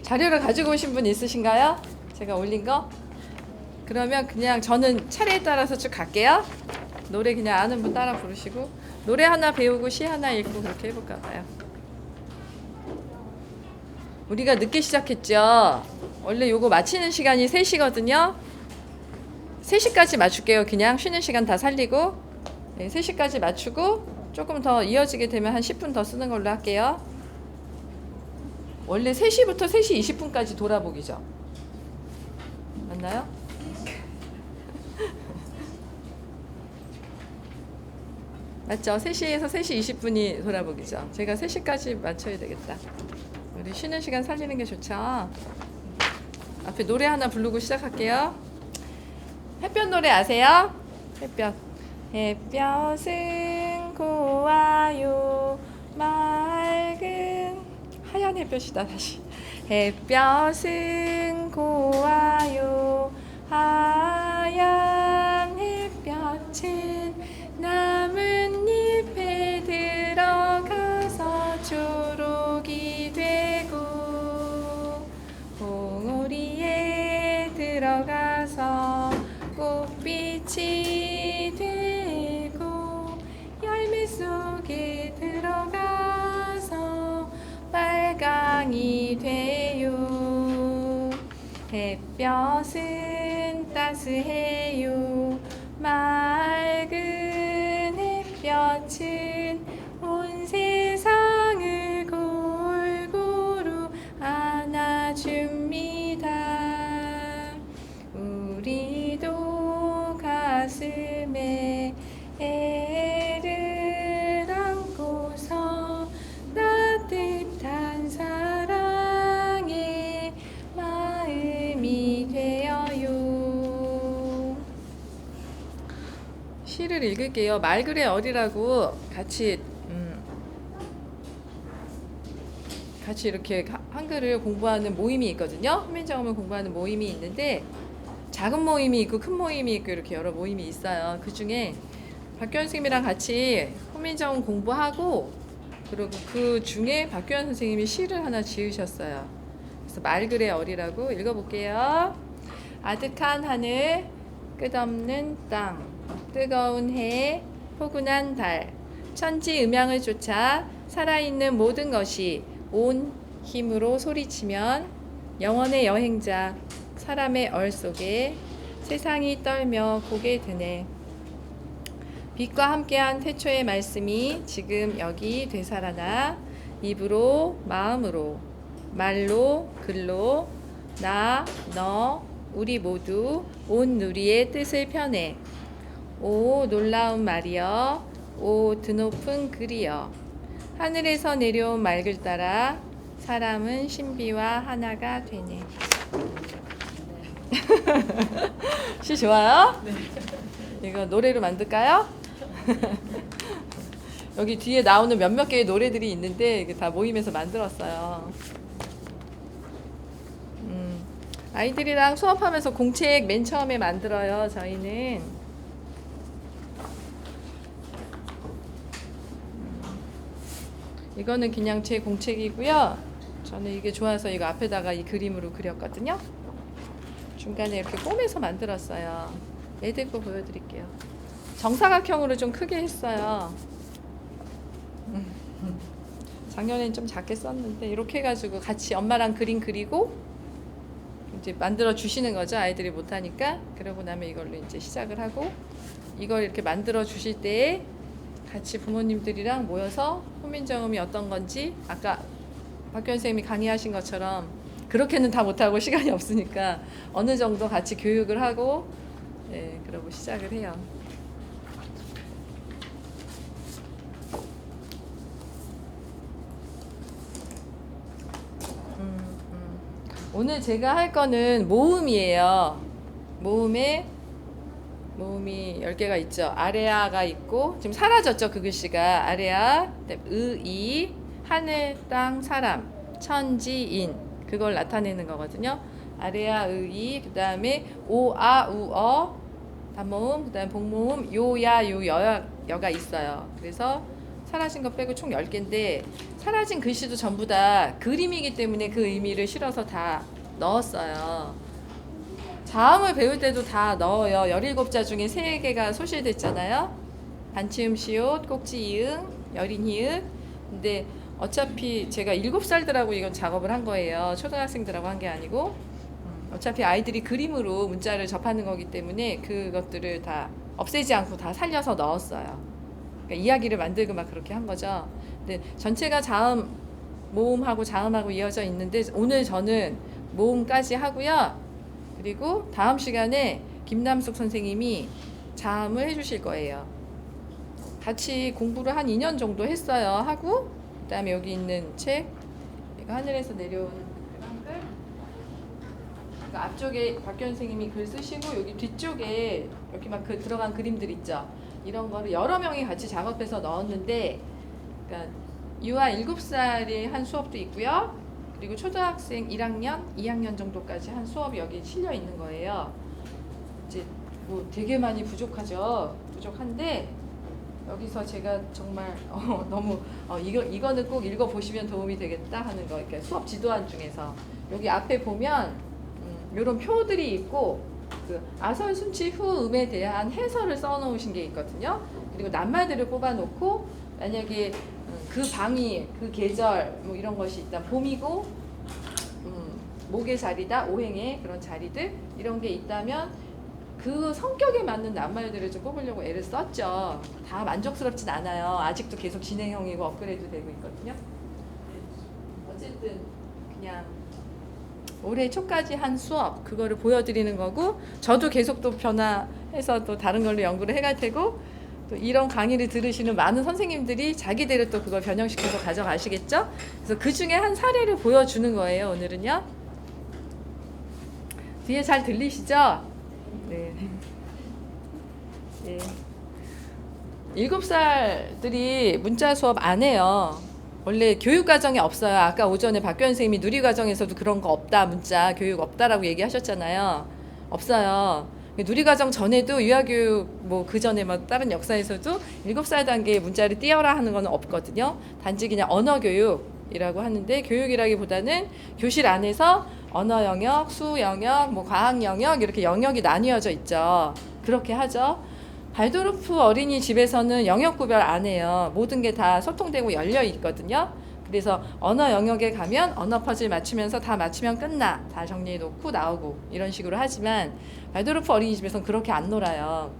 자료를 가지고 오신 분 있으신가요? 제가 올린 거? 그러면 그냥 저는 차례에 따라서 쭉 갈게요. 노래 그냥 아는 분 따라 부르시고 노래 하나 배우고 시 하나 읽고 그렇게 해볼까 봐요. 우리가 늦게 시작했죠. 원래 요거 마치는 시간이 3시거든요. 3시까지 맞출게요. 그냥 쉬는 시간 다 살리고 3시까지 맞추고 조금 더 이어지게 되면 한 10분 더 쓰는 걸로 할게요. 원래 3시부터 3시 20분까지 돌아보기죠. 맞나요? 맞죠? 3시에서 3시 20분이 돌아보기죠. 제가 3시까지 맞춰야 되겠다. 우리 쉬는 시간 살리는 게 좋죠. 앞에 노래 하나 부르고 시작할게요. 햇볕 노래 아세요? 햇볕. 햇볕은 고와요 맑은 하얀 햇볕이다. 다시. 햇볕은 고와요 하얀 햇볕은 나뭇잎에 들어가서 초록이 되고 봉우리에 들어가서 꽃빛이 되고 열매 속에 들어가서 빨강이 돼요. 햇볕은 따스해요. 맑은 햇볕은 온 세상을 골고루 안아줍니다. 우리도 가슴에 애를 안고서 따뜻한 사랑의 마음이 되어요. 시를 읽을게요. 말글의 어리라고 같이 이렇게 한글을 공부하는 모임이 있거든요. 훈민정음을 공부하는 모임이 있는데 작은 모임이 있고 큰 모임이 있고 이렇게 여러 모임이 있어요. 그 중에 박규현 선생님이랑 같이 훈민정음 공부하고 그리고 그 중에 박규현 선생님이 시를 하나 지으셨어요. 그래서 말글의 어리라고 읽어볼게요. 아득한 하늘, 끝없는 땅, 뜨거운 해, 포근한 달, 천지 음양을 쫓아 살아있는 모든 것이 온 힘으로 소리치면 영원의 여행자 사람의 얼 속에 세상이 떨며 고개 드네. 빛과 함께한 태초의 말씀이 지금 여기 되살아나 입으로 마음으로 말로 글로 나, 너, 우리 모두 온 누리의 뜻을 펴내. 오 놀라운 말이여, 오 드높은 글이여. 하늘에서 내려온 말글 따라 사람은 신비와 하나가 되네. 시 좋아요? 네. 이거 노래로 만들까요? 여기 뒤에 나오는 몇몇 개의 노래들이 있는데 이게 다 모임에서 만들었어요. 아이들이랑 수업하면서 공책 맨 처음에 만들어요. 저희는 이거는 그냥 제 공책이고요. 저는 이게 좋아서 이거 앞에다가 이 그림으로 그렸거든요. 중간에 이렇게 꼬매서 만들었어요. 애들 거 보여드릴게요. 정사각형으로 좀 크게 했어요. 작년엔 좀 작게 썼는데 이렇게 해가지고 같이 엄마랑 그림 그리고 이제 만들어 주시는 거죠. 아이들이 못하니까. 그러고 나면 이걸로 이제 시작을 하고 이걸 이렇게 만들어 주실 때 같이 부모님들이랑 모여서 훈민정음이 어떤 건지 아까 박규현 선생님이 강의하신 것처럼 그렇게는 다 못하고 시간이 없으니까 어느 정도 같이 교육을 하고 그러고 시작을 해요. 오늘 제가 할 거는 모음이에요. 모음이 10개가 있죠. 아레아가 있고 지금 사라졌죠. 그 글씨가 아레아, 의, 하늘, 땅, 사람, 천지인 그걸 나타내는 거거든요. 아레아, 의, 그 다음에 오, 아, 우, 어 단모음, 그 다음에 복모음, 요야, 요, 여가 있어요. 그래서 사라진 거 빼고 총 10개인데 사라진 글씨도 전부 다 그림이기 때문에 그 의미를 실어서 다 넣었어요. 자음을 배울 때도 다 넣어요. 17자 중에 3개가 소실됐잖아요. 반치음 시옷, 꼭지 이응, 여린 히읗. 근데 어차피 제가 7살들하고 이건 작업을 한 거예요. 초등학생들하고 한 게 아니고 어차피 아이들이 그림으로 문자를 접하는 거기 때문에 그것들을 다 없애지 않고 다 살려서 넣었어요. 그러니까 이야기를 만들고 막 그렇게 한 거죠. 근데 전체가 자음, 모음하고 자음하고 이어져 있는데 오늘 저는 모음까지 하고요. 그리고 다음 시간에 김남숙 선생님이 자음을 해주실 거예요. 같이 공부를 한 2년 정도 했어요. 하고 그다음에 여기 있는 책, 이거 하늘에서 내려온 한글. 그러니까 앞쪽에 박규현 선생님이 글 쓰시고 여기 뒤쪽에 이렇게 막 그 들어간 그림들 있죠. 이런 거를 여러 명이 같이 작업해서 넣었는데, 그러니까 유아 7살이 한 수업도 있고요. 그리고 초등학생 1학년, 2학년 정도까지 한 수업이 여기 실려 있는 거예요. 이제 뭐 되게 많이 부족하죠. 부족한데 여기서 제가 정말 너무 이거는 꼭 읽어 보시면 도움이 되겠다 하는 거. 그러니까 수업 지도안 중에서 여기 앞에 보면 이런 표들이 있고 그 아설 순치 후음에 대한 해설을 써놓으신 게 있거든요. 그리고 낱말들을 뽑아놓고 만약에 그 방위, 그 계절 뭐 이런 것이 있다. 봄이고 목의 자리다. 오행의 그런 자리들 이런 게 있다면 그 성격에 맞는 낱말들을 좀 뽑으려고 애를 썼죠. 다 만족스럽진 않아요. 아직도 계속 진행형이고 업그레이드 되고 있거든요. 어쨌든 그냥 올해 초까지 한 수업 그거를 보여드리는 거고, 저도 계속 또 변화해서 또 다른 걸로 연구를 해갈 테고, 또 이런 강의를 들으시는 많은 선생님들이 자기들을 또 그걸 변형시켜서 가져가시겠죠. 그래서 그 중에 한 사례를 보여주는 거예요. 오늘은요. 뒤에 잘 들리시죠? 네. 네. 7살들이 문자 수업 안 해요. 원래 교육과정이 없어요. 아까 오전에 박규현 선생님이 누리과정에서도 그런 거 없다, 문자 교육 없다라고 얘기하셨잖아요. 없어요. 누리과정 전에도 유아교육 뭐 그 전에 막 다른 역사에서도 7살 단계에 문자를 띄어라 하는 건 없거든요. 단지 그냥 언어교육이라고 하는데, 교육이라기보다는 교실 안에서 언어 영역, 수 영역, 뭐 과학 영역 이렇게 영역이 나뉘어져 있죠. 그렇게 하죠. 발도르프 어린이집에서는 영역 구별 안 해요. 모든 게 다 소통되고 열려 있거든요. 그래서 언어 영역에 가면 언어 퍼즐 맞추면서 다 맞추면 끝나. 다 정리해 놓고 나오고 이런 식으로 하지만 발도르프 어린이집에서는 그렇게 안 놀아요.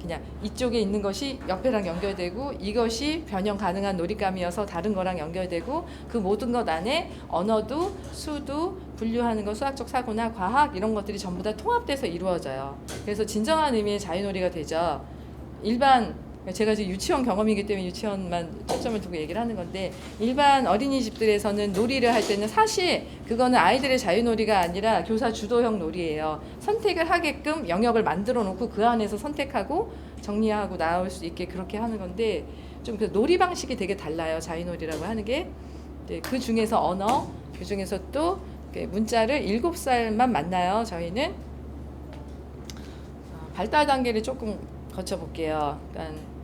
그냥 이쪽에 있는 것이 옆에랑 연결되고 이것이 변형 가능한 놀잇감이어서 다른 거랑 연결되고 그 모든 것 안에 언어도 수도 분류하는 거 수학적 사고나 과학 이런 것들이 전부 다 통합돼서 이루어져요. 그래서 진정한 의미의 자유놀이가 되죠. 일반 제가 지금 유치원 경험이기 때문에 유치원만 초점을 두고 얘기를 하는 건데, 일반 어린이집들에서는 놀이를 할 때는 사실 그거는 아이들의 자유놀이가 아니라 교사 주도형 놀이예요. 선택을 하게끔 영역을 만들어 놓고 그 안에서 선택하고 정리하고 나올 수 있게 그렇게 하는 건데, 좀 그 놀이 방식이 되게 달라요. 자유놀이라고 하는 게. 네, 그 중에서 언어, 그 중에서 또 문자를 7살만 만나요. 저희는 발달 단계를 조금 거쳐볼게요. 그러니까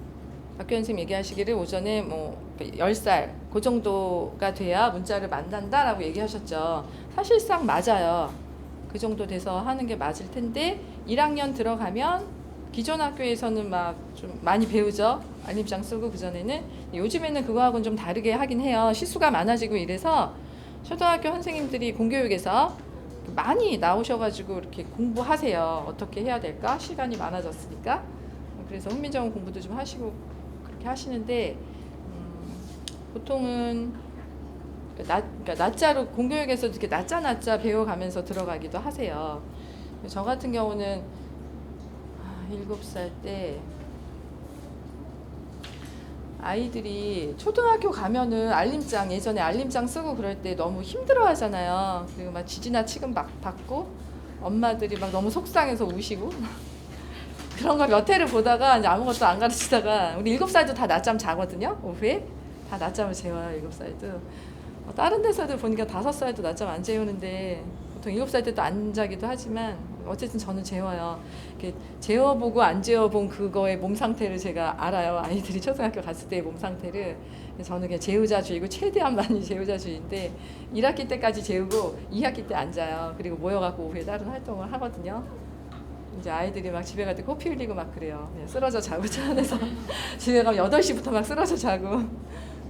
박규현 선생님 얘기하시기를 오전에 뭐 10살 그 정도가 돼야 문자를 만난다라고 얘기하셨죠. 사실상 맞아요. 그 정도 돼서 하는 게 맞을 텐데 1학년 들어가면 기존 학교에서는 막 좀 많이 배우죠. 알림장 쓰고 그전에는. 요즘에는 그거하고는 좀 다르게 하긴 해요. 시수가 많아지고 이래서 초등학교 선생님들이 공교육에서 많이 나오셔가지고 이렇게 공부하세요. 어떻게 해야 될까? 시간이 많아졌으니까. 그래서 훈민정음 공부도 좀 하시고 그렇게 하시는데, 보통은 그러니까 낮자로 공교육에서 이렇게 낮자 배워가면서 들어가기도 하세요. 저 같은 경우는 7살 때 아이들이 초등학교 가면은 알림장, 예전에 알림장 쓰고 그럴 때 너무 힘들어 하잖아요. 그리고 막 지지나 취급 막 받고 엄마들이 막 너무 속상해서 우시고 그런 걸 몇 회를 보다가 이제 아무것도 안 가르치다가, 우리 7살도 다 낮잠 자거든요. 오후에 다 낮잠을 재워요. 7살도. 다른 데서도 보니까 5살도 낮잠 안 재우는데 보통 7살 때도 안 자기도 하지만 어쨌든 저는 재워요. 이렇게 재워보고 안 재워본 그거의 몸 상태를 제가 알아요. 아이들이 초등학교 갔을 때의 몸 상태를. 저는 그냥 재우자주의고 최대한 많이 재우자주의인데 1학기 때까지 재우고 2학기 때 앉아요. 그리고 모여갖고 오후에 다른 활동을 하거든요. 이제 아이들이 막 집에 갈 때 코피 흘리고 막 그래요. 그냥 쓰러져 자고 차 안에서 집에 가면 8시부터 막 쓰러져 자고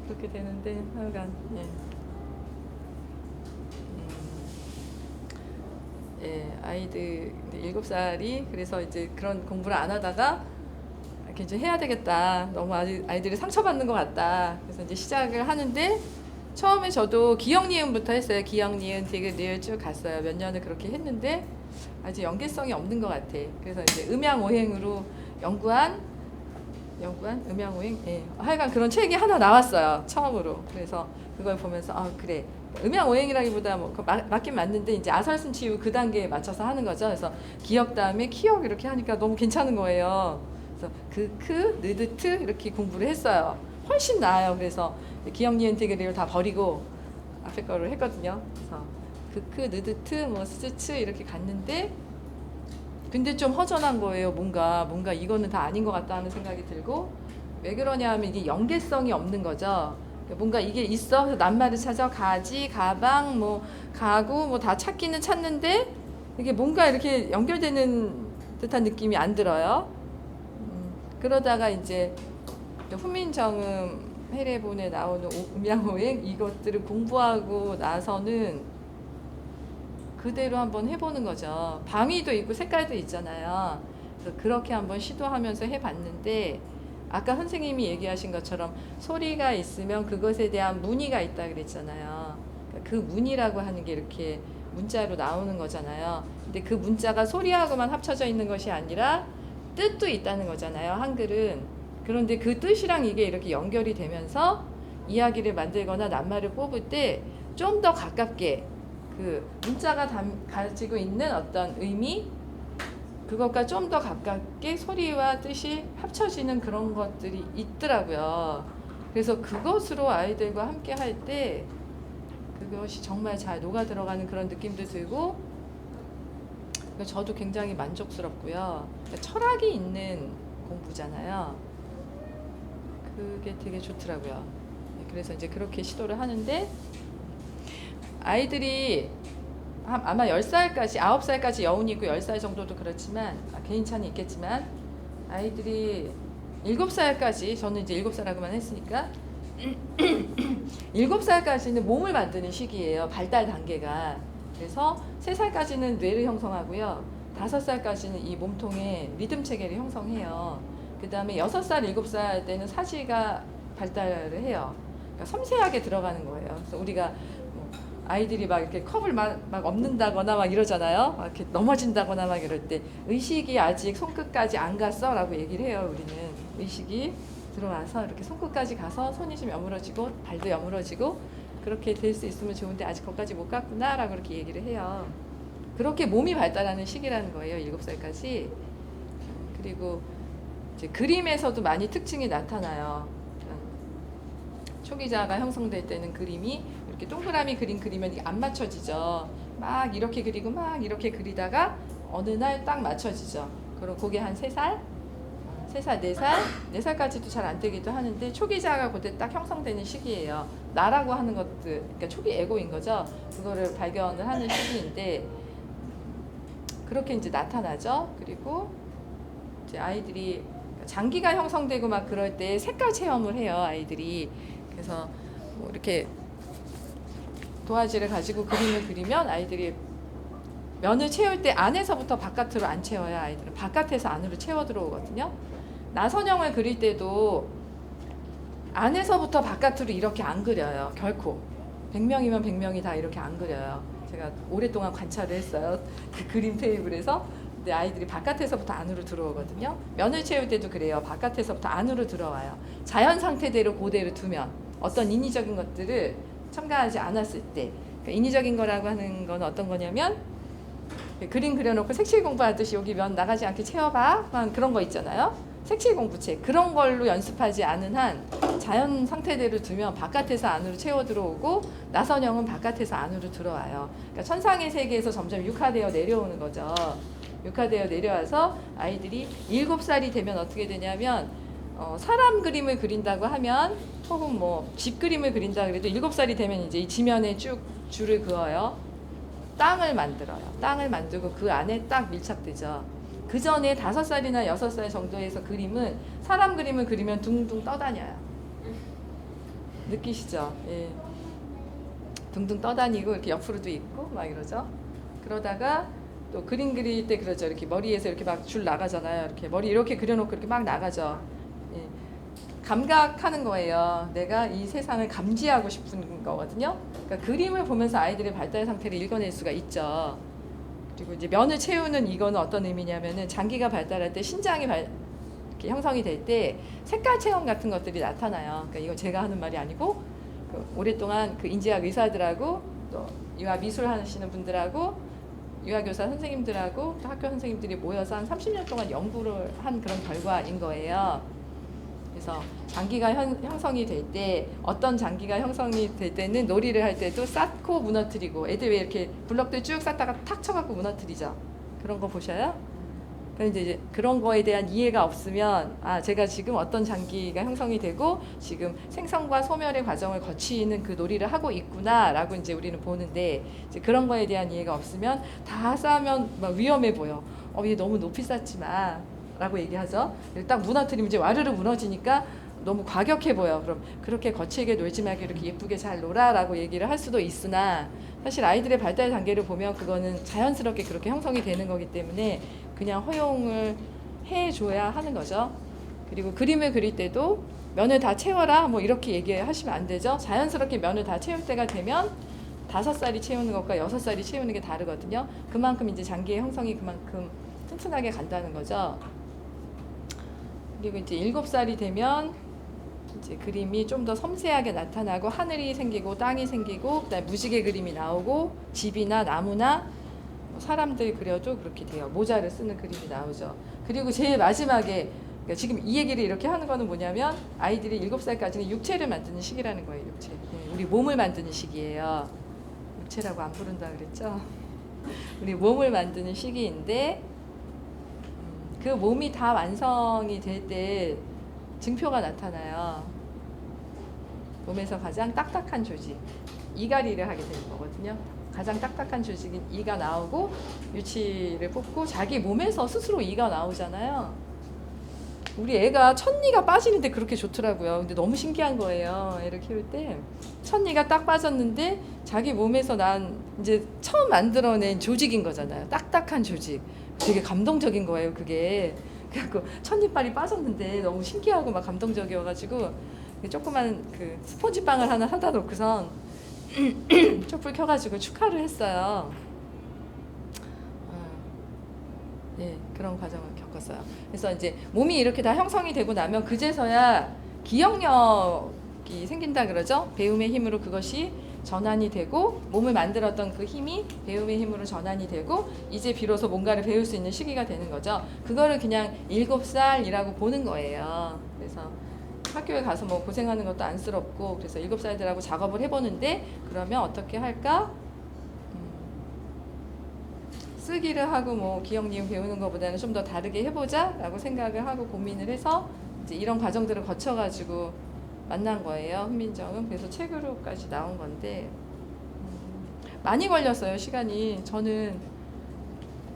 그렇게 되는데 하여간 아이들 7살이 그래서 이제 그런 공부를 안 하다가 이렇게 이제 해야 되겠다. 너무 아이들이 상처받는 것 같다. 그래서 이제 시작을 하는데 처음에 저도 기역 니은부터 했어요. 기역 니은 디귿 리을 쭉 갔어요. 몇 년을 그렇게 했는데 아직 연계성이 없는 것 같아. 그래서 이제 음양오행으로 연구한 음양오행, 하여간 그런 책이 하나 나왔어요. 처음으로. 그래서 그걸 보면서 그래. 음양오행이라기보다 뭐 맞긴 맞는데 이제 아설순치유 그 단계에 맞춰서 하는 거죠. 그래서 기역 다음에 키역 이렇게 하니까 너무 괜찮은 거예요. 그래서 느드트 이렇게 공부를 했어요. 훨씬 나아요. 그래서 기역 니은 디귿 리을 다 버리고 앞에 거를 했거든요. 그래서 느드트 뭐 스츠 이렇게 갔는데 근데 좀 허전한 거예요. 뭔가 이거는 다 아닌 것 같다 하는 생각이 들고 왜 그러냐 하면 이게 연계성이 없는 거죠. 뭔가 이게 있어. 그래서 낱말을 찾아 가지, 가방, 뭐 가구 뭐 다 찾기는 찾는데 이게 뭔가 이렇게 연결되는 듯한 느낌이 안 들어요. 그러다가 이제 훈민정음 해례본에 나오는 음양오행 이것들을 공부하고 나서는 그대로 한번 해보는 거죠. 방위도 있고 색깔도 있잖아요. 그래서 그렇게 한번 시도하면서 해봤는데 아까 선생님이 얘기하신 것처럼 소리가 있으면 그것에 대한 문의가 있다 그랬잖아요. 그 문의라고 하는 게 이렇게 문자로 나오는 거잖아요. 근데 그 문자가 소리하고만 합쳐져 있는 것이 아니라 뜻도 있다는 거잖아요. 한글은. 그런데 그 뜻이랑 이게 이렇게 연결이 되면서 이야기를 만들거나 낱말을 뽑을 때 좀 더 가깝게 그 문자가 가지고 있는 어떤 의미 그것과 좀 더 가깝게 소리와 뜻이 합쳐지는 그런 것들이 있더라고요. 그래서 그것으로 아이들과 함께 할 때 그것이 정말 잘 녹아 들어가는 그런 느낌도 들고 저도 굉장히 만족스럽고요. 그러니까 철학이 있는 공부잖아요. 그게 되게 좋더라고요. 그래서 이제 그렇게 시도를 하는데 아이들이 아마 10살까지 9살까지 여운이 있고 10살 정도도 그렇지만 개인차는 있겠지만 아이들이 7살까지 저는 이제 7살하고만 했으니까 7살까지는 몸을 만드는 시기예요. 발달 단계가. 그래서 3살까지는 뇌를 형성하고요. 5살까지는 이 몸통의 리듬 체계를 형성해요. 그 다음에 6살, 7살 때는 사지가 발달을 해요. 그러니까 섬세하게 들어가는 거예요. 그래서 우리가 아이들이 막 이렇게 컵을 막 엎는다거나 막 이러잖아요. 막 이렇게 넘어진다거나 막 이럴 때 의식이 아직 손끝까지 안 갔어 라고 얘기를 해요. 우리는 의식이 들어와서 이렇게 손끝까지 가서 손이 좀 여물어지고 발도 여물어지고 그렇게 될 수 있으면 좋은데 아직 거기까지 못 갔구나 라고 그렇게 얘기를 해요. 그렇게 몸이 발달하는 시기라는 거예요. 7살까지. 그리고 이제 그림에서도 많이 특징이 나타나요. 초기자가 형성될 때는 그림이 이렇게 동그라미 그림 그리면 이게 안 맞춰지죠. 막 이렇게 그리고 막 이렇게 그리다가 어느 날 딱 맞춰지죠. 그럼 그게 한 3살? 3살, 4살? 4살까지도 잘 안 되기도 하는데 초기자가 그때 딱 형성되는 시기예요. 나라고 하는 것들, 그러니까 초기 에고인 거죠. 그거를 발견을 하는 시기인데 그렇게 이제 나타나죠. 그리고 이제 아이들이 장기가 형성되고 막 그럴 때 색깔 체험을 해요. 아이들이. 그래서 뭐 이렇게 도화지를 가지고 그림을 그리면 아이들이 면을 채울 때 안에서부터 바깥으로 안 채워요. 아이들은 바깥에서 안으로 채워 들어오거든요. 나선형을 그릴 때도 안에서부터 바깥으로 이렇게 안 그려요. 결코 100명이면 100명이 다 이렇게 안 그려요. 제가 오랫동안 관찰을 했어요. 그 그림 테이블에서. 근데 아이들이 바깥에서부터 안으로 들어오거든요. 면을 채울 때도 그래요. 바깥에서부터 안으로 들어와요. 자연 상태대로 그대로 두면 어떤 인위적인 것들을 첨가하지 않았을 때 그러니까 인위적인 거라고 하는 건 어떤 거냐면 그림 그려놓고 색칠 공부하듯이 여기 면 나가지 않게 채워봐 그런 거 있잖아요. 색칠 공부책 그런 걸로 연습하지 않은 한 자연 상태대로 두면 바깥에서 안으로 채워 들어오고 나선형은 바깥에서 안으로 들어와요. 그러니까 천상의 세계에서 점점 육화되어 내려오는 거죠. 육화되어 내려와서 아이들이 7살이 되면 어떻게 되냐면 사람 그림을 그린다고 하면 혹은 뭐 집 그림을 그린다 그래도 7살이 되면 이제 이 지면에 쭉 줄을 그어요. 땅을 만들어요. 땅을 만들고 그 안에 딱 밀착되죠. 그 전에 5살이나 6살 정도에서 그림은 사람 그림을 그리면 둥둥 떠다녀요. 느끼시죠? 예. 둥둥 떠다니고 이렇게 옆으로도 있고 막 이러죠. 그러다가 또 그림 그릴 때 그러죠. 이렇게 머리에서 이렇게 막 줄 나가잖아요. 이렇게 머리 이렇게 그려놓고 이렇게 막 나가죠. 예. 감각하는 거예요. 내가 이 세상을 감지하고 싶은 거거든요. 그러니까 그림을 보면서 아이들의 발달 상태를 읽어낼 수가 있죠. 그리고 이제 면을 채우는 이거는 어떤 의미냐면은 장기가 발달할 때 신장이 이렇게 형성이 될 때 색깔 체험 같은 것들이 나타나요. 그러니까 이거 제가 하는 말이 아니고 그 오랫동안 그 인지학 의사들하고 또 유아 미술 하시는 분들하고 유아교사 선생님들하고 또 학교 선생님들이 모여서 한 30년 동안 연구를 한 그런 결과인 거예요. 그래서 장기가 형성이 될 때 어떤 장기가 형성이 될 때는 놀이를 할 때도 쌓고 무너뜨리고 애들 왜 이렇게 블럭들 쭉 쌓다가 탁 쳐갖고 무너뜨리죠. 그런 거 보셔요? 그런데 이제 그런 거에 대한 이해가 없으면 제가 지금 어떤 장기가 형성이 되고 지금 생성과 소멸의 과정을 거치는 그 놀이를 하고 있구나라고 이제 우리는 보는데 이제 그런 거에 대한 이해가 없으면 다 쌓으면 막 위험해 보여. 얘 너무 높이 쌓지 마. 라고 얘기하죠. 딱 무너뜨리면 이제 와르르 무너지니까 너무 과격해 보여. 그럼 그렇게 거칠게 놀지 말고 이렇게 예쁘게 잘 놀아라고 얘기를 할 수도 있으나 사실 아이들의 발달 단계를 보면 그거는 자연스럽게 그렇게 형성이 되는 거기 때문에 그냥 허용을 해줘야 하는 거죠. 그리고 그림을 그릴 때도 면을 다 채워라 뭐 이렇게 얘기하시면 안 되죠. 자연스럽게 면을 다 채울 때가 되면 5살이 채우는 것과 6살이 채우는 게 다르거든요. 그만큼 이제 장기의 형성이 그만큼 튼튼하게 간다는 거죠. 그리고 이제 7살이 되면 이제 그림이 좀 더 섬세하게 나타나고 하늘이 생기고 땅이 생기고 그다음에 무지개 그림이 나오고 집이나 나무나 사람들 그려도 그렇게 돼요. 모자를 쓰는 그림이 나오죠. 그리고 제일 마지막에 그러니까 지금 이 얘기를 이렇게 하는 거는 뭐냐면 아이들이 7살까지는 육체를 만드는 시기라는 거예요. 육체. 우리 몸을 만드는 시기예요. 육체라고 안 부른다 그랬죠? 우리 몸을 만드는 시기인데 그 몸이 다 완성이 될 때 증표가 나타나요. 몸에서 가장 딱딱한 조직, 이갈이를 하게 되는 거거든요. 가장 딱딱한 조직인 이가 나오고 유치를 뽑고 자기 몸에서 스스로 이가 나오잖아요. 우리 애가 첫니가 빠지는데 그렇게 좋더라고요. 근데 너무 신기한 거예요. 애를 키울 때 첫니가 딱 빠졌는데 자기 몸에서 난 이제 처음 만들어낸 조직인 거잖아요. 딱딱한 조직. 되게 감동적인 거예요, 그게. 그래갖고 첫니빨이 빠졌는데 너무 신기하고 막 감동적이어가지고 조그만 그 스폰지빵을 하나 사다 놓고선 촛불 켜가지고 축하를 했어요. 예, 그런 과정을 겪었어요. 그래서 이제 몸이 이렇게 다 형성이 되고 나면 그제서야 기억력이 생긴다 그러죠. 배움의 힘으로 그것이 전환이 되고 몸을 만들었던 그 힘이 배움의 힘으로 전환이 되고 이제 비로소 뭔가를 배울 수 있는 시기가 되는 거죠. 그거를 그냥 7살이라고 보는 거예요. 그래서 학교에 가서 뭐 고생하는 것도 안쓰럽고 그래서 7살들하고 작업을 해보는데 그러면 어떻게 할까? 쓰기를 하고 뭐 기억, 니은 배우는 것보다는 좀 더 다르게 해보자 라고 생각을 하고 고민을 해서 이제 이런 과정들을 거쳐가지고 만난 거예요. 훈민정음. 그래서 책으로까지 나온 건데 많이 걸렸어요. 시간이. 저는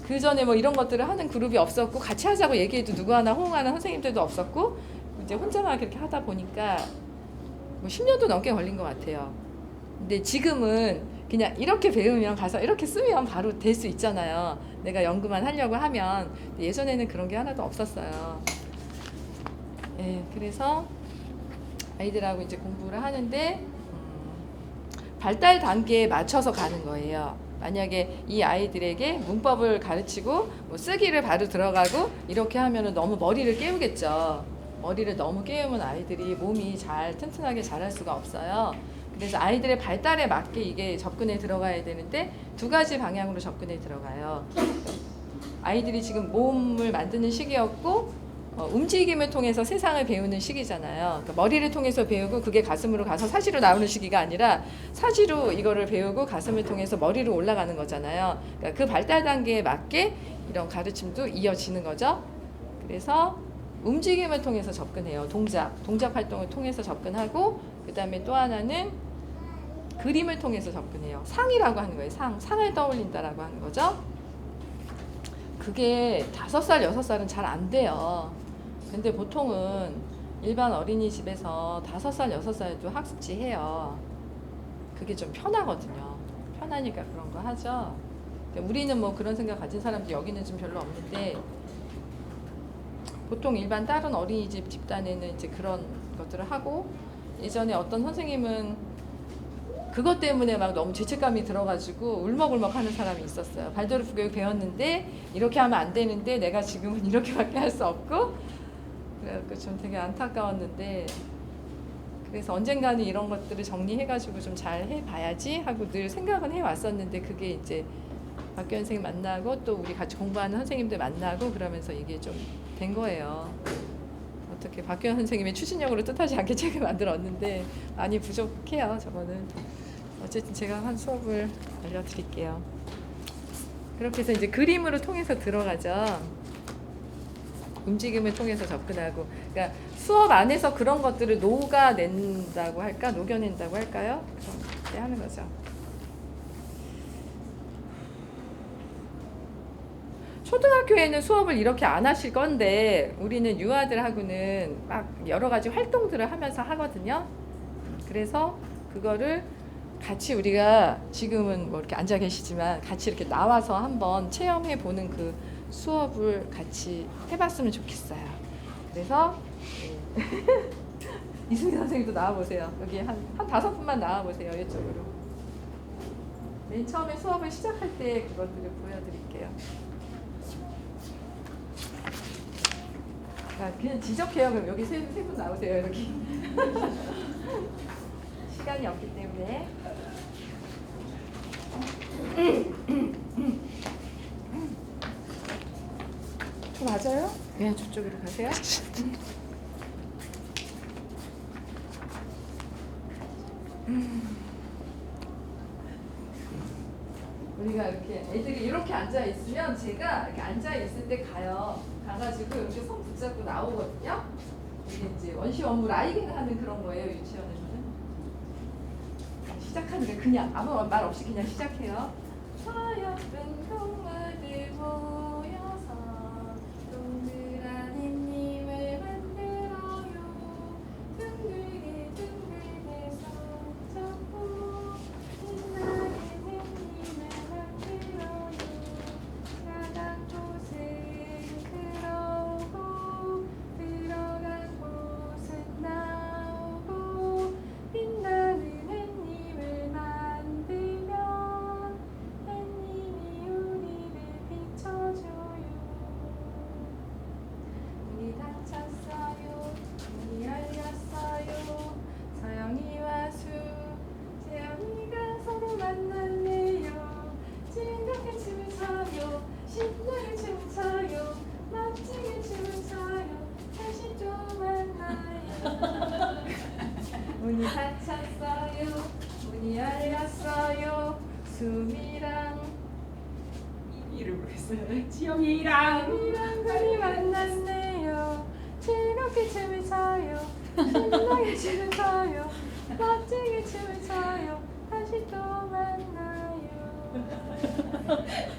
그 전에 뭐 이런 것들을 하는 그룹이 없었고 같이 하자고 얘기해도 누구 하나 호응하는 선생님들도 없었고 이제 혼자만 그렇게 하다 보니까 뭐 10년도 넘게 걸린 것 같아요. 근데 지금은 그냥 이렇게 배우면 가서 이렇게 쓰면 바로 될 수 있잖아요. 내가 연구만 하려고 하면. 예전에는 그런 게 하나도 없었어요. 예, 그래서 아이들하고 이제 공부를 하는데 발달 단계에 맞춰서 가는 거예요. 만약에 이 아이들에게 문법을 가르치고 뭐 쓰기를 바로 들어가고 이렇게 하면은 너무 머리를 깨우겠죠. 머리를 너무 깨우면 아이들이 몸이 잘 튼튼하게 자랄 수가 없어요. 그래서 아이들의 발달에 맞게 이게 접근에 들어가야 되는데 2가지 방향으로 접근에 들어가요. 아이들이 지금 몸을 만드는 시기였고 움직임을 통해서 세상을 배우는 시기잖아요. 그러니까 머리를 통해서 배우고 그게 가슴으로 가서 사지로 나오는 시기가 아니라 사지로 이거를 배우고 가슴을 통해서 머리로 올라가는 거잖아요. 그러니까 그 발달 단계에 맞게 이런 가르침도 이어지는 거죠. 그래서 움직임을 통해서 접근해요. 동작 활동을 통해서 접근하고, 그 다음에 또 하나는 그림을 통해서 접근해요. 상이라고 하는 거예요. 상을 떠올린다라고 하는 거죠. 그게 5살, 6살은 잘 안 돼요. 근데 보통은 일반 어린이집에서 5살, 6살도 학습지 해요. 그게 좀 편하거든요. 편하니까 그런 거 하죠. 우리는 뭐 그런 생각 가진 사람도 여기는 좀 별로 없는데, 보통 일반 다른 어린이집 집단에는 이제 그런 것들을 하고, 예전에 어떤 선생님은 그것 때문에 막 너무 죄책감이 들어가지고 울먹울먹 하는 사람이 있었어요. 발도르프 교육 배웠는데 이렇게 하면 안 되는데 내가 지금은 이렇게밖에 할 수 없고, 그래서 좀 되게 안타까웠는데, 그래서 언젠가는 이런 것들을 정리해가지고 좀 잘 해봐야지 하고 늘 생각은 해왔었는데, 그게 이제 박규현 선생님 만나고 또 우리 같이 공부하는 선생님들 만나고 그러면서 이게 좀 된 거예요. 어떻게 박규현 선생님의 추진력으로 뜻하지 않게 책을 만들었는데 많이 부족해요. 저거는. 어쨌든 제가 한 수업을 알려드릴게요. 그렇게 해서 이제 그림으로 통해서 들어가죠. 움직임을 통해서 접근하고, 그러니까 수업 안에서 그런 것들을 녹아낸다고 할까, 녹여낸다고 할까요? 그렇게 하는 거죠. 초등학교에는 수업을 이렇게 안 하실 건데, 우리는 유아들하고는 막 여러 가지 활동들을 하면서 하거든요. 그래서 그거를 같이 우리가 지금은 뭐 이렇게 앉아 계시지만 같이 이렇게 나와서 한번 체험해 보는 그 수업을 같이 해봤으면 좋겠어요. 그래서 이승희 선생님도 나와보세요. 여기 한 5분만 나와보세요. 이쪽으로. 맨 처음에 수업을 시작할 때 그것들을 보여드릴게요. 그냥 지적해요. 그럼 여기 세 분 나오세요. 여기. 시간이 없기 때문에. 저 맞아요? 네, 저쪽으로 가세요. 우리가 이렇게 애들이 이렇게 앉아 있으면 제가 이렇게 앉아 있을 때 가가지고 이렇게 손 붙잡고 나오거든요. 이게 이제 원시원무 라이딩 하는 그런 거예요, 유치원에서는. 시작하는 게 그냥 아무 말 없이 그냥 시작해요. 하얀 동물들 모여서 동그란 햇님을 만들어요. 둥글게 둥글게 손잡고 신나게 햇님을 만들어요. 나간 곳은 그러고 들어간 곳은 나오고 빛나는 햇님을 만들면 햇님이 우리를 비춰줘요. 문이 닫혔어요. 문이 열렸어요. 서영이와 재영이가 서로 만났네요. 즐겁게 춤을 춰요. 신나게 춤을 춰요. 멋지게 춤을 춰요. 다시 또 만나요. 문이 닫혔어요. 문이 열렸어요. 수미랑 이름 모르겠어요. 지영이랑 둘이 만났네요. 즐겁게 춤을 춰요. 신나게 춤을 춰요. 멋지게 춤을 춰요. 다시 또 만나요.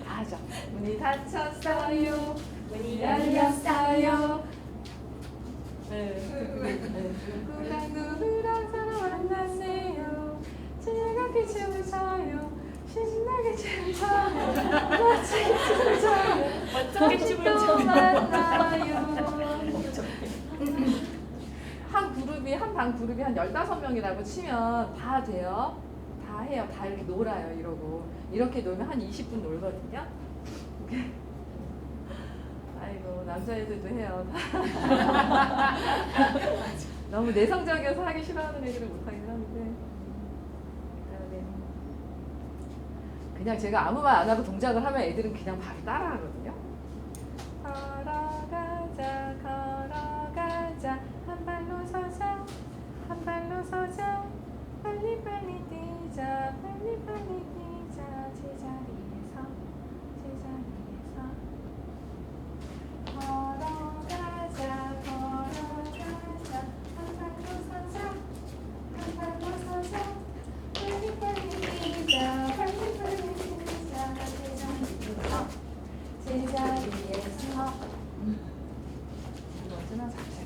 하자. 문이 닫혔어요. 문이 열렸어요. 누구랑 서로 만났네요. 즐겁게 춤을 춰요. 신나게 춤을 춰요. 멋지게 춤을 춰요. 멋지게 춤을 또 춰요. 만나요. 한 반 그룹이 한 15명이라고 치면 다 돼요. 다 해요. 다 이렇게 놀아요. 이렇게 놀면 한 20분 놀거든요. 아이고, 남자애들도 해요. 너무 내성적이어서 하기 싫어하는 애들은 못하긴 하는데, 그냥 제가 아무 말 안 하고 동작을 하면 애들은 그냥 바로 따라하거든요. 걸어가자 걸어가자 뛰자 한 발로 서자 한 발로 서자 빨리 빨리 뛰자 빨리 빨리 뛰자 제자리에서 걸어가자 걸어가자 한 발로 서자 한 발로 서자 빨리 빨리 뛰자 빨리 빨리 뛰자 제자리에서 언제나 자기 자리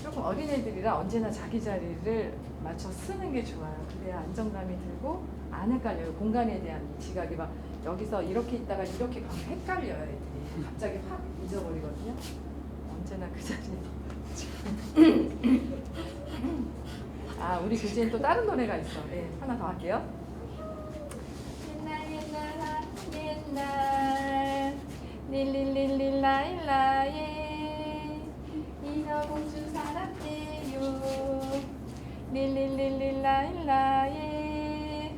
조금 어린애들이라 언제나 자기 자리를 맞춰 쓰는 게 좋아요. 그래야 안정감이 들고 안 헷갈려요. 공간에 대한 지각이 막 여기서 이렇게 있다가 이렇게 가면 헷갈려요. 애들이 갑자기 확 잊어버리거든요. 언제나 그 자리에 아 우리 교재엔 또 다른 노래가 있어. 네, 하나 더 할게요. 옛날 릴릴릴릴라일라예 인어공주 살았대요 릴릴릴릴라일라예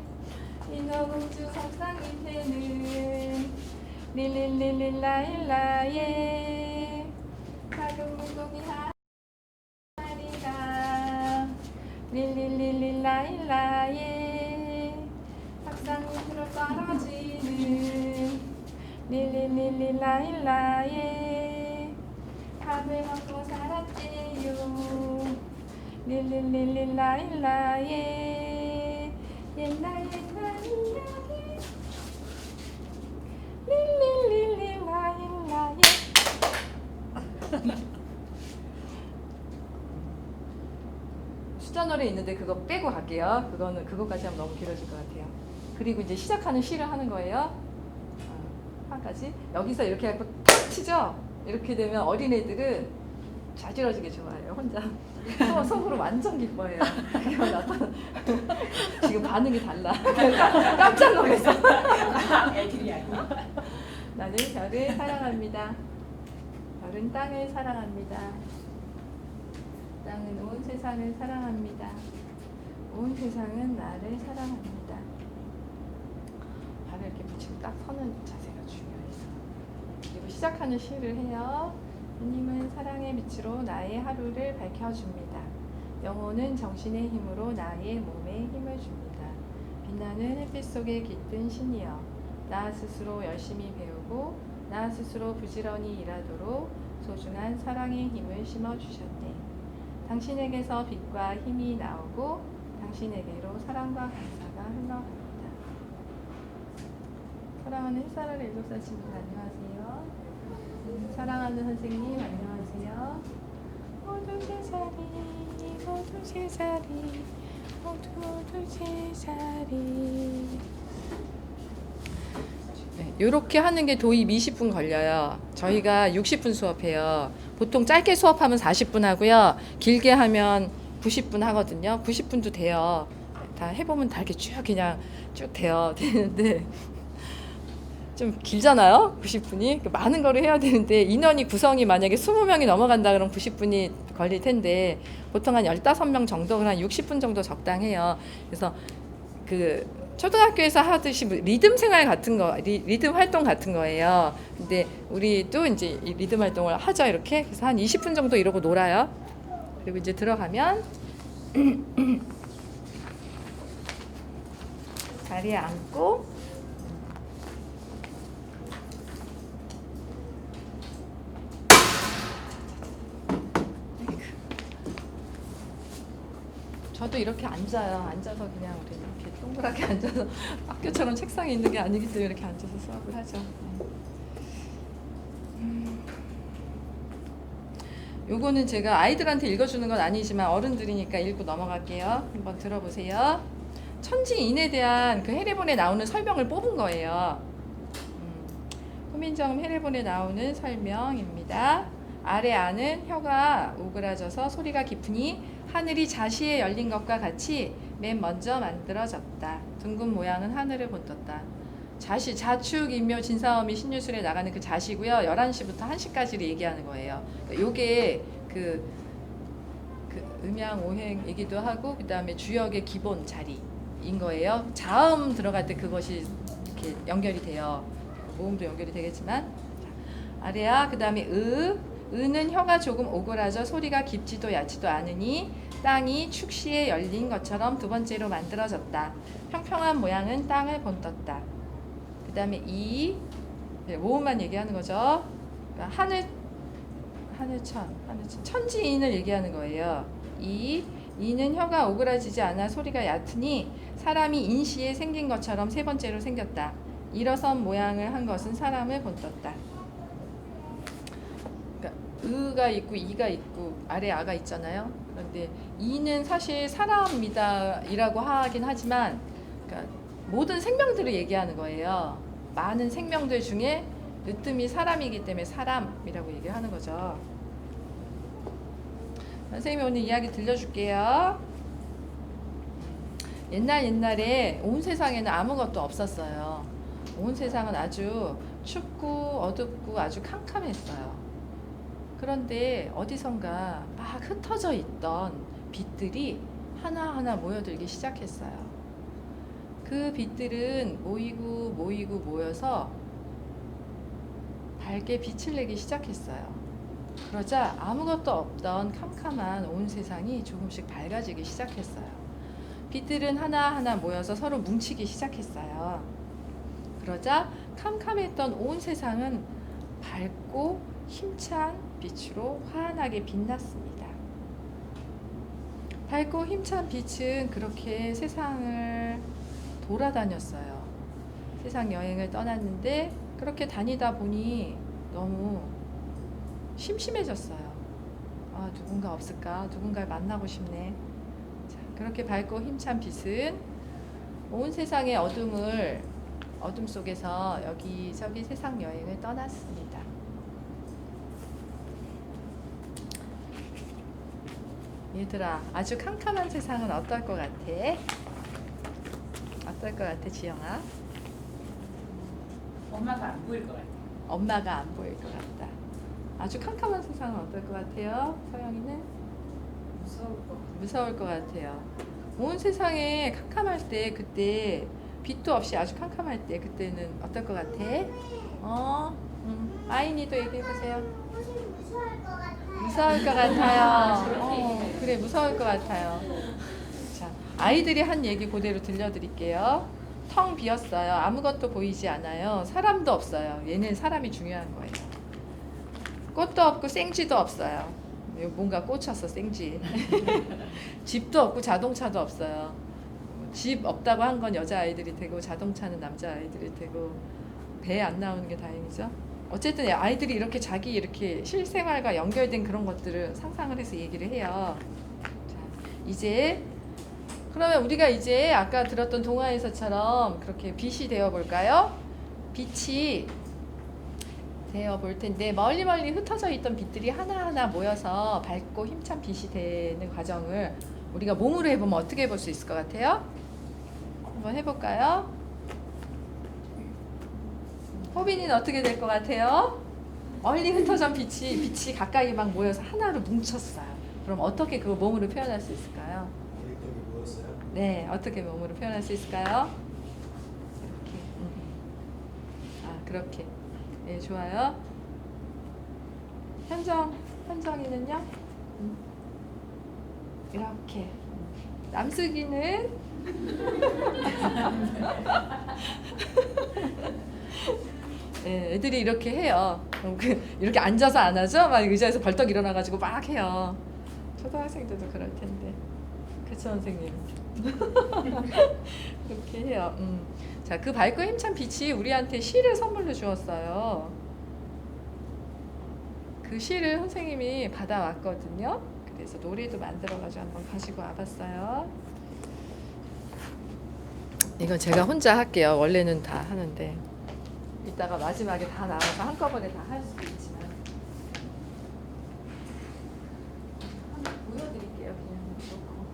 인어공주 석상 밑에는 릴릴릴릴라일라예 작은 물고기 한 마리가 릴릴릴릴라일라예 석상 밑으로 떨어지는 릴릴릴릴라일라예 밥을 먹고 살았대요 릴릴릴릴라일라예 옛날 이야기 릴릴릴릴라일라예 숫자 노래 있는데 그거 빼고 갈게요. 그거까지 하면 너무 길어질 것 같아요. 그리고 이제 시작하는 시를 하는 거예요. 한까지 여기서 이렇게 하고 탁 치죠. 이렇게 되면 어린애들은 자지러지게 좋아해요. 혼자 속으로 완전 기뻐해요. 지금 반응이 달라. 깜짝 놀랐어. 애들이 아니야. 나는 별을 사랑합니다. 별은 땅을 사랑합니다. 땅은 온 세상을 사랑합니다. 온 세상은 나를 사랑합니다. 발을 이렇게 붙이고 딱 서는 자세가 중요해서. 그리고 시작하는 시를 해요. 주님은 사랑의 빛으로 나의 하루를 밝혀줍니다. 영혼은 정신의 힘으로 나의 몸에 힘을 줍니다. 빛나는 햇빛 속에 깃든 신이여, 나 스스로 열심히 배우고 나 스스로 부지런히 일하도록 소중한 사랑의 힘을 심어주셨네. 당신에게서 빛과 힘이 나오고 당신에게로 사랑과 감사가 흘러갑니다. 사랑하는 햇살을 일독사십니다. 안녕하세요. 사랑하는 선생님 안녕하세요. 모두 제자리 모두 제자리 모두 제자리. 네, 이렇게 하는 게 도입 20분 걸려요. 저희가 60분 수업해요. 보통 짧게 수업하면 40분 하고요. 길게 하면 90분 하거든요. 90분도 돼요. 다 해보면 다 이렇게 쭉 그냥 쭉 돼요. 되는데 좀 길잖아요. 90분이. 많은 거를 해야 되는데 인원이 구성이 만약에 20명이 넘어간다 그러면 90분이 걸릴 텐데 보통 한 15명 정도 한 60분 정도 적당해요. 그래서 그 초등학교에서 하듯이 리듬 생활 같은 거, 리듬 활동 같은 거예요. 근데 우리도 이제 이 리듬 활동을 하죠. 이렇게. 그래서 한 20분 정도 이러고 놀아요. 그리고 이제 들어가면 자리에 앉고 저도 이렇게 앉아요. 앉아서 그냥 우리 이렇게 동그랗게 앉아서 학교처럼 책상이 있는 게 아니기 때문에 이렇게 앉아서 수업을 하죠. 요거는 제가 아이들한테 읽어주는 건 아니지만 어른들이니까 읽고 넘어갈게요. 한번 들어보세요. 천지인에 대한 그 해례본에 나오는 설명을 뽑은 거예요. 후민정음 해례본에 나오는 설명입니다. 아래 안은 혀가 오그라져서 소리가 깊으니 하늘이 자시에 열린 것과 같이 맨 먼저 만들어졌다. 둥근 모양은 하늘을 본떴다. 자시, 자축, 인묘, 진사오미, 신유술에 나가는 그 자시고요. 11시부터 1시까지를 얘기하는 거예요. 요게 그 음양 오행이기도 하고 그 다음에 주역의 기본 자리인 거예요. 자음 들어갈 때 그것이 이렇게 연결이 돼요. 모음도 연결이 되겠지만 아래야 그 다음에 은은 혀가 조금 오그라져 소리가 깊지도 얕지도 않으니 땅이 축시에 열린 것처럼 두 번째로 만들어졌다. 평평한 모양은 땅을 본떴다. 그 다음에 이 모음만 얘기하는 거죠. 그러니까 하늘천, 천지인을 얘기하는 거예요. 이는 혀가 오그라지지 않아 소리가 얕으니 사람이 인시에 생긴 것처럼 세 번째로 생겼다. 일어선 모양을 한 것은 사람을 본떴다. 그러니까 의가 있고 이가 있고 아래 아가 있잖아요. 그런데 이는 사실 사람이다이라고 하긴 하지만 그러니까 모든 생명들을 얘기하는 거예요. 많은 생명들 중에 으뜸이 사람이기 때문에 사람이라고 얘기하는 거죠. 선생님이 오늘 이야기 들려줄게요. 옛날에 온 세상에는 아무것도 없었어요. 온 세상은 아주 춥고 어둡고 아주 캄캄했어요. 그런데 어디선가 막 흩어져 있던 빛들이 하나하나 모여들기 시작했어요. 그 빛들은 모여서 밝게 빛을 내기 시작했어요. 그러자 아무것도 없던 캄캄한 온 세상이 조금씩 밝아지기 시작했어요. 빛들은 하나하나 모여서 서로 뭉치기 시작했어요. 그러자 캄캄했던 온 세상은 밝고 힘찬 빛으로 환하게 빛났습니다. 밝고 힘찬 빛은 그렇게 세상을 돌아다녔어요. 세상 여행을 떠났는데 그렇게 다니다 보니 너무 심심해졌어요. 아, 누군가 없을까? 누군가를 만나고 싶네. 자, 그렇게 밝고 힘찬 빛은 온 세상의 어둠 속에서 여기저기 세상 여행을 떠났습니다. 얘들아, 아주 캄캄한 세상은 어떨 것 같아? 어떨 것 같아, 지영아? 엄마가 안 보일 것 같아. 엄마가 안 보일 것 같다. 아주 캄캄한 세상은 어떨 것 같아요? 서영이는? 무서울 것 같아요. 온 세상에 캄캄할 때, 그때 빛도 없이 아주 캄캄할 때, 그때는 어떨 것 같아? 아인이도 얘기해보세요. 무서울 것 같아요. 그래, 무서울 것 같아요. 자, 아이들이 한 얘기 그대로 들려드릴게요. 텅 비었어요. 아무것도 보이지 않아요. 사람도 없어요. 얘는 사람이 중요한 거예요. 꽃도 없고 생쥐도 없어요. 뭔가 꽂혔어, 생쥐. 집도 없고 자동차도 없어요. 집 없다고 한 건 여자아이들이 되고 자동차는 남자아이들이 되고 배 안 나오는 게 다행이죠. 어쨌든 아이들이 이렇게 자기 이렇게 실생활과 연결된 그런 것들을 상상을 해서 얘기를 해요. 자, 이제 그러면 우리가 이제 아까 들었던 동화에서처럼 그렇게 빛이 되어 볼까요? 빛이 되어 볼 텐데 멀리 흩어져 있던 빛들이 하나하나 모여서 밝고 힘찬 빛이 되는 과정을 우리가 몸으로 해보면 어떻게 해볼 수 있을 것 같아요? 한번 해볼까요? 호빈이는 어떻게 될 것 같아요? 멀리 흩어진 빛이 가까이 막 모여서 하나로 뭉쳤어요. 그럼 어떻게 그걸 몸으로 표현할 수 있을까요? 네, 어떻게 몸으로 표현할 수 있을까요? 이렇게. 아, 그렇게. 네, 좋아요. 현정이는요? 이렇게. 남숙이는? 네, 애들이 이렇게 해요. 이렇게 앉아서 안 하죠? 막 의자에서 벌떡 일어나가지고 막 해요. 초등학생들도 그럴 텐데. 그쵸, 선생님? 그렇게 해요. 자, 그 밝고 힘찬 빛이 우리한테 시를 선물로 주었어요. 그 시를 선생님이 받아왔거든요. 그래서 노래도 만들어가지고 한번 가지고 와봤어요. 이건 제가 혼자 할게요. 원래는 다 하는데 이따가 마지막에 다 나와서 한꺼번에 다 할 수도 있지만 한번 보여드릴게요. 그냥 놓고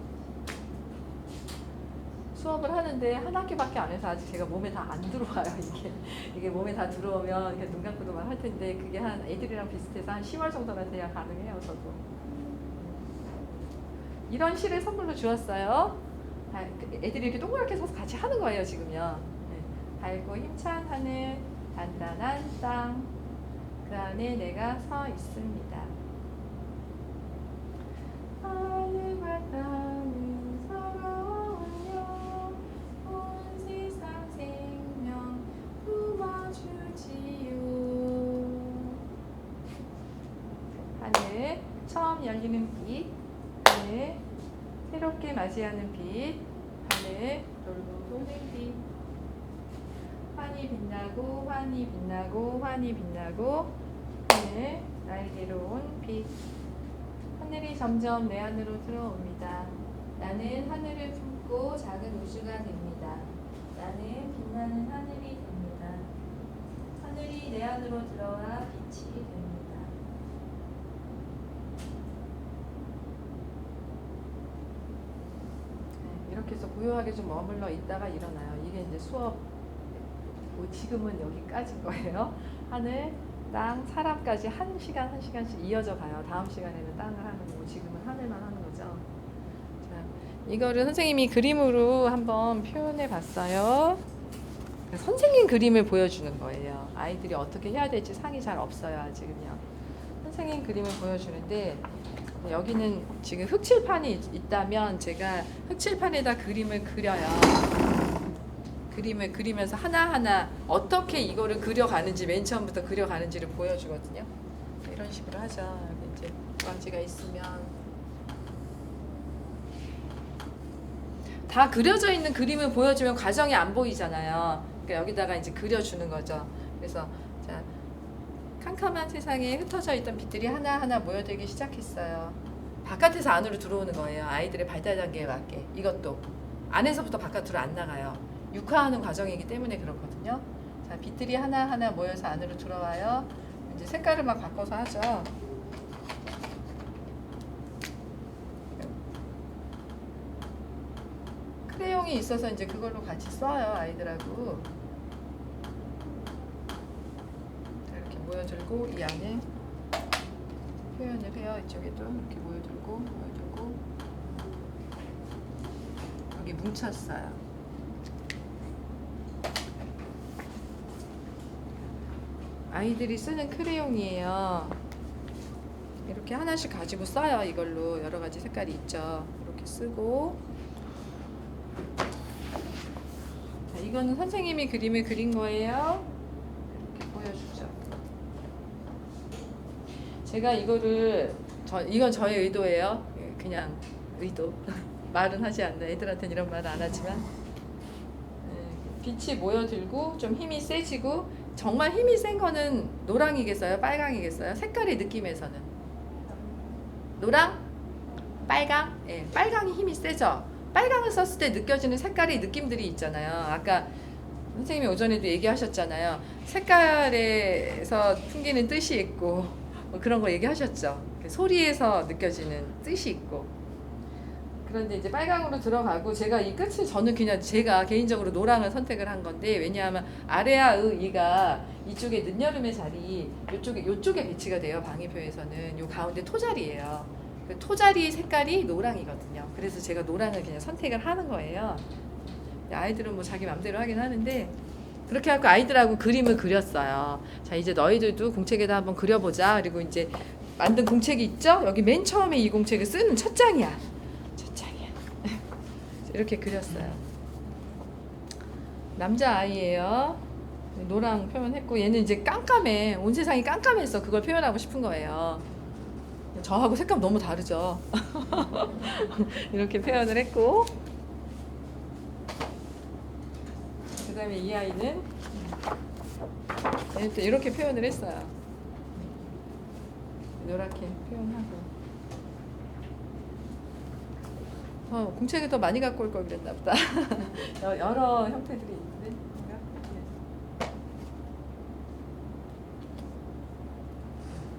수업을 하는데 한 학기밖에 안 해서 아직 제가 몸에 다 안 들어와요. 이게 몸에 다 들어오면 이렇게 눈 감고도 막 할 텐데 그게 한 애들이랑 비슷해서 한 10월 정도면 돼야 가능해요. 저도 이런 시를 선물로 주었어요. 애들이 이렇게 동그랗게 서서 같이 하는 거예요. 지금요. 네. 밝고 힘찬 하늘, 단단한 땅, 그 안에 내가 서 있습니다. 하늘과 땅은 서러워요. 온 세상 생명 품어주지요. 하늘 처음 열리는 빛, 하늘 새롭게 맞이하는 빛, 하늘 돌고 도는 빛. 환히 빛나고 환히 빛나고 환히 빛나고 하늘 날개로 온 빛. 하늘이 점점 내 안으로 들어옵니다. 나는 하늘을 품고 작은 우주가 됩니다. 나는 빛나는 하늘이 됩니다. 하늘이 내 안으로 들어와 빛이 됩니다. 이렇게 해서 고요하게 좀 머물러 있다가 일어나요. 이게 이제 수업, 지금은 여기까지인 거예요. 하늘, 땅, 사람까지 한 시간 한 시간씩 이어져 가요. 다음 시간에는 땅을 하는 거고 지금은 하늘만 하는 거죠. 자, 이거를 선생님이 그림으로 한번 표현해 봤어요. 선생님 그림을 보여주는 거예요. 아이들이 어떻게 해야 될지 상이 잘 없어요, 아직은요. 선생님 그림을 보여주는데 여기는 지금 흑칠판이 있다면 제가 흑칠판에다 그림을 그려요. 그림을 그리면서 하나하나 어떻게 이거를 그려가는지 맨 처음부터 그려가는지를 보여주거든요. 이런 식으로 하죠. 여기 이제 주황지가 있으면 다 그려져 있는 그림을 보여주면 과정이 안 보이잖아요. 그러니까 여기다가 이제 그려주는 거죠. 그래서 자, 캄캄한 세상에 흩어져 있던 빛들이 하나하나 모여들기 시작했어요. 바깥에서 안으로 들어오는 거예요. 아이들의 발달 단계에 맞게. 이것도 안에서부터 바깥으로 안 나가요. 육화하는 과정이기 때문에 그렇거든요. 자, 빛들이 하나하나 모여서 안으로 들어와요. 이제 색깔을 막 바꿔서 하죠. 크레용이 있어서 이제 그걸로 같이 써요, 아이들하고. 자, 이렇게 모여들고 이 안에 표현을 해요. 이쪽에도 이렇게 모여들고 여기 뭉쳤어요. 아이들이 쓰는 크레용이에요. 이렇게 하나씩 가지고 써요. 이걸로 여러 가지 색깔이 있죠. 이렇게 쓰고. 자, 이거는 선생님이 그림을 그린 거예요. 이렇게 보여주죠. 제가 이거를 이건 저의 의도예요. 그냥 의도. 말은 하지 않나. 애들한테는 이런 말 안 하지만 빛이 모여들고 좀 힘이 세지고 정말 힘이 센 거는 노랑이겠어요? 빨강이겠어요? 색깔의 느낌에서는 노랑? 빨강? 예, 빨강이 힘이 세죠? 빨강을 썼을 때 느껴지는 색깔의 느낌들이 있잖아요. 아까 선생님이 오전에도 얘기하셨잖아요. 색깔에서 풍기는 뜻이 있고 뭐 그런 거 얘기하셨죠. 소리에서 느껴지는 뜻이 있고. 그런데 이제 빨강으로 들어가고 제가 이 끝을 저는 그냥 제가 개인적으로 노랑을 선택을 한 건데 왜냐하면 아래와 이가 이쪽에 늦여름의 자리 요쪽에 배치가 돼요. 방위표에서는 요 가운데 토자리예요. 그 토자리 색깔이 노랑이거든요. 그래서 제가 노랑을 그냥 선택을 하는 거예요. 아이들은 뭐 자기 맘대로 하긴 하는데 그렇게 하고 아이들하고 그림을 그렸어요. 자, 이제 너희들도 공책에다 한번 그려보자. 그리고 이제 만든 공책이 있죠? 여기 맨 처음에 이 공책을 쓰는 첫 장이야. 이렇게 그렸어요. 남자아이예요. 노랑 표현했고 얘는 이제 깜깜해. 온 세상이 깜깜해서 그걸 표현하고 싶은 거예요. 저하고 색감 너무 다르죠. 이렇게 표현을 했고 그 다음에 이 아이는 얘는 또 이렇게 표현을 했어요. 노랗게 표현하고 공책에 더 많이 갖고 올 걸 그랬나 보다. 여러 형태들이 있는데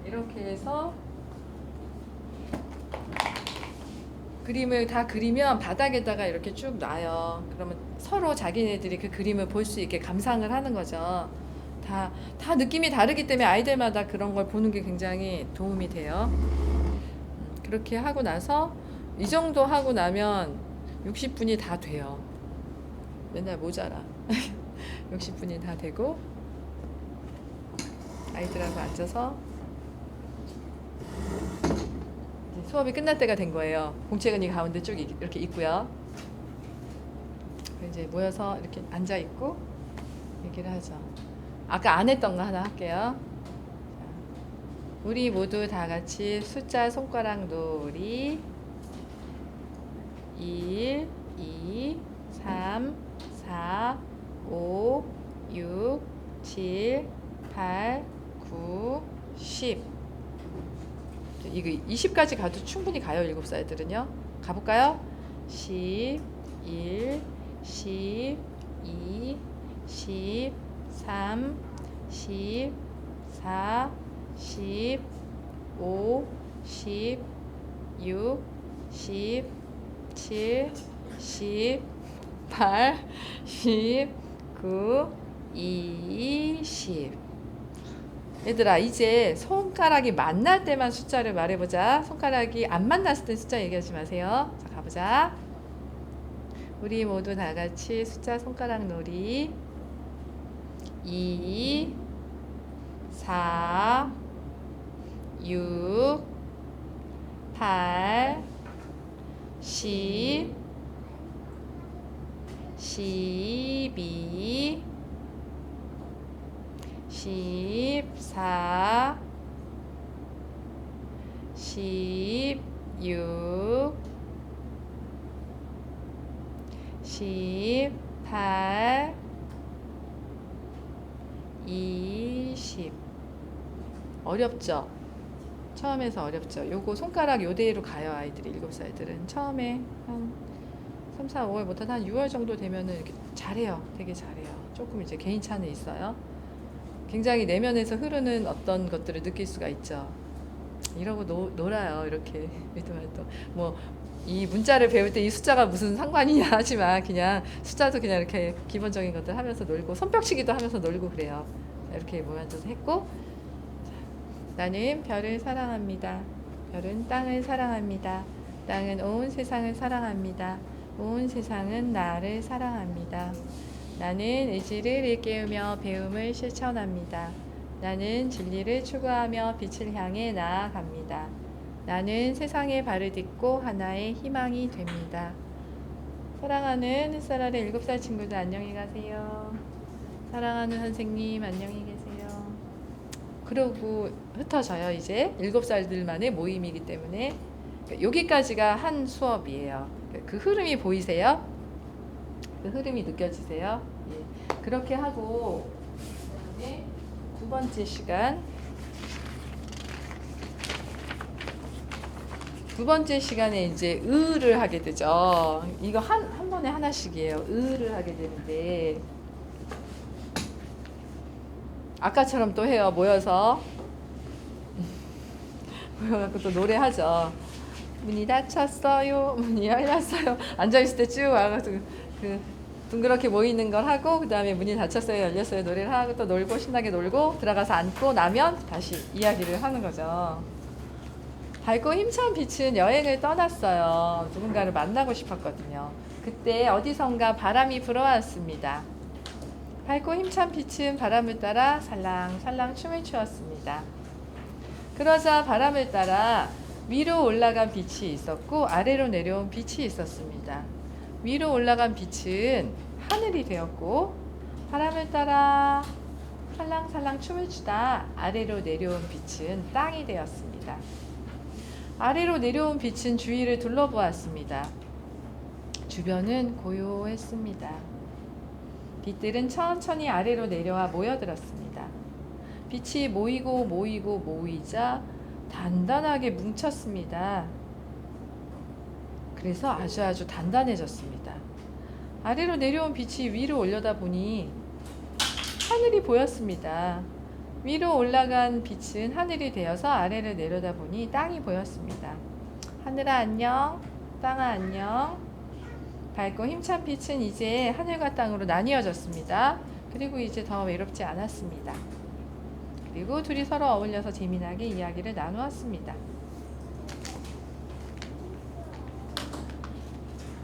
이렇게 해서 그림을 다 그리면 바닥에다가 이렇게 쭉 놔요. 그러면 서로 자기네들이 그 그림을 볼 수 있게 감상을 하는 거죠. 다 느낌이 다르기 때문에 아이들마다 그런 걸 보는 게 굉장히 도움이 돼요. 그렇게 하고 나서 이 정도 하고 나면 60분이 다 돼요. 맨날 모자라. 60분이 다 되고 아이들하고 앉아서 이제 수업이 끝날 때가 된 거예요. 공채근이 가운데 쭉 이렇게 있고요. 이제 모여서 이렇게 앉아 있고 얘기를 하죠. 아까 안 했던 거 하나 할게요. 우리 모두 다 같이 숫자 손가락 놀이 1, 2, 3, 4, 5, 6, 7, 8, 9, 10. 이거 20까지 가도 충분히 가요. 7살들은요. 가볼까요? 11, 12, 13, 14, 15, 16, 17, 18, 19, 20. 얘들아, 이제 손가락이 만날 때만 숫자를 말해보자. 손가락이 안 만났을 때 숫자 얘기하지 마세요. 자, 가보자. 우리 모두 다 같이 숫자 손가락 놀이 2, 4, 6, 8, 10, 12, 14, 16, 18, 20. 어렵죠? 처음에서 어렵죠? 요거 손가락 요대로 가요. 아이들이 7살들은 처음에 한 3, 4, 5월 못하다 한 6월 정도 되면은 이렇게 잘해요. 되게 잘해요. 조금 이제 개인차는 있어요. 굉장히 내면에서 흐르는 어떤 것들을 느낄 수가 있죠. 이러고 놀아요. 이렇게 믿음도 뭐 이 문자를 배울 때 이 숫자가 무슨 상관이냐 하지만 그냥 숫자도 그냥 이렇게 기본적인 것들 하면서 놀고 손뼉치기도 하면서 놀고 그래요. 이렇게 모여 앉아서 했고, 나는 별을 사랑합니다. 별은 땅을 사랑합니다. 땅은 온 세상을 사랑합니다. 온 세상은 나를 사랑합니다. 나는 의지를 일깨우며 배움을 실천합니다. 나는 진리를 추구하며 빛을 향해 나아갑니다. 나는 세상의 발을 딛고 하나의 희망이 됩니다. 사랑하는 햇살아래 7살 친구들 안녕히 가세요. 사랑하는 선생님 안녕히 계세요. 그러고 흩어져요. 이제 7살들만의 모임이기 때문에 여기까지가 한 수업이에요. 그 흐름이 보이세요? 그 흐름이 느껴지세요? 예. 그렇게 하고 그다음에 9번째 시간, 9번째 시간에 이제 을을 하게 되죠. 이거 한 번에 하나씩이에요. 을을 하게 되는데 아까처럼 또 해요. 모여서 모여갖고 또 노래하죠. 문이 닫혔어요. 문이 열렸어요. 앉아있을 때 쭉 와가지고 그 둥그렇게 모이는 걸 하고, 그 다음에 문이 닫혔어요, 열렸어요 노래를 하고 또 놀고 신나게 놀고 들어가서 앉고 나면 다시 이야기를 하는 거죠. 밝고 힘찬 빛은 여행을 떠났어요. 누군가를 만나고 싶었거든요. 그때 어디선가 바람이 불어왔습니다. 밝고 힘찬 빛은 바람을 따라 살랑살랑 춤을 추었습니다. 그러자 바람을 따라 위로 올라간 빛이 있었고 아래로 내려온 빛이 있었습니다. 위로 올라간 빛은 하늘이 되었고, 바람을 따라 살랑살랑 춤을 추다 아래로 내려온 빛은 땅이 되었습니다. 아래로 내려온 빛은 주위를 둘러보았습니다. 주변은 고요했습니다. 빛들은 천천히 아래로 내려와 모여들었습니다. 빛이 모이자 단단하게 뭉쳤습니다. 그래서 아주 단단해졌습니다. 아래로 내려온 빛이 위로 올려다 보니 하늘이 보였습니다. 위로 올라간 빛은 하늘이 되어서 아래를 내려다 보니 땅이 보였습니다. 하늘아 안녕, 땅아 안녕. 밝고 힘찬 빛은 이제 하늘과 땅으로 나뉘어졌습니다. 그리고 이제 더 외롭지 않았습니다. 그리고 둘이 서로 어울려서 재미나게 이야기를 나누었습니다.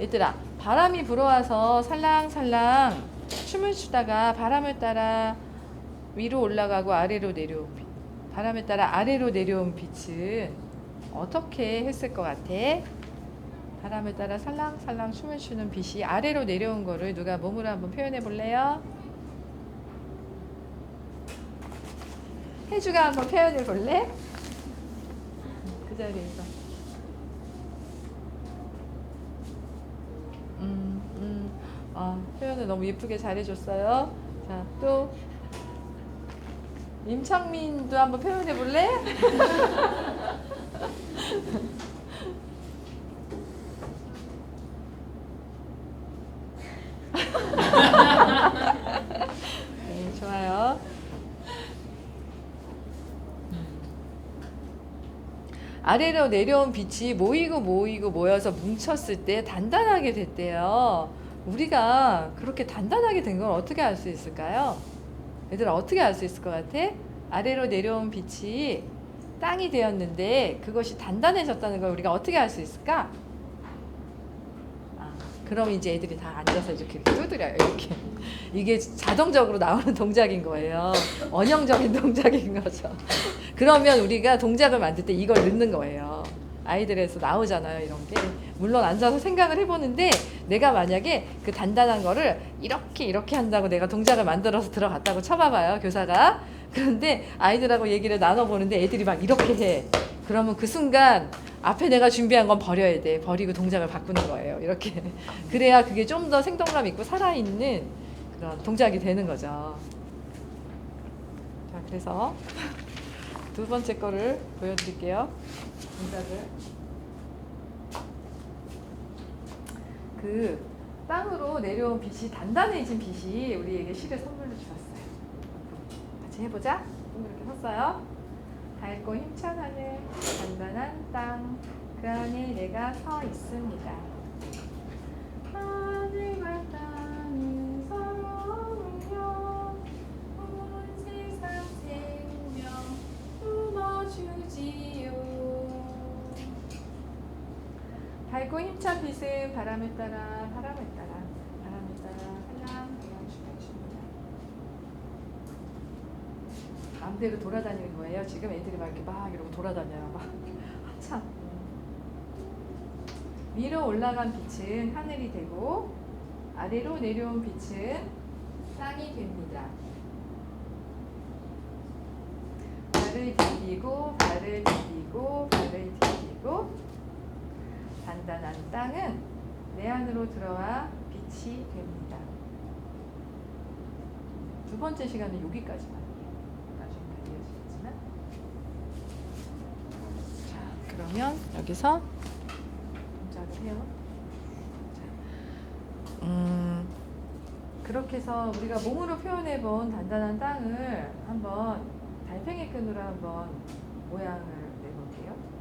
얘들아, 바람이 불어와서 살랑살랑 춤을 추다가 바람을 따라 위로 올라가고 아래로 내려오고 바람에 따라 아래로 내려온 빛은 어떻게 했을 것 같아? 바람에 따라 살랑살랑 춤을 추는 빛이 아래로 내려온 거를 누가 몸으로 한번 표현해 볼래요? 혜주가 한번 표현해 볼래? 그 자리에서. 표현을 너무 예쁘게 잘해줬어요. 자, 또 임창민도 한번 표현해 볼래? 네, 좋아요. 아래로 내려온 빛이 모이고 모여서 뭉쳤을 때 단단하게 됐대요. 우리가 그렇게 단단하게 된 걸 어떻게 알 수 있을까요? 얘들아, 어떻게 알 수 있을 것 같아? 아래로 내려온 빛이 땅이 되었는데 그것이 단단해졌다는 걸 우리가 어떻게 알 수 있을까? 그럼 이제 애들이 다 앉아서 이렇게 두드려요. 이렇게. 이게 자동적으로 나오는 동작인 거예요. 원형적인 동작인 거죠. 그러면 우리가 동작을 만들 때 이걸 넣는 거예요. 아이들에서 나오잖아요, 이런 게. 물론 앉아서 생각을 해보는데 내가 만약에 그 단단한 거를 이렇게 한다고 내가 동작을 만들어서 들어갔다고 쳐봐봐요, 교사가. 그런데 아이들하고 얘기를 나눠보는데 애들이 막 이렇게 해. 그러면 그 순간 앞에 내가 준비한 건 버려야 돼. 버리고 동작을 바꾸는 거예요. 이렇게. 그래야 그게 좀 더 생동감 있고 살아있는 그런 동작이 되는 거죠. 자, 그래서 두 번째 거를 보여드릴게요. 동작을. 그 땅으로 내려온 빛이 단단해진 빛이 우리에게 시를 선물로 주었어요. 같이 해보자. 이렇게 섰어요. 밝고 힘찬 하늘, 단단한 땅, 그 안에 내가 서 있습니다. 하늘과 땅은 서로 울려 온 세상 생명 품어주지요. 밝고 힘찬 빛은 바람에 따라 살랑살랑 춤을 마음대로 돌아다니는 거예요. 지금 애들이 막 이러고 돌아다녀요. 막 한참. 위로 올라간 빛은 하늘이 되고 아래로 내려온 빛은 땅이 됩니다. 발을 디디고 단단한 땅은 내 안으로 들어와 빛이 됩니다. 두 번째 시간은 여기까지만. 그러면 여기서 동작을 해요. 그렇게 해서 우리가 몸으로 표현해 본 단단한 땅을 한번 달팽이 끈으로 한번 모양을 내볼게요.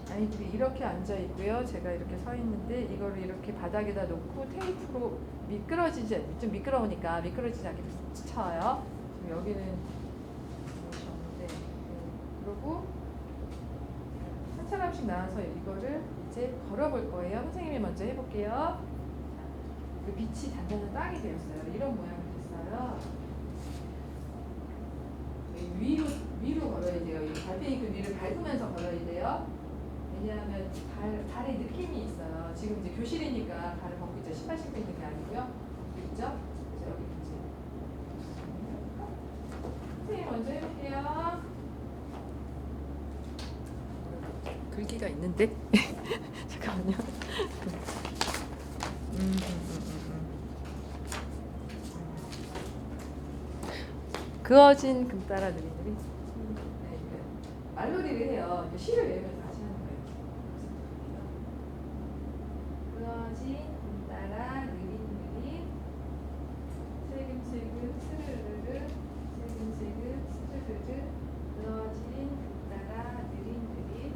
아이들이 이렇게 앉아 있고요. 제가 이렇게 서 있는데 이거를 이렇게 바닥에다 놓고 테이프로 좀 미끄러우니까 미끄러지지 않게 쳐요. 지금 여기는 무엇이 없는데, 그리고 한 사람씩 나와서 이거를 이제 걸어볼 거예요. 선생님이 먼저 해볼게요. 그 빛이 단단한 땅이 되었어요. 이런 모양이 됐어요. 위로 걸어야 돼요. 이 달팽이 끈 위를 밟으면서 걸어야 돼요. 왜냐하면 발에 느낌이 있어요. 지금 이제 교실이니까 발을 벗고 있죠. 신발 신고 있는 게 아니고요. 있죠? 그래서 여기 이제 선생님 먼저 해볼게요. 글귀가 있는데 잠깐만요. 그어진 금 따라 느리느리. 네, 말놀이를 해요. 시를 외우면서 같이 하는 거예요. 그어진 금 따라 느릿느릿 슬금슬금 스르르르 슬금슬금 스르르르 그어진 금 따라 느릿느릿.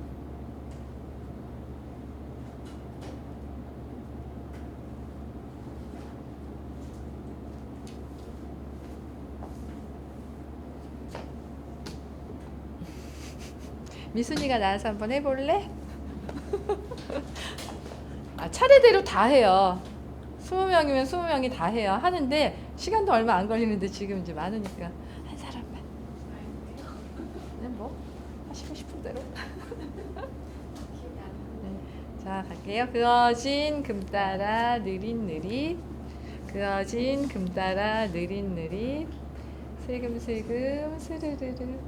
미순이가 나와서 한번 해볼래? 차례대로 다 해요. 20명이면 20명이 다 해요. 하는데 시간도 얼마 안 걸리는데 지금 이제 많으니까 한 사람만. 그냥 뭐 하시고 싶은 대로. 네. 자, 갈게요. 그어진 금 따라 느릿느릿. 그어진 금 따라 느릿느릿. 슬금슬금 스르르르.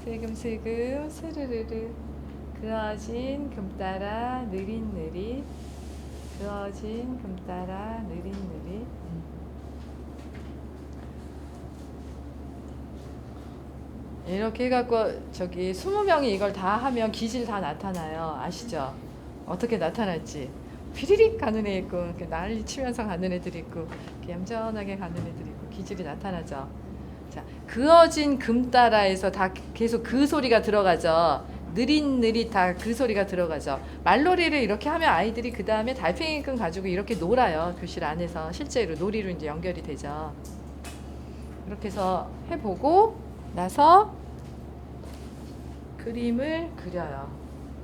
슬금슬금 스르르르. 그어진 금 따라 느릿느릿. 그어진 금 따라 느릿느릿. 이렇게 해갖고 저기 20명이 이걸 다 하면 기질 다 나타나요. 아시죠? 어떻게 나타날지. 피리릭 가는 애 있고 이렇게 난리 치면서 가는 애들이 있고 이렇게 얌전하게 가는 애들이 있고 기질이 나타나죠. 자, 그어진 금 따라에서 다 계속 그 소리가 들어가죠. 느릿느릿 다 그 소리가 들어가죠. 말놀이를 이렇게 하면 아이들이 그 다음에 달팽이끈 가지고 이렇게 놀아요. 교실 안에서 실제로 놀이로 이제 연결이 되죠. 이렇게 해서 해보고 나서 그림을 그려요.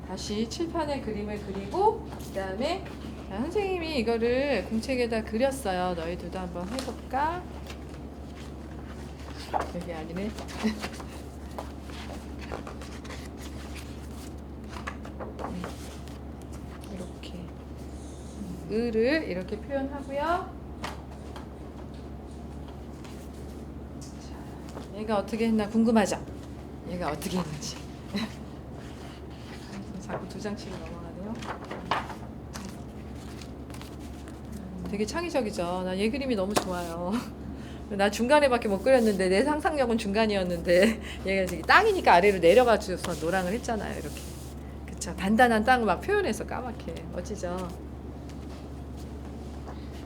다시 칠판에 그림을 그리고 그 다음에 선생님이 이거를 공책에다 그렸어요. 너희들도 한번 해볼까? 여기 아니네. 이렇게 을을 이렇게 표현하고요. 자, 얘가 어떻게 했나 궁금하죠? 얘가 어떻게 했는지. 자꾸 두 장씩 넘어가네요. 되게 창의적이죠. 나 얘 그림이 너무 좋아요. 나 중간에밖에 못 그렸는데 내 상상력은 중간이었는데 얘가 이제 땅이니까 아래로 내려가줘서 노랑을 했잖아요. 이렇게. 그쵸. 단단한 땅을 막 표현해서 까맣게. 멋지죠.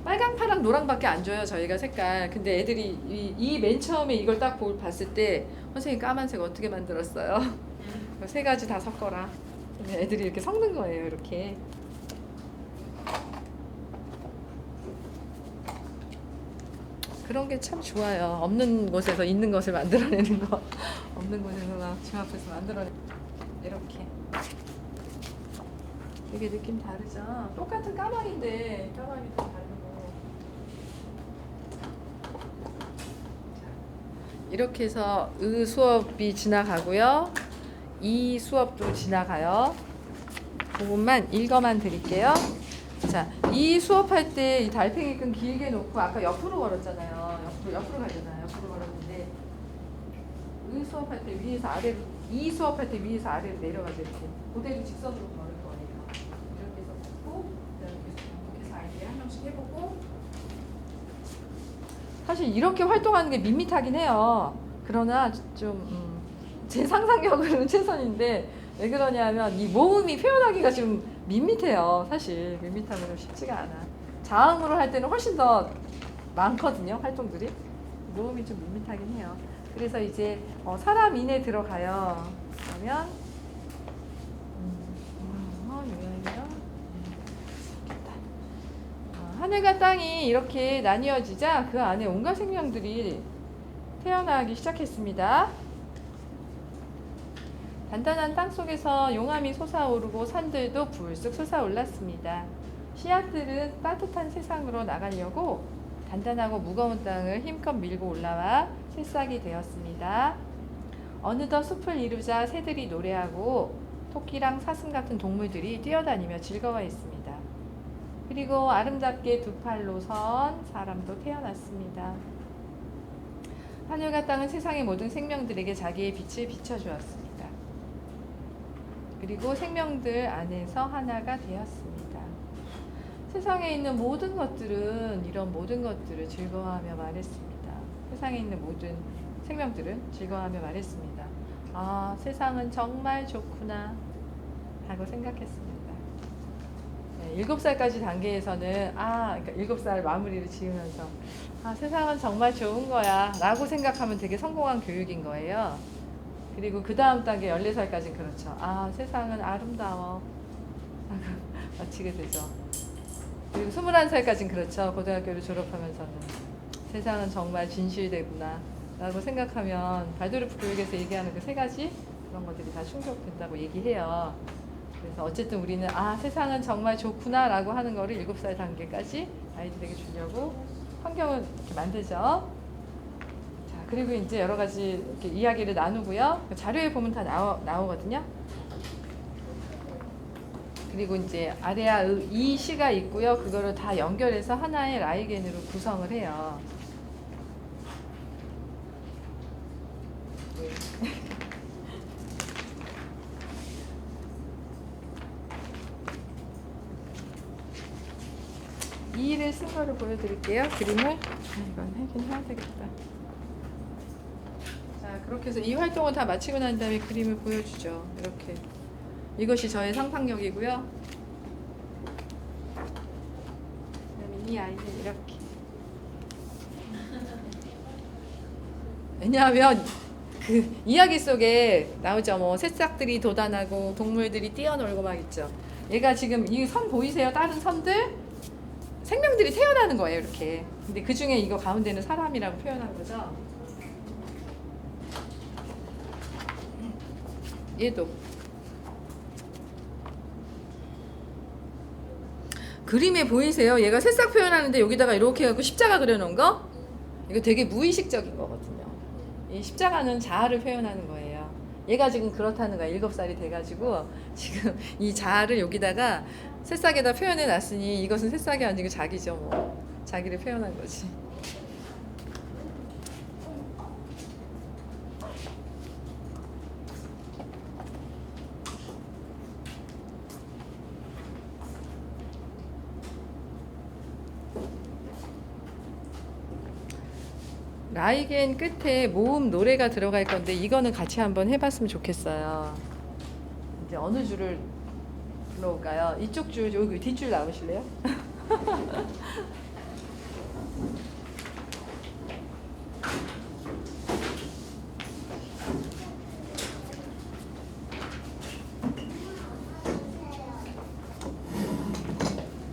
빨강, 파랑, 노랑밖에 안 줘요. 저희가 색깔. 근데 애들이 이 맨 처음에 이걸 딱 봤을 때 선생님 까만색 어떻게 만들었어요? 세 가지 다 섞어라. 근데 애들이 이렇게 섞는 거예요. 이렇게. 그런 게 참 좋아요. 없는 곳에서 있는 것을 만들어내는 거. 없는 곳에서 막 중앞에서 만들어내는 거. 이렇게. 되게 느낌 다르죠? 똑같은 까마귀인데 까마귀도 다르고. 이렇게 해서 의 수업이 지나가고요. 이 수업도 지나가요. 그것만 읽어만 드릴게요. 자, 이 수업할 때 이 달팽이 끈 길게 놓고 아까 옆으로 걸었잖아요. 옆으로 가잖아요. 옆으로 걸었는데 의 수업할 때 위에서 아래로, 이 수업할 때 위에서 아래로 내려가죠. 이렇게 그대로 직선으로 걸을 거예요. 이렇게 해서 걷고 그다음에 계속 해서 아이들이 한 명씩 해보고. 사실 이렇게 활동하는 게 밋밋하긴 해요. 그러나 좀 제 상상력으로는 최선인데 왜 그러냐면 이 모음이 표현하기가 좀 밋밋해요. 사실 밋밋하면 좀 쉽지가 않아. 자음으로 할 때는 훨씬 더 많거든요. 활동들이. 모음이 좀 밋밋하긴 해요. 그래서 이제 사람 인에 들어가요. 그러면 하늘과 땅이 이렇게 나뉘어지자 그 안에 온갖 생명들이 태어나기 시작했습니다. 단단한 땅 속에서 용암이 솟아오르고 산들도 불쑥 솟아올랐습니다. 씨앗들은 따뜻한 세상으로 나가려고 단단하고 무거운 땅을 힘껏 밀고 올라와 새싹이 되었습니다. 어느덧 숲을 이루자 새들이 노래하고 토끼랑 사슴 같은 동물들이 뛰어다니며 즐거워했습니다. 그리고 아름답게 두 팔로 선 사람도 태어났습니다. 하늘과 땅은 세상의 모든 생명들에게 자기의 빛을 비춰주었습니다. 그리고 생명들 안에서 하나가 되었습니다. 세상에 있는 모든 것들은 이런 모든 것들을 즐거워하며 말했습니다. 세상에 있는 모든 생명들은 즐거워하며 말했습니다. 아, 세상은 정말 좋구나 하고 생각했습니다. 네, 7살까지 단계에서는 그러니까 7살 마무리를 지으면서 세상은 정말 좋은 거야 라고 생각하면 되게 성공한 교육인 거예요. 그리고 그 다음 단계 14살까지는 그렇죠. 세상은 아름다워 마치게 되죠. 그리고 21살까지는 그렇죠. 고등학교를 졸업하면서는 세상은 정말 진실되구나 라고 생각하면 발도르프 교육에서 얘기하는 그 3가지 그런 것들이 다 충족된다고 얘기해요. 그래서 어쨌든 우리는 아 세상은 정말 좋구나라고 하는 거를 7살 단계까지 아이들에게 주려고 환경을 이렇게 만들죠. 자 그리고 이제 여러 가지 이렇게 이야기를 나누고요. 자료에 보면 다 나오거든요. 그리고 이제 아래야 이 시가 있고요. 그거를 다 연결해서 하나의 라이겐으로 구성을 해요. 이를 쓴 거를 보여드릴게요. 그림을. 이건 하긴 해야 되겠다. 자, 그렇게 해서 이 활동을 다 마치고 난 다음에 그림을 보여주죠. 이렇게. 이것이 저의 상상력이고요. 그다음에 이 아이는 이렇게. 왜냐하면 그 이야기 속에 나오죠. 뭐 새싹들이 돋아나고 동물들이 뛰어놀고 막 있죠. 얘가 지금 이 선 보이세요? 다른 선들 생명들이 태어나는 거예요. 이렇게. 근데 그 중에 이거 가운데는 사람이라고 표현한 거죠. 얘도 그림에 보이세요? 얘가 새싹 표현하는데 여기다가 이렇게 해갖고 십자가 그려놓은 거? 이거 되게 무의식적인 거거든요. 이 십자가는 자아를 표현하는 거예요. 얘가 지금 그렇다는 거야. 7살이 돼가지고 지금 이 자아를 여기다가 새싹에다 표현해 놨으니 이것은 새싹이 아니고 자기죠. 뭐 자기를 표현한 거지. 라이겐 끝에 모음 노래가 들어갈 건데 이거는 같이 한번 해봤으면 좋겠어요. 이제 어느 줄을 불러올까요? 이쪽 줄, 여기 뒷줄 나오실래요?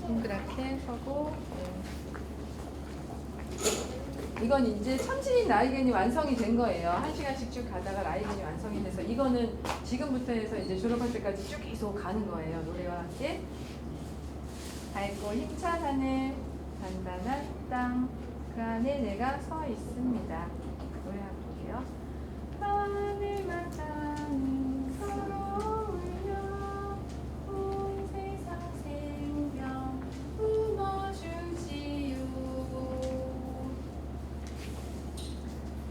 동그랗게 서고. 이건 이제 천지인 라이겐이 완성이 된 거예요. 1시간씩 쭉 가다가 라이겐이 완성이 돼서 이거는 지금부터 해서 이제 졸업할 때까지 쭉 계속 가는 거예요. 노래와 함께. 밝고 힘찬 하늘, 단단한 땅, 그 안에 내가 서 있습니다. 노래 한번 볼게요. 하늘만 땅이 서로 울려 온 세상 생명 품어주지요.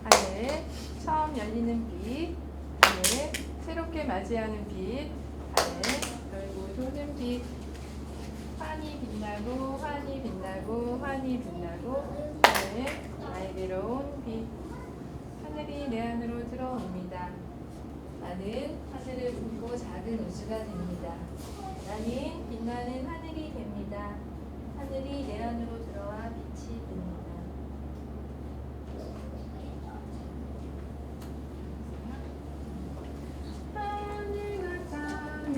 하늘 처음 열리는 빛, 하늘 새롭게 맞이하는 빛, 하늘 돌고 도는 빛, 환히 빛나고 환히 빛나고 환히 빛나고 하늘 나에게로 온 빛, 하늘이 내 안으로 들어옵니다. 나는 하늘을 품고 작은 우주가 됩니다. 나는 빛나는 하늘이 됩니다. 하늘이 내 안으로 들어와 빛이 됩니다. 하늘과 땅은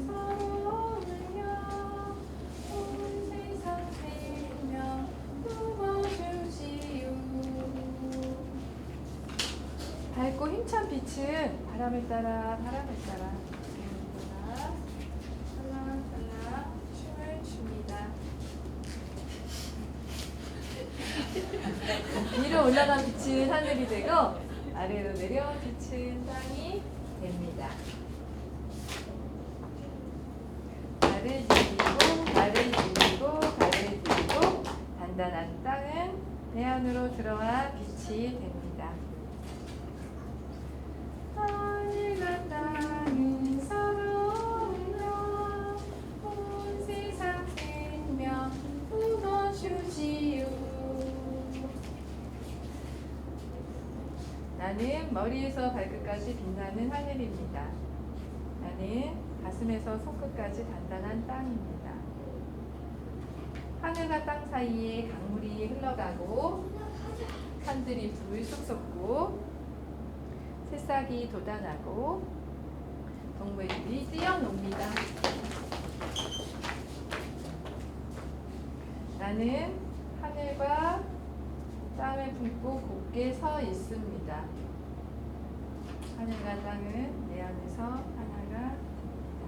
서로 울려 온 세상 생명 품어주지요. 밝고 힘찬 빛은 바람을 따라 살랑살랑 춤을 춥니다. 위로 올라간 빛은 하늘이 되고 아래로 내려온 빛은 땅이 됩니다. 발을 디디고 단단한 땅은 내 안으로 들어와 빛이 됩니다. 하늘과 땅은 서로 울려 온 세상 생명 품어주지요. 나는 머리에서 발끝까지 빛나는 하늘입니다. 나는 가슴에서 손끝까지 단단한 땅입니다. 하늘과 땅 사이에 강물이 흘러가고 산들이 불쑥 솟고 새싹이 돋아나고 동물들이 뛰어놉니다. 나는 하늘과 땅을 품고 곧게 서 있습니다. 하늘과 땅은 내 안에서 하나가 됩니다.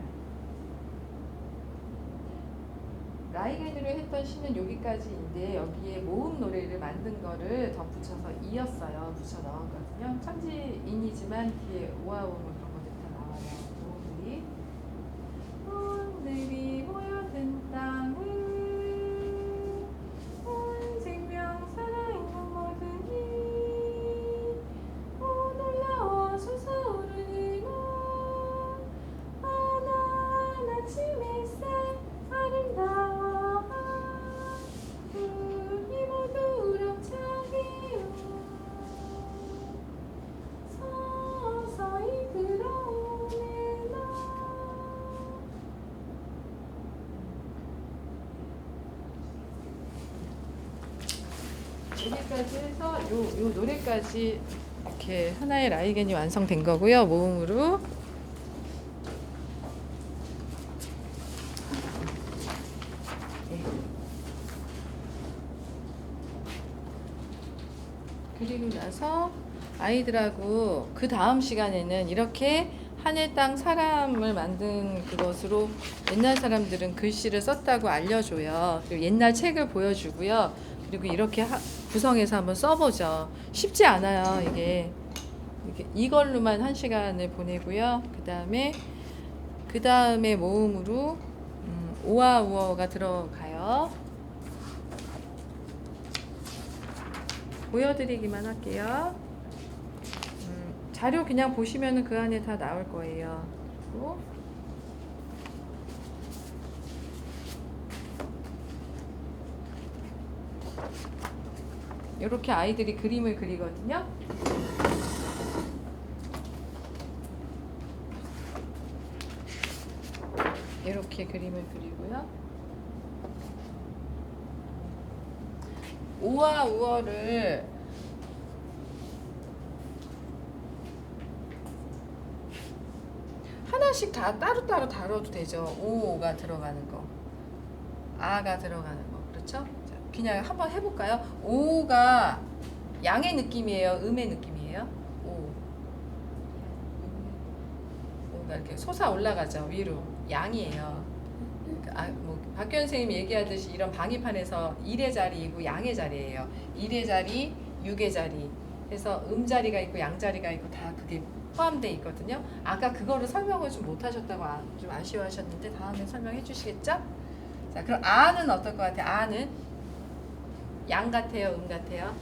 라이겐으로 했던 시는 여기까지인데 여기에 모음 노래를 만든 거를 덧붙여서 이었어요. 붙여 넣었거든요. 천지인이지만 뒤에 오아오음 그런 것들이 다 나와요. 모음들이 오늘이 모여든 땅은 온 생명 살아있는 모든 이오 놀라워 솟아오르는 환한 아침 햇살 아름다워 이 모두 우렁차게 서서히 들어오네 너. 여기까지 해서 요 노래까지 이렇게 하나의 라이겐이 완성된 거고요. 모음으로. 네. 그리고 나서 아이들하고 그 다음 시간에는 이렇게 하늘 땅 사람을 만든 그것으로 옛날 사람들은 글씨를 썼다고 알려줘요. 그리고 옛날 책을 보여주고요. 그리고 이렇게 구성해서 한번 써보죠. 쉽지 않아요. 이게 이걸로만 한 시간을 보내고요. 그 다음에 모음으로 오아 우어가 들어가요. 보여드리기만 할게요. 자료 그냥 보시면은 그 안에 다 나올 거예요. 그리고 이렇게 아이들이 그림을 그리거든요. 이렇게 그림을 그리고요. 오와 우어를 하나씩 다 따로따로 다뤄도 되죠. 오가 들어가는 거, 아가 들어가는 거, 그렇죠? 자, 그냥 한번 해볼까요? 오가 양의 느낌이에요, 음의 느낌이에요? 오가 이렇게 솟아 올라가죠, 위로. 양이에요. 뭐 박규현 선생님이 얘기하듯이 이런 방위판에서 1의 자리이고 양의 자리예요. 1의 자리, 6의 자리 해서 자리가 있고 양 자리가 있고 다 그게 포함되어 있거든요. 아까 그거를 설명을 좀 못하셨다고 좀 아쉬워하셨는데 다음에 설명해 주시겠죠? 자, 그럼 아는 어떨 것 같아요? 아는 양 같아요, 같아요?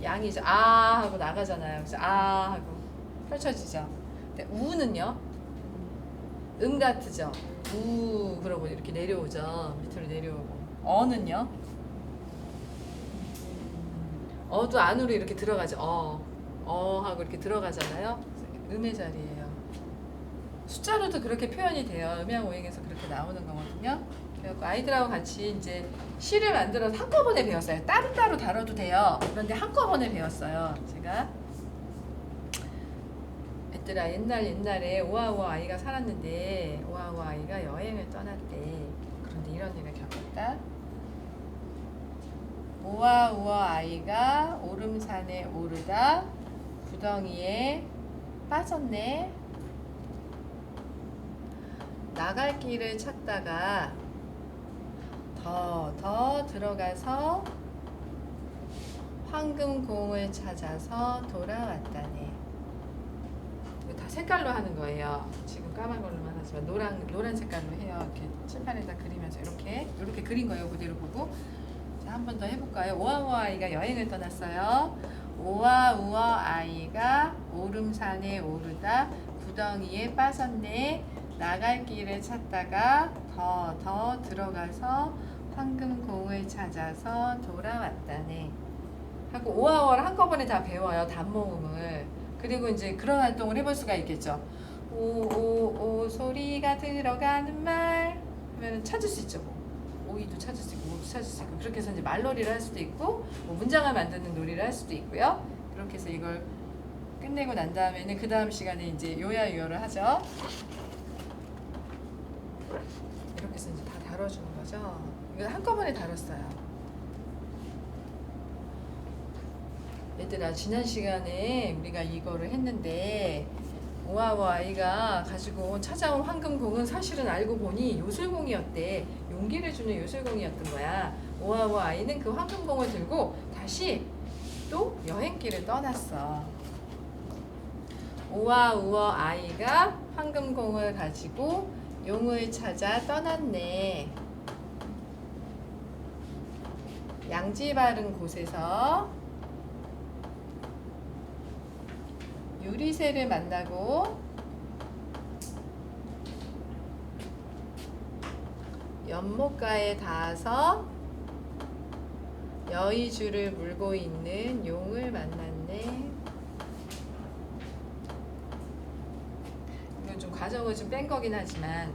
양이죠. 아 하고 나가잖아요. 그래서 아 하고 펼쳐지죠. 근데 우는요? 같으죠. 우 그러고 이렇게 내려오죠. 밑으로 내려오고. 어는요? 어도 안으로 이렇게 들어가죠. 하고 이렇게 들어가잖아요. 음의 자리예요. 숫자로도 그렇게 표현이 돼요. 음양 오행에서 그렇게 나오는 거거든요. 그래서 아이들하고 같이 이제 시를 만들어서 한꺼번에 배웠어요. 따로따로 다뤄도 돼요. 그런데 한꺼번에 배웠어요. 제가 얘들아 옛날에 오아오아 아이가 살았는데 오아오아 아이가 여행을 떠났대. 그런데 이런 일을 겪었다. 오아오아 아이가 오름산에 오르다 구덩이에 빠졌네. 나갈 길을 찾다가 더 들어가서 황금공을 찾아서 돌아왔다네. 이거 다 색깔로 하는 거예요. 지금 까만 걸로만 하지만 노란 색깔로 해요. 이렇게 칠판에다 그리면서 이렇게 그린 거예요. 그대로 보고. 자, 한 번 더 해볼까요? 오아우아 아이가 여행을 떠났어요. 오아우아 아이가 오름산에 오르다 구덩이에 빠졌네. 나갈 길을 찾다가 더 들어가서 황금공을 찾아서 돌아왔다네. 하고 오아오아를 한꺼번에 다 배워요. 단모음을. 그리고 이제 그런 활동을 해볼 수가 있겠죠. 오오오 소리가 들어가는 말 하면 찾을 수 있죠. 뭐. 오이도 찾을 수 있고 오도 찾을 수 있고 그렇게 해서 이제 말놀이를 할 수도 있고 뭐 문장을 만드는 놀이를 할 수도 있고요. 그렇게 해서 이걸 끝내고 난 다음에는 그 다음 시간에 이제 요야유어를 하죠. 이렇게 해서 이제 다 다뤄주는 거죠. 이거 한꺼번에 다뤘어요. 얘들아 지난 시간에 우리가 이거를 했는데 오아오 아이가 가지고 찾아온 황금공은 사실은 알고 보니 요술공이었대. 용기를 주는 요술공이었던 거야. 오아오 아이는 그 황금공을 들고 다시 또 여행길을 떠났어. 오아우어 아이가 황금공을 가지고 용을 찾아 떠났네. 양지 바른 곳에서 유리새를 만나고 연못가에 닿아서 여의주를 물고 있는 용을 만났네. 이건 좀 과정을 좀 뺀 거긴 하지만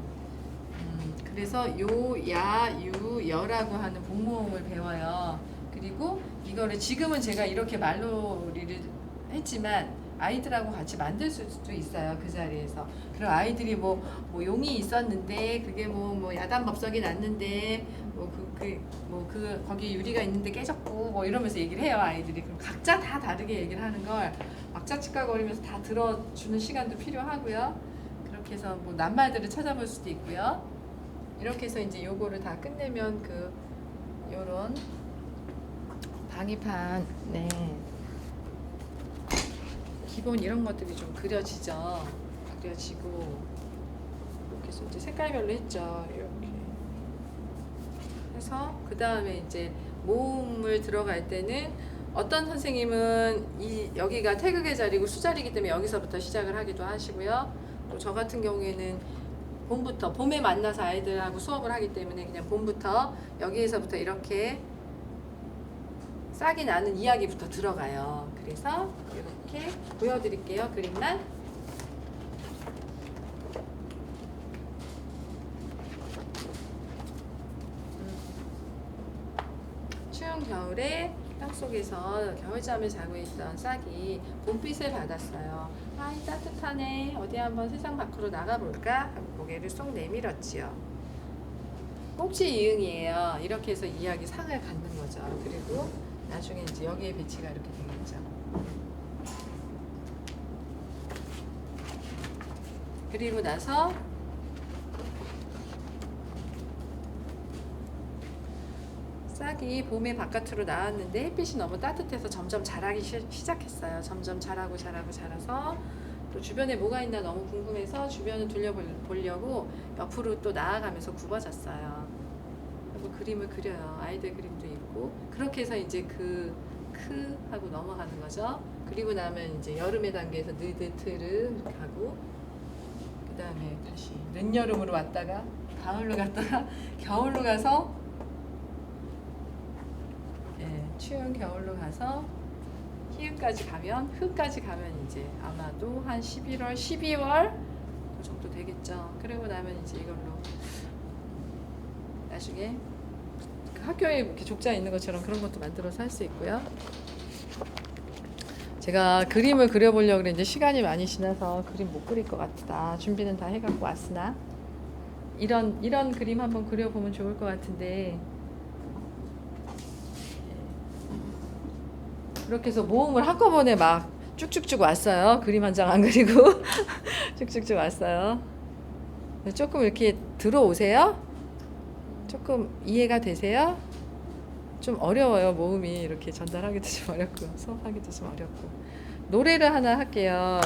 그래서 요, 야, 유, 여라고 하는 복모음을 배워요. 그리고 이거를 지금은 제가 이렇게 말놀이를 했지만 아이들하고 같이 만들 수도 있어요. 그 자리에서. 그럼 아이들이 뭐 용이 있었는데 그게 뭐 야단법석이 났는데 거기 유리가 있는데 깨졌고 뭐 이러면서 얘기를 해요. 아이들이. 그럼 각자 다 다르게 얘기를 하는 걸 막자치까거리면서 다 들어주는 시간도 필요하고요. 그렇게 해서 뭐 낱말들을 찾아볼 수도 있고요. 이렇게 해서 이제 요거를 다 끝내면 요런 방위판, 네. 기본 이런 것들이 좀 그려지죠. 그려지고 이렇게 해서 이제 색깔별로 했죠. 이렇게 해서 그 다음에 이제 모음을 들어갈 때는 어떤 선생님은 여기가 태극의 자리고 수자리이기 때문에 여기서부터 시작을 하기도 하시고요. 또 저 같은 경우에는 봄에 만나서 아이들하고 수업을 하기 때문에 그냥 봄부터 여기에서부터 이렇게 싹이 나는 이야기부터 들어가요. 그래서 이렇게 보여드릴게요. 그림만. 추운 겨울에 땅속에서 겨울잠을 자고 있던 싹이 봄빛을 받았어요. 아이 따뜻하네. 어디 한번 세상 밖으로 나가볼까? 하고 고개를 쏙 내밀었지요. 꼭지 이응이에요. 이렇게 해서 이야기 상을 갖는 거죠. 그리고 나중에 이제 여기에 배치가 이렇게 되겠죠. 그리고 나서 싹이 봄에 바깥으로 나왔는데 햇빛이 너무 따뜻해서 점점 자라기 시작했어요. 점점 자라고 자라서 또 주변에 뭐가 있나 너무 궁금해서 주변을 둘러보려고 옆으로 또 나아가면서 굽어졌어요. 그리고 그림을 그려요. 아이들 그림도 있고 그렇게 해서 이제 하고 넘어가는 거죠. 그리고 나면 이제 여름의 단계에서 느드트르 이렇게 하고 그 다음에 다시 늦여름으로 왔다가 가을로 갔다가 겨울로 가서 추운 겨울로 가서 희읍까지 가면 흑까지 가면 이제 아마도 한 11월, 12월 그 정도 되겠죠. 그러고 나면 이제 이걸로 나중에 그 학교에 이렇게 족자 있는 것처럼 그런 것도 만들어서 할 수 있고요. 제가 그림을 그려보려고 그랬는데 시간이 많이 지나서 그림 못 그릴 것 같다. 준비는 다 해갖고 왔으나 이런 그림 한번 그려보면 좋을 것 같은데 그렇게 해서 모음을 한꺼번에 막 쭉쭉쭉 왔어요. 그림 한 장 안 그리고 쭉쭉쭉 왔어요. 조금 이렇게 들어오세요? 조금 이해가 되세요? 좀 어려워요. 모음이 이렇게 전달하기도 좀 어렵고 수업하기도 좀 어렵고. 노래를 하나 할게요.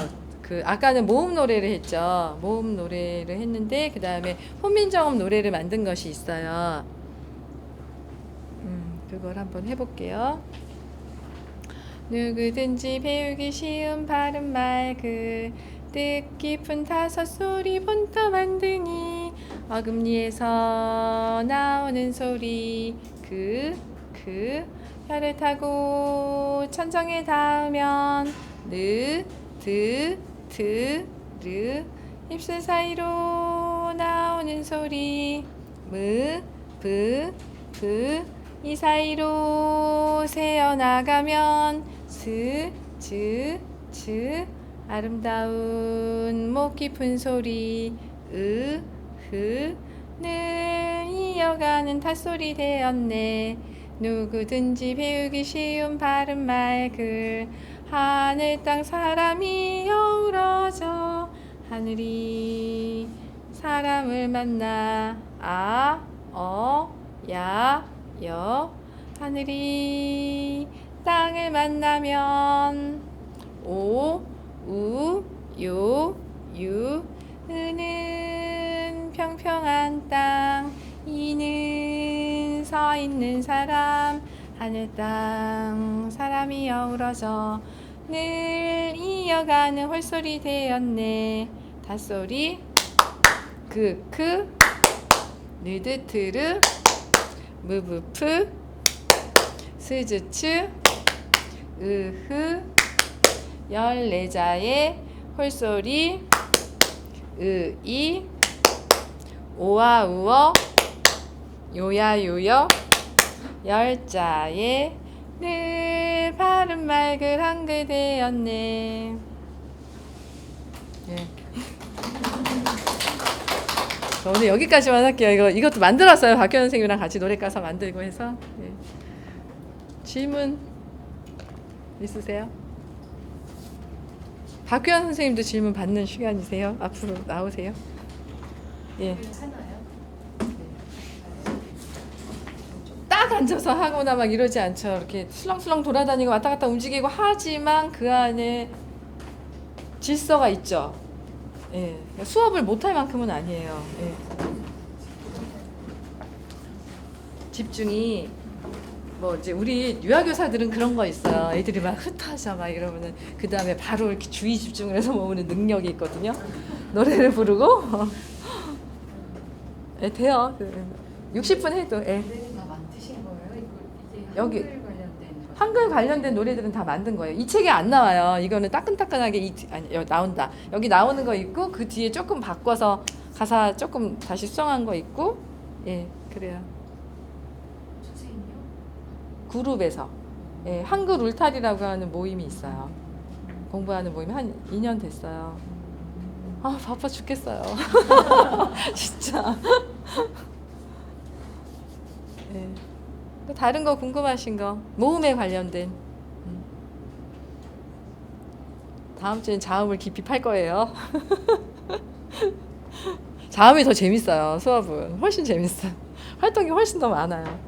아까는 모음 노래를 했죠. 모음 노래를 했는데 그 다음에 혼민정음 노래를 만든 것이 있어요. 그걸 한번 해볼게요. 누구든지 배우기 쉬운 바른말 뜻깊은 다섯 소리 본떠 만등이 어금니에서 나오는 소리 혀를 타고 천정에 닿으면 르 입술 사이로 나오는 소리 브 이 사이로 새어나가면 즈 아름다운 목 깊은 소리 늘 이어가는 닷소리 되었네. 누구든지 배우기 쉬운 바른말 하늘 땅 사람이 어우러져 하늘이 사람을 만나 아, 어, 야, 여. 하늘이 땅을 만나면 오, 우, 요, 유. 으는 평평한 땅, 이는 서 있는 사람, 하늘 땅 사람이 어우러져 늘 이어가는 홀소리 되었네. 닷소리 크크 느드트르 무브프 스즈츠 으흐 14자의 홀소리 으이 오아우어 요야요여 10자의 늘 바른 맑은 한글 되었네. 예. 자, 오늘 여기까지만 할게요. 이것도 만들었어요. 박현 선생님이랑 같이 노래 가사 만들고 해서. 예. 질문 있으세요? 박현 선생님도 질문 받는 시간이세요. 앞으로 나오세요. 예. 하나요? 딱 앉아서 하거나 막 이러지 않죠. 이렇게 술렁술렁 돌아다니고 왔다 갔다 움직이고 하지만 그 안에 질서가 있죠. 예. 수업을 못할 만큼은 아니에요. 예. 집중이 뭐 이제 우리 유아교사들은 그런 거 있어요. 애들이 막 흩어져 막 이러면은 그 다음에 바로 이렇게 주의 집중을 해서 모으는 능력이 있거든요. 노래를 부르고 예, 돼요. 60분 해도 예. 노래는 다 만드신 거예요? 이게 여기 한글 관련된 거. 한글 관련된 노래들은 다 만든 거예요. 이 책에 안 나와요. 이거는 따끈따끈하게 나온다. 여기 나오는 거 있고 그 뒤에 조금 바꿔서 가사 조금 다시 수정한 거 있고 예 그래요. 선생님요? 그룹에서 예, 한글 울타리라고 하는 모임이 있어요. 공부하는 모임이 한 2년 됐어요. 아 바빠 죽겠어요. 진짜. 예. 또 다른 거 궁금하신 거 모음에 관련된 다음 주엔 자음을 깊이 팔 거예요. 자음이 더 재밌어요. 수업은 훨씬 재밌어요. 활동이 훨씬 더 많아요.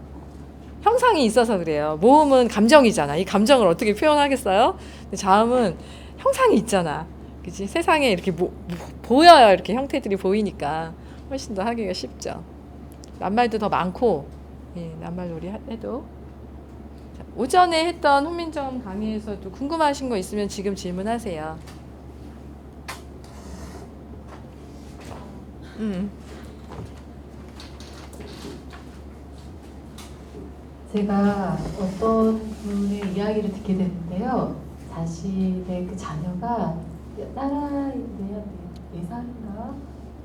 형상이 있어서 그래요. 모음은 감정이잖아. 이 감정을 어떻게 표현하겠어요? 근데 자음은 형상이 있잖아. 그치? 세상에 이렇게 보여요. 이렇게 형태들이 보이니까 훨씬 더 하기가 쉽죠. 낱말도 더 많고 예, 낱말놀이 해도. 자, 오전에 했던 훈민정 강의에서도 궁금하신 거 있으면 지금 질문하세요. 제가 어떤 분의 이야기를 듣게 됐는데요. 자신의 그 자녀가 딸아이인데요. 4살인가?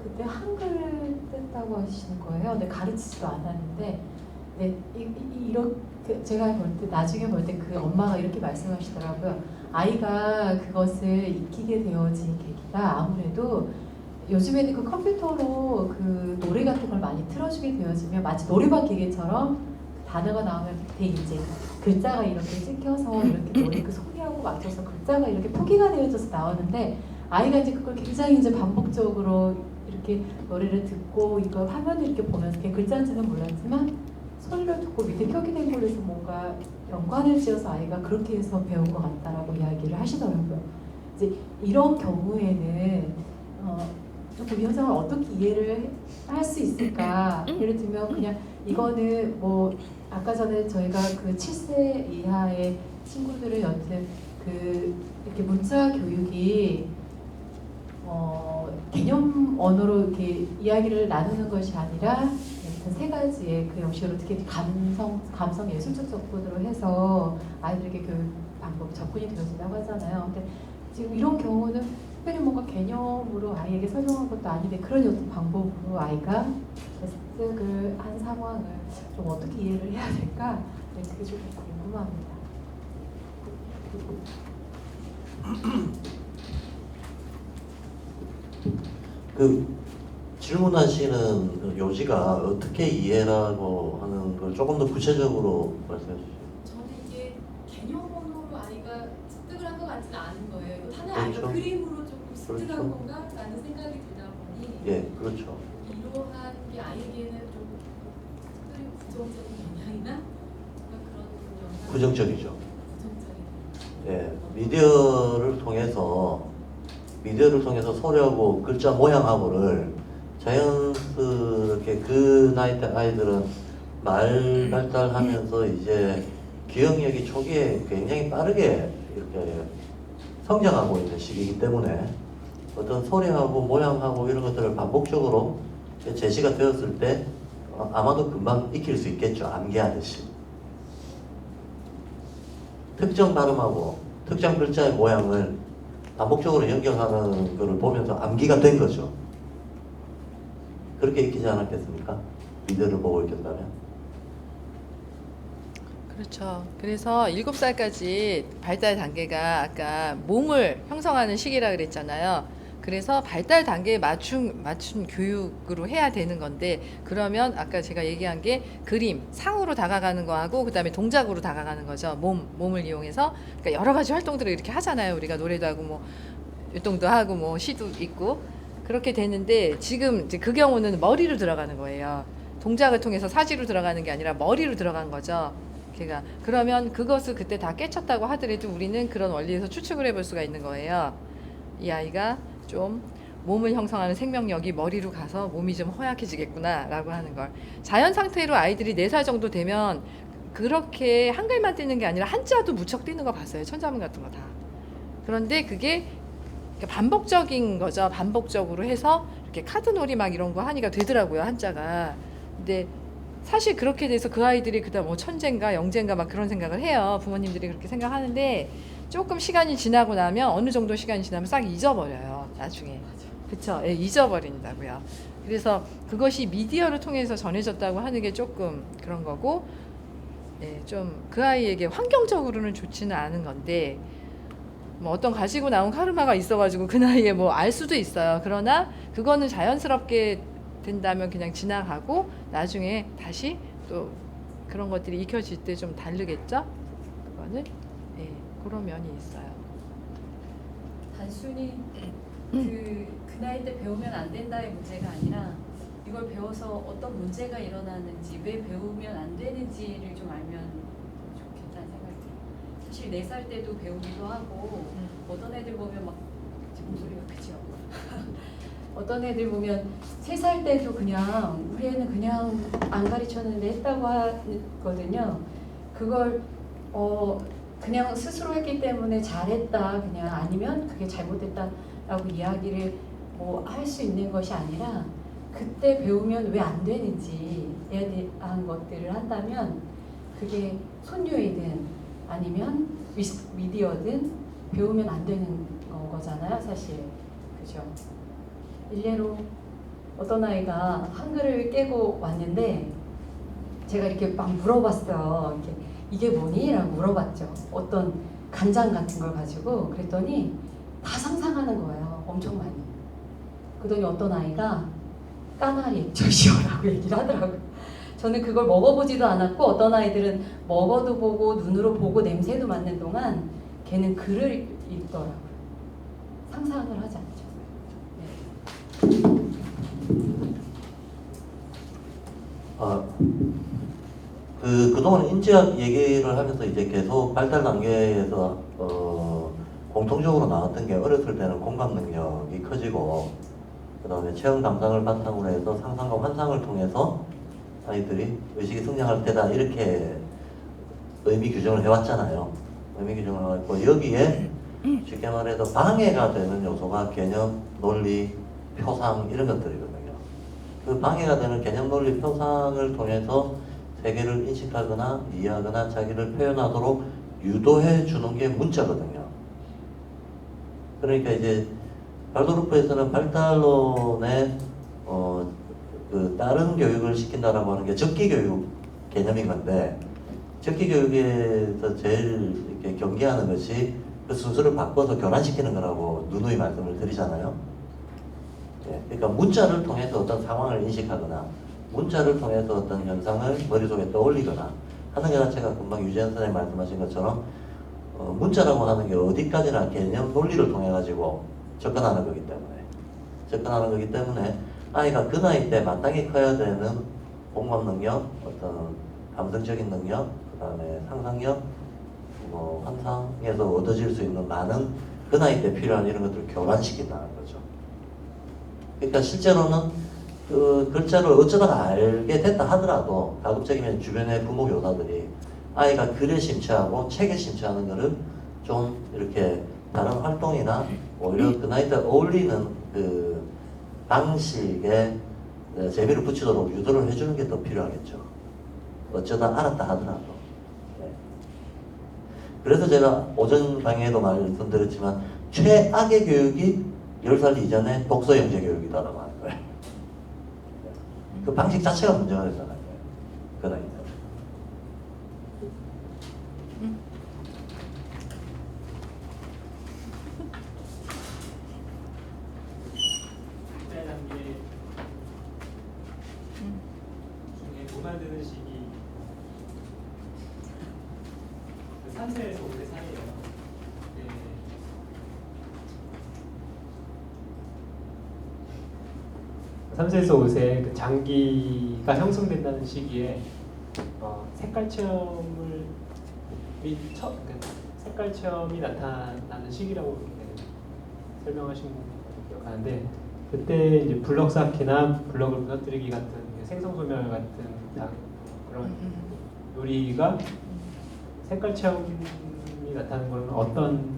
그때 한글을 뜬다고 하시는 거예요. 근데 가르치지도 않았는데 네, 이렇게 제가 볼 때 나중에 볼 때 그 엄마가 이렇게 말씀하시더라고요. 아이가 그것을 익히게 되어진 계기가 아무래도 요즘에는 그 컴퓨터로 그 노래 같은 걸 많이 틀어주게 되어지면 마치 노래방 기계처럼 단어가 나오면 밑에 이제 글자가 이렇게 찍혀서 이렇게 노래 그 소리하고 맞춰서 글자가 이렇게 표기가 되어져서 나오는데 아이가 이제 그걸 굉장히 이제 반복적으로 이렇게 노래를 듣고 이걸 화면을 이렇게 보면서 그게 글자인지는 몰랐지만 소리를 듣고 밑에 표기된 걸로 해서 뭔가 연관을 지어서 아이가 그렇게 해서 배운 것 같다라고 이야기를 하시더라고요. 이제 이런 경우에는 조금 이 현상을 어떻게 이해를 할 수 있을까? 예를 들면 그냥 이거는 뭐 아까 전에 저희가 그 7세 이하의 친구들은 여튼 그 이렇게 문자 교육이 개념 언어로 이렇게 이야기를 나누는 것이 아니라 세 가지의 그 형식으로 특히 감성 예술적 접근으로 해서 아이들에게 교육 방법 접근이 되어진다고 하잖아요. 근데 지금 이런 경우는 특별히 뭔가 개념으로 아이에게 설명한 것도 아닌데 그런 어떤 방법으로 아이가 습득을 한 상황을 좀 어떻게 이해를 해야 될까? 네, 그게 좀 궁금합니다. 그 질문하시는 그 요지가 어떻게 이해라고 하는 걸 조금 더 구체적으로 말씀해 주시죠. 저는 이게 개념 언어로 아이가 습득을 한 것 같지는 않은 거예요. 하나의 그렇죠. 아이가 그림으로 조금 습득한 그렇죠. 건가? 라는 생각이 들다 보니 예, 그렇죠. 이러한 게 아이에게는 좀 특별히 부정적인 영향이나 그런 영향 부정적이죠. 부정적인 예, 미디어를 통해서 소리하고 글자 모양하고를 자연스럽게 그 나이 때 아이들은 말 발달하면서 이제 기억력이 초기에 굉장히 빠르게 이렇게 성장하고 있는 시기이기 때문에 어떤 소리하고 모양하고 이런 것들을 반복적으로 제시가 되었을 때 아마도 금방 익힐 수 있겠죠. 암기하듯이. 특정 발음하고 특정 글자의 모양을 반복적으로 연결하는 것을 보면서 암기가 된 거죠. 그렇게 익히지 않았겠습니까? 미디어를 보고 익혔다면. 그렇죠. 그래서 7살까지 발달 단계가 아까 몸을 형성하는 시기라 그랬잖아요. 그래서 발달 단계에 맞춘 교육으로 해야 되는 건데, 그러면 아까 제가 얘기한 게 그림, 상으로 다가가는 거하고 그다음에 동작으로 다가가는 거죠. 몸을 이용해서. 그러니까 여러 가지 활동들을 이렇게 하잖아요. 우리가 노래도 하고 뭐 율동도 하고 뭐 시도 있고 그렇게 되는데, 지금 이제 그 경우는 머리로 들어가는 거예요. 동작을 통해서 사지로 들어가는 게 아니라 머리로 들어간 거죠. 걔가. 그러면 그것을 그때 다 깨쳤다고 하더라도 우리는 그런 원리에서 추측을 해볼 수가 있는 거예요. 이 아이가 좀 몸을 형성하는 생명력이 머리로 가서 몸이 좀 허약해지겠구나 라고 하는 걸. 자연 상태로 아이들이 4살 정도 되면 그렇게 한글만 띄는 게 아니라 한자도 무척 띄는 거 봤어요. 천자문 같은 거 다. 그런데 그게 반복적인 거죠. 반복적으로 해서 이렇게 카드놀이 막 이런 거 하니까 되더라고요, 한자가. 근데 사실 그렇게 돼서 그 아이들이 그다음 뭐 천재인가 영재인가 막 그런 생각을 해요. 부모님들이 그렇게 생각하는데 조금 시간이 지나고 나면, 어느 정도 시간이 지나면 싹 잊어버려요, 나중에. 그쵸? 예, 잊어버린다고요. 그래서 그것이 미디어를 통해서 전해졌다고 하는 게 조금 그런 거고, 예, 좀 그 아이에게 환경적으로는 좋지는 않은 건데, 뭐 어떤 가지고 나온 카르마가 있어가지고 그 나이에 뭐 알 수도 있어요. 그러나 그거는 자연스럽게 된다면 그냥 지나가고 나중에 다시 또 그런 것들이 익혀질 때 좀 다르겠죠? 그거는 예, 그런 면이 있어요. 단순히 그 나이 때 배우면 안 된다의 문제가 아니라 이걸 배워서 어떤 문제가 일어나는지, 왜 배우면 안 되는지를 좀 알면 좋겠다는 생각이 들어요. 사실 4살 때도 배우기도 하고, 어떤 애들 보면 막 제 목소리가 크죠. 어떤 애들 보면 3살 때도 그냥 우리 애는 그냥 안 가르쳤는데 했다고 하거든요. 그걸 그냥 스스로 했기 때문에 잘했다, 그냥, 아니면 그게 잘못됐다라고 이야기를 뭐 할 수 있는 것이 아니라, 그때 배우면 왜 안 되는지에 대한 것들을 한다면 그게 손녀이든 아니면 미디어든 배우면 안 되는 거잖아요, 사실. 그죠? 일례로 어떤 아이가 한글을 깨고 왔는데 제가 이렇게 막 물어봤어요. 이게 뭐니? 라고 물어봤죠. 어떤 간장 같은 걸 가지고. 그랬더니 다 상상하는 거예요. 엄청 많이. 그러더니 어떤 아이가 까나리 액젓이요라고 얘기를 하더라고요. 저는 그걸 먹어보지도 않았고, 어떤 아이들은 먹어도 보고 눈으로 보고 냄새도 맡는 동안 걔는 글을 읽더라고요. 상상을 하지 않죠. 그동안 인지학 얘기를 하면서 이제 계속 발달 단계에서 공통적으로 나왔던 게, 어렸을 때는 공감 능력이 커지고, 그 다음에 체험 감상을 바탕으로 해서 상상과 환상을 통해서 아이들이 의식이 성장할 때다, 이렇게 의미 규정을 해왔잖아요. 의미 규정을 해왔고, 여기에 쉽게 말해서 방해가 되는 요소가 개념, 논리, 표상 이런 것들이거든요. 그 방해가 되는 개념, 논리, 표상을 통해서 세계를 인식하거나 이해하거나 자기를 표현하도록 유도해 주는 게 문자거든요. 그러니까 이제 발도르프에서는 발달론에 그 다른 교육을 시킨다라고 하는 게 적기 교육 개념인 건데, 적기 교육에서 제일 이렇게 경계하는 것이 그 순서를 바꿔서 교란시키는 거라고 누누이 말씀을 드리잖아요. 예, 그러니까 문자를 통해서 어떤 상황을 인식하거나 문자를 통해서 어떤 현상을 머릿속에 떠올리거나 하는 것 자체가 금방 유재현 선생님 말씀하신 것처럼 문자라고 하는 게 어디까지나 개념 논리를 통해 가지고 접근하는 거기 때문에 아이가 그 나이 때 마땅히 커야 되는 공감 능력, 어떤 감성적인 능력, 그 다음에 상상력, 뭐 환상에서 얻어질 수 있는 많은 그 나이 때 필요한 이런 것들을 교란시킨다는 거죠. 그러니까 실제로는 그 글자를 어쩌다가 알게 됐다 하더라도 가급적이면 주변의 부모 교사들이 아이가 글에 심취하고 책에 심취하는 것을 좀 이렇게 다른 활동이나 오히려 그 나이 때 어울리는 그 방식에 재미를 붙이도록 유도를 해주는 게 더 필요하겠죠. 어쩌다 알았다 하더라도. 네. 그래서 제가 오전 강의에도 말씀드렸지만 최악의 교육이 10살 이전에 독서 영재 교육이다라고 하는 거예요. 그 방식 자체가 문제가 되잖아요. 그 나이 때. 발달 단계 중에 동화되는 시기 3세에서 5세 사이에요. 네. 3세에서 5세 그 장기가 형성된다는 시기에 색깔 체험을 색깔 체험이 나타나는 시기라고 이렇게 설명하신 거 기억하는데, 그때 이제 블럭 쌓기나 블럭을 무너뜨리기 같은 생성소멸 같은 그런 놀이가 색깔 체험이 나타나는 것은 어떤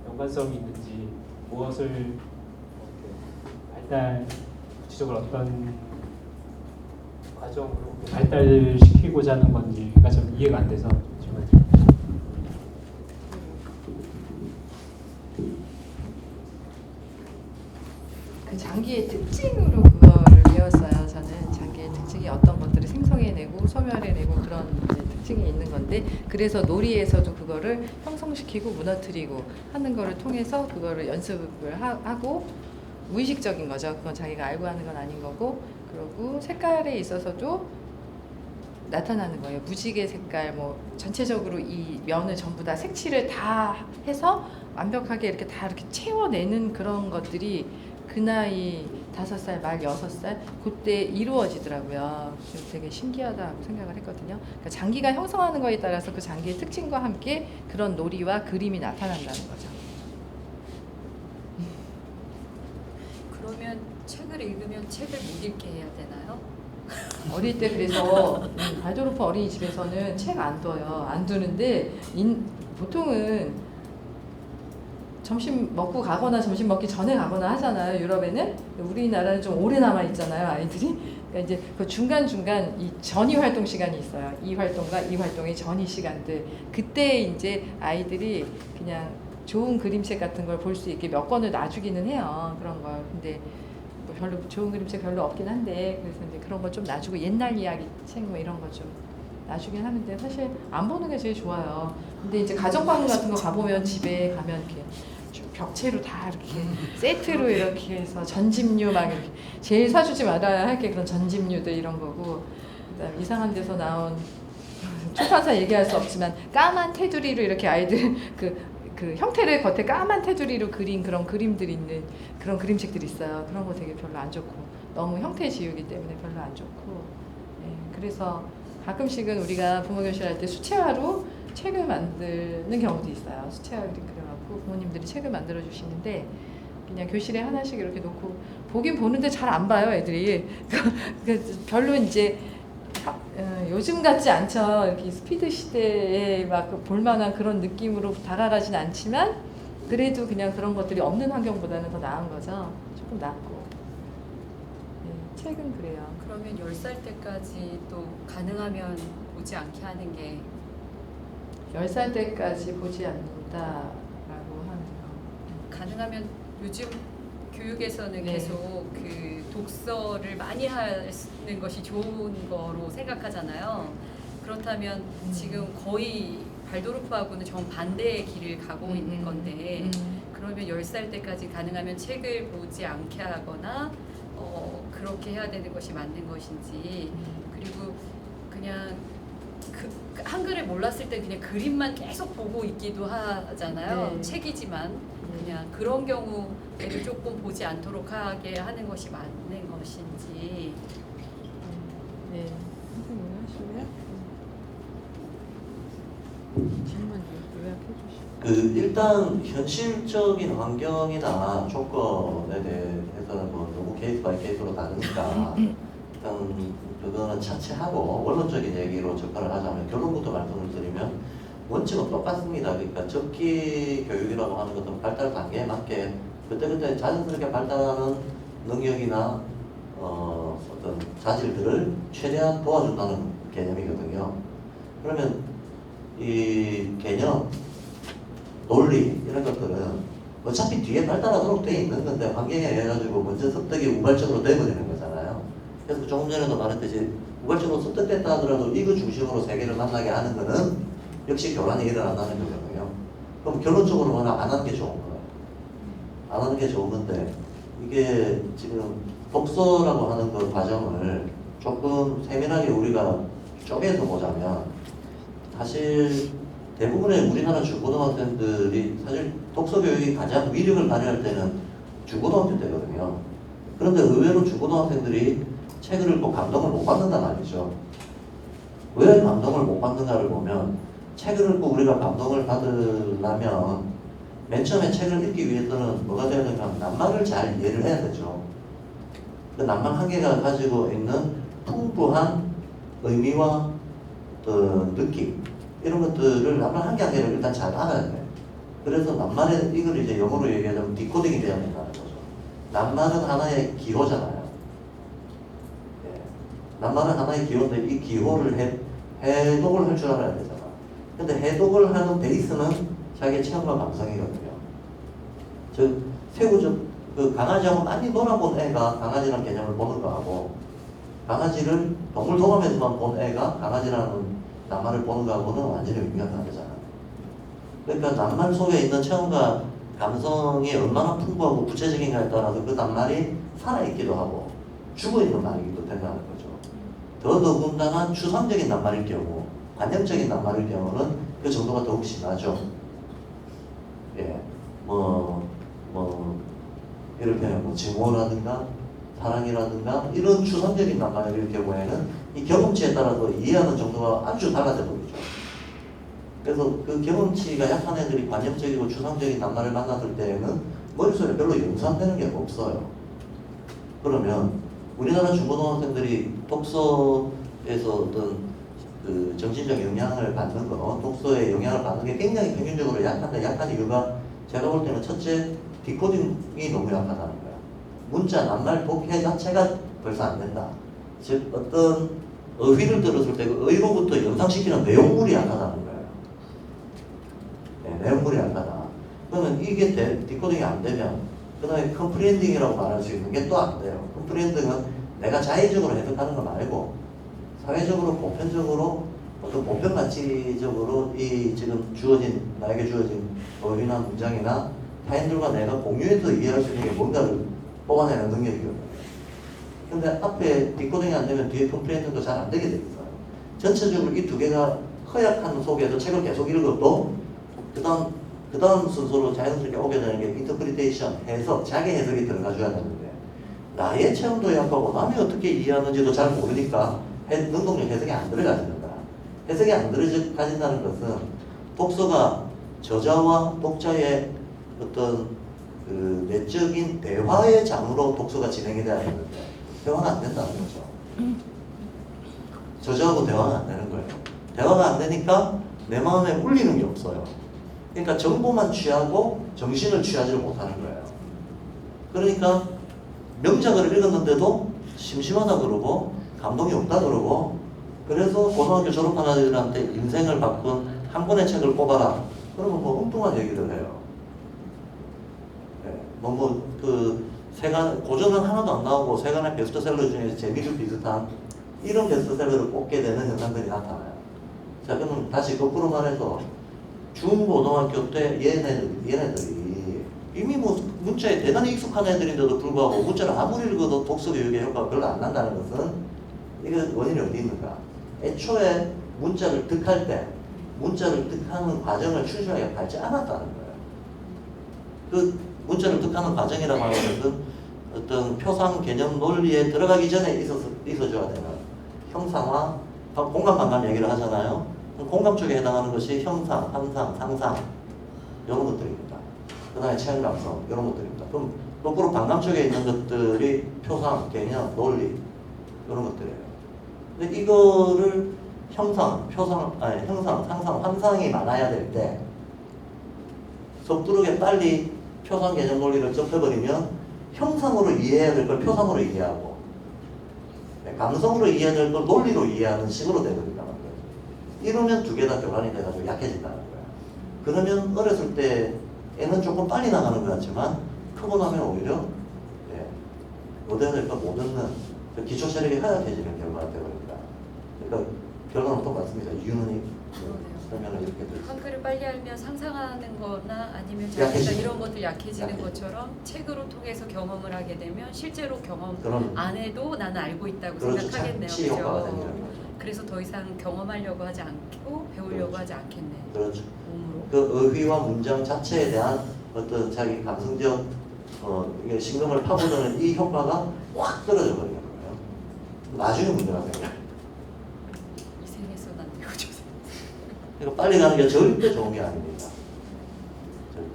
연관성이 있는지, 무엇을 구체적으로 어떤 과정으로 발달시키고자 하는 건지가 좀 이해가 안 돼서 질문드립니다. 그 장기의 특징으로 그거를 배웠어요. 저는 장기의 특징이 어떤 것들을 생성해내고 소멸해내고 그런 이제 특징이 있는 건데, 그래서 놀이에서도 그거를 형성시키고 무너뜨리고 하는 거를 통해서 그거를 연습을 하고, 무의식적인 거죠. 그건 자기가 알고 하는 건 아닌 거고, 그리고 색깔에 있어서도 나타나는 거예요. 무지개 색깔, 뭐 전체적으로 이 면을 전부 다 색칠을 다 해서 완벽하게 이렇게 다 이렇게 채워내는 그런 것들이 그 나이 5살, 말 6살 그때 이루어지더라고요. 그래서 되게 신기하다고 생각을 했거든요. 그러니까 장기가 형성하는 거에 따라서 그 장기의 특징과 함께 그런 놀이와 그림이 나타난다는 거죠. 그러면 책을 읽으면 책을 못 읽게 해야 되나요? 어릴 때 그래서 발도르프 어린이집에서는 책 안 둬요. 안 두는데 보통은 점심 먹고 가거나 점심 먹기 전에 가거나 하잖아요. 유럽에는. 우리나라는 좀 오래 남아 있잖아요, 아이들이. 그러니까 이제 그 중간중간 이 전이 활동 시간이 있어요. 이 활동과 이 활동의 전이 시간들. 그때 이제 아이들이 그냥 좋은 그림책 같은 걸 볼 수 있게 몇 권을 놔주기는 해요. 그런 걸. 근데 뭐 별로 좋은 그림책 별로 없긴 한데, 그래서 이제 그런 거 좀 놔주고 옛날 이야기 책 뭐 이런 거 좀 놔주긴 하는데, 사실 안 보는 게 제일 좋아요. 근데 이제 가정방문 같은 거 가보면 집에 가면 이렇게 벽체로 다 이렇게 세트로 이렇게 해서 전집류 막 이렇게, 제일 사주지 말아야 할 게 그런 전집류들 이런 거고, 그다음 이상한 데서 나온 출판사 얘기할 수 없지만 까만 테두리로 이렇게 아이들 그 형태를 겉에 까만 테두리로 그린 그런 그림들 있는 그런 그림책들이 있어요. 그런 거 되게 별로 안 좋고, 너무 형태 지우기 때문에 별로 안 좋고. 네, 그래서 가끔씩은 우리가 부모 교실 할 때 수채화로 책을 만드는 경우도 있어요. 수채화를 그려갖고 부모님들이 책을 만들어 주시는데, 그냥 교실에 하나씩 이렇게 놓고 보긴 보는데 잘 안 봐요, 애들이. 별로 이제 요즘 같지 않죠. 이렇게 스피드 시대에 막 볼만한 그런 느낌으로 다가가진 않지만, 그래도 그냥 그런 것들이 없는 환경보다는 더 나은 거죠. 조금 낫고. 네, 책은 그래요. 그러면 10살 때까지 또 가능하면 보지 않게 하는 게 10살 때까지 보지 않는다라고 하는 거. 가능하면 요즘 교육에서는 네. 계속 그 독서를 많이 하는 것이 좋은 거로 생각하잖아요. 그렇다면 지금 거의 발도르프하고는 정반대의 길을 가고 있는 건데, 그러면 10살 때까지 가능하면 책을 보지 않게 하거나 그렇게 해야 되는 것이 맞는 것인지, 그리고 그냥 한글을 몰랐을 때 그냥 그림만 계속 보고 있기도 하잖아요. 네. 책이지만. 않느냐, 그런 경우에는 조금 보지 않도록 하게 하는 것이 맞는 것인지. 네. 선생님 하실래요? 질문 요약해 주시고. 일단 현실적인 환경이나 조건에 대해서는 뭐 너무 케이스 바이 케이스로 다르니까 일단 그거는 차치하고 원론적인 얘기로 접근을 하자면 결론부터 말씀을 드리면 원칙은 똑같습니다. 그러니까 적기 교육이라고 하는 것은 발달 단계에 맞게 그때그때 자연스럽게 발달하는 능력이나 어떤 자질들을 최대한 도와준다는 개념이거든요. 그러면 이 개념, 논리 이런 것들은 어차피 뒤에 발달하도록 돼 있는 건데 환경에 의해 가지고 먼저 습득이 우발적으로 되어버리는 거잖아요. 그래서 조금 전에도 말했듯이 우발적으로 습득됐다 하더라도 이거 중심으로 세계를 만나게 하는 거는 역시 교란이 일어난다는 거거든요. 그럼 결론적으로 뭐냐, 안 하는 게 좋은 거예요. 안 하는 게 좋은 건데 이게 지금 독서라고 하는 그 과정을 조금 세밀하게 우리가 쪼개서 보자면 사실 대부분의 우리나라 중고등학생들이 사실 독서 교육이 가장 위력을 발휘할 때는 중고등학교 때거든요. 그런데 의외로 중고등학생들이 책을 읽고 감동을 못 받는단 말이죠. 왜 감동을 못 받는가를 보면 책을 읽고 우리가 감동을 받으려면 맨 처음에 책을 읽기 위해서는 뭐가 되야 되냐면 낱말을 잘 이해를 해야 되죠. 그 낱말 한 개가 가지고 있는 풍부한 의미와 어떤 느낌 이런 것들을 낱말 한 개 한 개를 일단 잘 알아야 돼. 그래서 낱말에 이걸 이제 영어로 얘기하자면 디코딩이 돼야 된다는 거죠. 낱말은 하나의 기호잖아요. 예. 낱말은 하나의 기호인데 이 기호를 해독을 할 줄 알아야 되잖아. 근데 해독을 하는 베이스는 자기의 체험과 감성이거든요. 즉 세부적 그 강아지하고 많이 놀아본 애가 강아지라는 개념을 보는 거하고 강아지를 동물 동화에서만 본 애가 강아지라는 낱말을 보는 거하고는 완전히 의미가 다르잖아. 그러니까 낱말 속에 있는 체험과 감성이 얼마나 풍부하고 구체적인가에 따라서 그 낱말이 살아있기도 하고 죽어있는 말이기도 된다는 거죠. 더더군다나 추상적인 낱말일 경우, 관념적인 낱말일 경우는 그 정도가 더욱 심하죠. 예, 이렇게 증오라든가 사랑이라든가 이런 추상적인 낱말일 경우에는 이 경험치에 따라서 이해하는 정도가 아주 달라져 보이죠. 그래서 그 경험치가 약한 애들이 관념적이고 추상적인 낱말을 만났을 때에는 머릿속에 별로 연상되는 게 없어요. 그러면 우리나라 중고등학생들이 독서에서 어떤 그 정신적 영향을 받는 거, 독서에 영향을 받는 게 굉장히 평균적으로 약한데 약한 이유가 제가 볼 때는 첫째, 디코딩이 너무 약하다는 거야. 문자, 낱말, 독해 자체가 벌써 안 된다. 즉 어떤 어휘를 들었을 때 그 어휘로부터 연상시키는 내용물이 약하다는 거예요. 네, 내용물이 약하다. 그러면 이게 디코딩이 안 되면 그 다음에 컴프리엔딩이라고 말할 수 있는 게 또 안 돼요. 컴프리엔딩은 내가 자의적으로 해석하는 거 말고 사회적으로 보편적으로 어떤 보편 가치적으로 이 지금 나에게 주어진 어휘나 문장이나 타인들과 내가 공유해서 이해할 수 있는 게 뭔가를 뽑아내는 능력이거든요. 근데 앞에 디코딩이 안 되면 뒤에 컴프리엔딩도 잘 안 되게 돼 있어요. 전체적으로 이 두 개가 허약한 속에서 책을 계속 읽어도 그 다음 순서로 자연스럽게 오게 되는 게 인터프리테이션, 해석, 자기 해석이 들어가줘야 되는데 나의 체험도 약하고 남이 어떻게 이해하는지도 잘 모르니까 능동적 해석이 안 들어가지는 거야. 해석이 안 들어가진다는 것은 독서가 저자와 독자의 어떤 그 내적인 대화의 장으로 독서가 진행이 돼야 되는데 대화가 안 된다는 거죠. 저자하고 대화가 안 되는 거예요. 대화가 안 되니까 내 마음에 울리는 게 없어요. 그러니까 정보만 취하고 정신을 취하지를 못하는 거예요. 그러니까 명작을 읽었는데도 심심하다 그러고 감동이 없다 그러고 그래서 고등학교 졸업한 아이들한테 인생을 바꾼 한 권의 책을 뽑아라. 그러면 뭐 엉뚱한 얘기를 해요. 고전은 하나도 안 나오고 세간의 베스트셀러 중에 재미도 비슷한 이런 베스트셀러를 뽑게 되는 현상들이 나타나요. 자, 그러면 다시 거꾸로 말해서 중고등학교 때 얘네들이 이미 뭐 문자에 대단히 익숙한 애들인데도 불구하고 문자를 아무리 읽어도 독서 교육의 효과가 별로 안 난다는 것은 이게 원인이 어디 있는가? 애초에 문자를 득할 때 문자를 득하는 과정을 충실하게 밟지 않았다는 거예요. 그 문자를 득하는 과정이라고 하는 것은 어떤 표상 개념 논리에 들어가기 전에 있어줘야 되는 형상화, 공감 반감 얘기를 하잖아요. 공감 쪽에 해당하는 것이 형상, 환상, 상상 이런 것들입니다. 그 다음에 체험 감성 이런 것들입니다. 그럼 거꾸로 반감 쪽에 있는 것들이 표상, 개념, 논리 이런 것들이에요. 근데 이거를 형상, 상상, 환상이 많아야 될 때 섣부르게 빨리 표상, 개념, 논리를 접해버리면 형상으로 이해해야 될 걸 표상으로 이해하고 감성으로 이해해야 될 걸 논리로 이해하는 식으로 되버린다는 거예요. 이러면 두 개 다 교란이 돼가지고 약해진다는 거예요. 그러면 어렸을 때 애는 조금 빨리 나가는 것 같지만 크고 나면 오히려 얻어야 될 걸 못 얻는 기초 체력이 하약해지는 결과가 되버립니다. 그러니까 결과는 똑같습니다. 이유는 설명을 이렇게 드렸습니다. 한글을 빨리 알면 상상하는 거나 아니면 약해지는 자기가 이런 것들 약해지는 약해지는. 것처럼 책으로 통해서 경험을 하게 되면 실제로 경험 그런 안 해도 나는 알고 있다고 그렇죠. 생각하겠네요. 착취 효과가 그죠? 생기는 거죠. 그래서 더 이상 경험하려고 하지 않고 배우려고 그렇죠. 하지 않겠네. 그렇죠. 몸으로. 그 의휘와 문장 자체에 대한 어떤 자기 감성적 이게 신경을 파고드는 이 효과가 확 떨어져 버리는 거예요. 나중에 문제가 생겨요. 이 생에서 난 되고 저 생. 그러니까 빨리 가는 게 절대 좋은 게 아닙니다. 절대.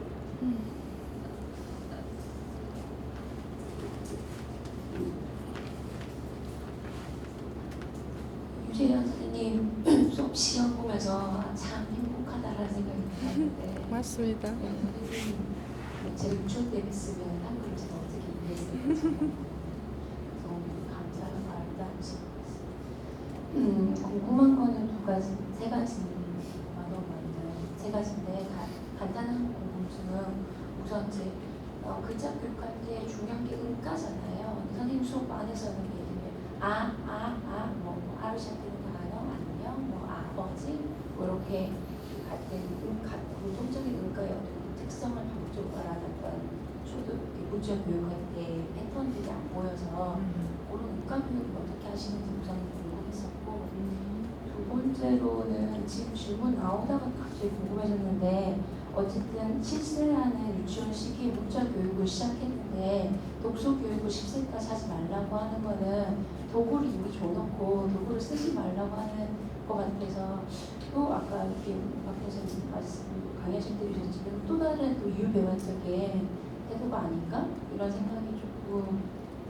유재현 선생님 수업 시험 보면서 참 행복하다라는 생각이 들었는데 맞습니다. 선생님 제가 유치원 때 뵀으면 한글을 제가 어떻게 이해했을지 너무 감사하고 아름다운 시간이었어요. 궁금한 거는 세 가지만 너무 많아요. 세 가지인데 간단한 궁금증은 우선 이제 글자 교육할 때 중요한 게 음가잖아요. 선생님 수업 안에서는 예를 들면 뭐 아로 시작되는 단어 안녕, 뭐 아버지 뭐 이렇게 같은 공통적인 음가의 어떤 특성을 강조를 알아놨던 저도 문자 교육할 때 패턴들이 안 보여서 그런 음가 교육을 어떻게 하시는지 우선 궁금했었고 두 번째로는 지금 질문 나오다가 갑자기 궁금해졌는데 어쨌든 7세라는 유치원 시기에 문자 교육을 시작했는데 독서 교육을 10세까지 하지 말라고 하는 거는 도구를 이미 줘놓고 도구를 쓰지 말라고 하는 것 같아서 또 아까 이렇게 박 교수님 말씀 강의하실 때 주셨지만 또 다른 또 유배원적인 태도가 아닌가 이런 생각이 조금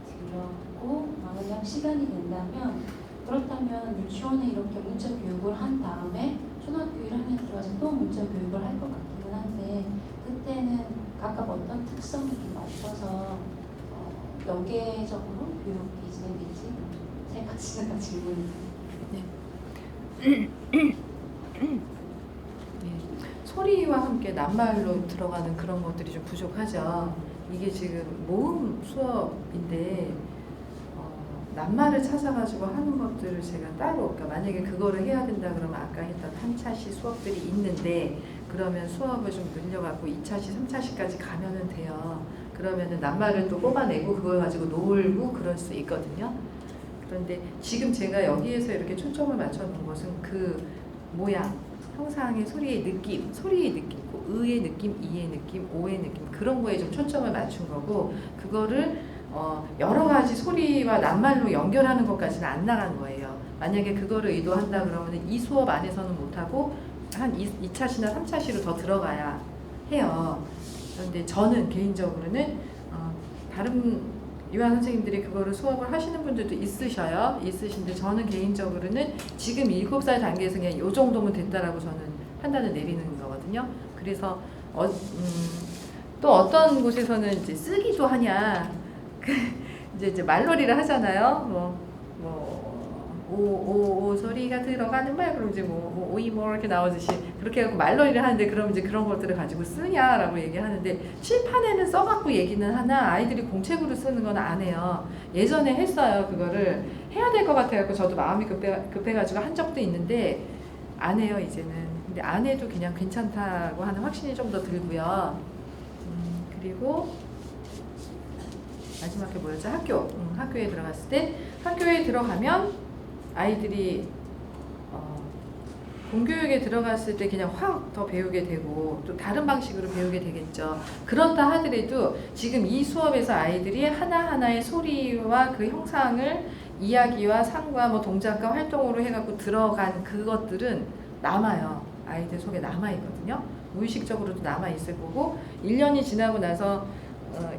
들었고 만약 시간이 된다면 그렇다면 유치원에 이렇게 문자 교육을 한 다음에 초등학교 1학년 들어가서 또 문자 교육을 할 것 같기는 한데 그때는 각각 어떤 특성을 좀 맞춰서 연계적으로 교육이 진행될지 세 가지가 질문이 소리와 함께 낱말로 들어가는 그런 것들이 좀 부족하죠. 이게 지금 모음 수업인데 낱말을 찾아가지고 하는 것들을 제가 따로 그러니까 만약에 그거를 해야 된다 그러면 아까 했던 한 차시 수업들이 있는데 그러면 수업을 좀 늘려갖고 2차시, 3차시까지 가면은 돼요. 그러면은 낱말을 또 뽑아내고 그걸 가지고 놀고 그럴 수 있거든요. 그런데 지금 제가 여기에서 이렇게 초점을 맞춰 놓은 것은 그 모양, 형상의 소리의 느낌, 그 의의 느낌, 이의 느낌, 오의 느낌 그런 거에 좀 초점을 맞춘 거고 그거를 여러 가지 소리와 낱말로 연결하는 것까지는 안 나간 거예요. 만약에 그거를 의도한다 그러면 이 수업 안에서는 못하고 한 2차시나 3차시로 더 들어가야 해요. 그런데 저는 개인적으로는 다른 유한 선생님들이 그거를 수업을 하시는 분들도 있으신데 저는 개인적으로는 지금 7살 단계에서 그냥 이 정도면 됐다라고 저는 판단을 내리는 거거든요. 그래서 또 어떤 곳에서는 이제 쓰기도 하냐 이제 말놀이를 하잖아요. 오 소리가 들어가는 말 그럼 이제 오이 이렇게 나오듯이 그렇게 해갖고 말놀이를 하는데 그럼 이제 그런 것들을 가지고 쓰냐라고 얘기하는데 칠판에는 써갖고 얘기는 하나 아이들이 공책으로 쓰는 건 안 해요. 예전에 했어요. 그거를 해야 될 것 같아갖고 저도 마음이 급해가지고 한 적도 있는데 안 해요 이제는. 근데 안 해도 그냥 괜찮다고 하는 확신이 좀 더 들고요. 그리고 마지막 게 뭐였죠? 학교에 들어갔을 때 학교에 들어가면 아이들이 공교육에 들어갔을 때 그냥 확 더 배우게 되고 또 다른 방식으로 배우게 되겠죠. 그렇다 하더라도 지금 이 수업에서 아이들이 하나하나의 소리와 그 형상을 이야기와 상과 뭐 동작과 활동으로 해갖고 들어간 그것들은 남아요. 아이들 속에 남아있거든요. 무의식적으로도 남아있을 거고 1년이 지나고 나서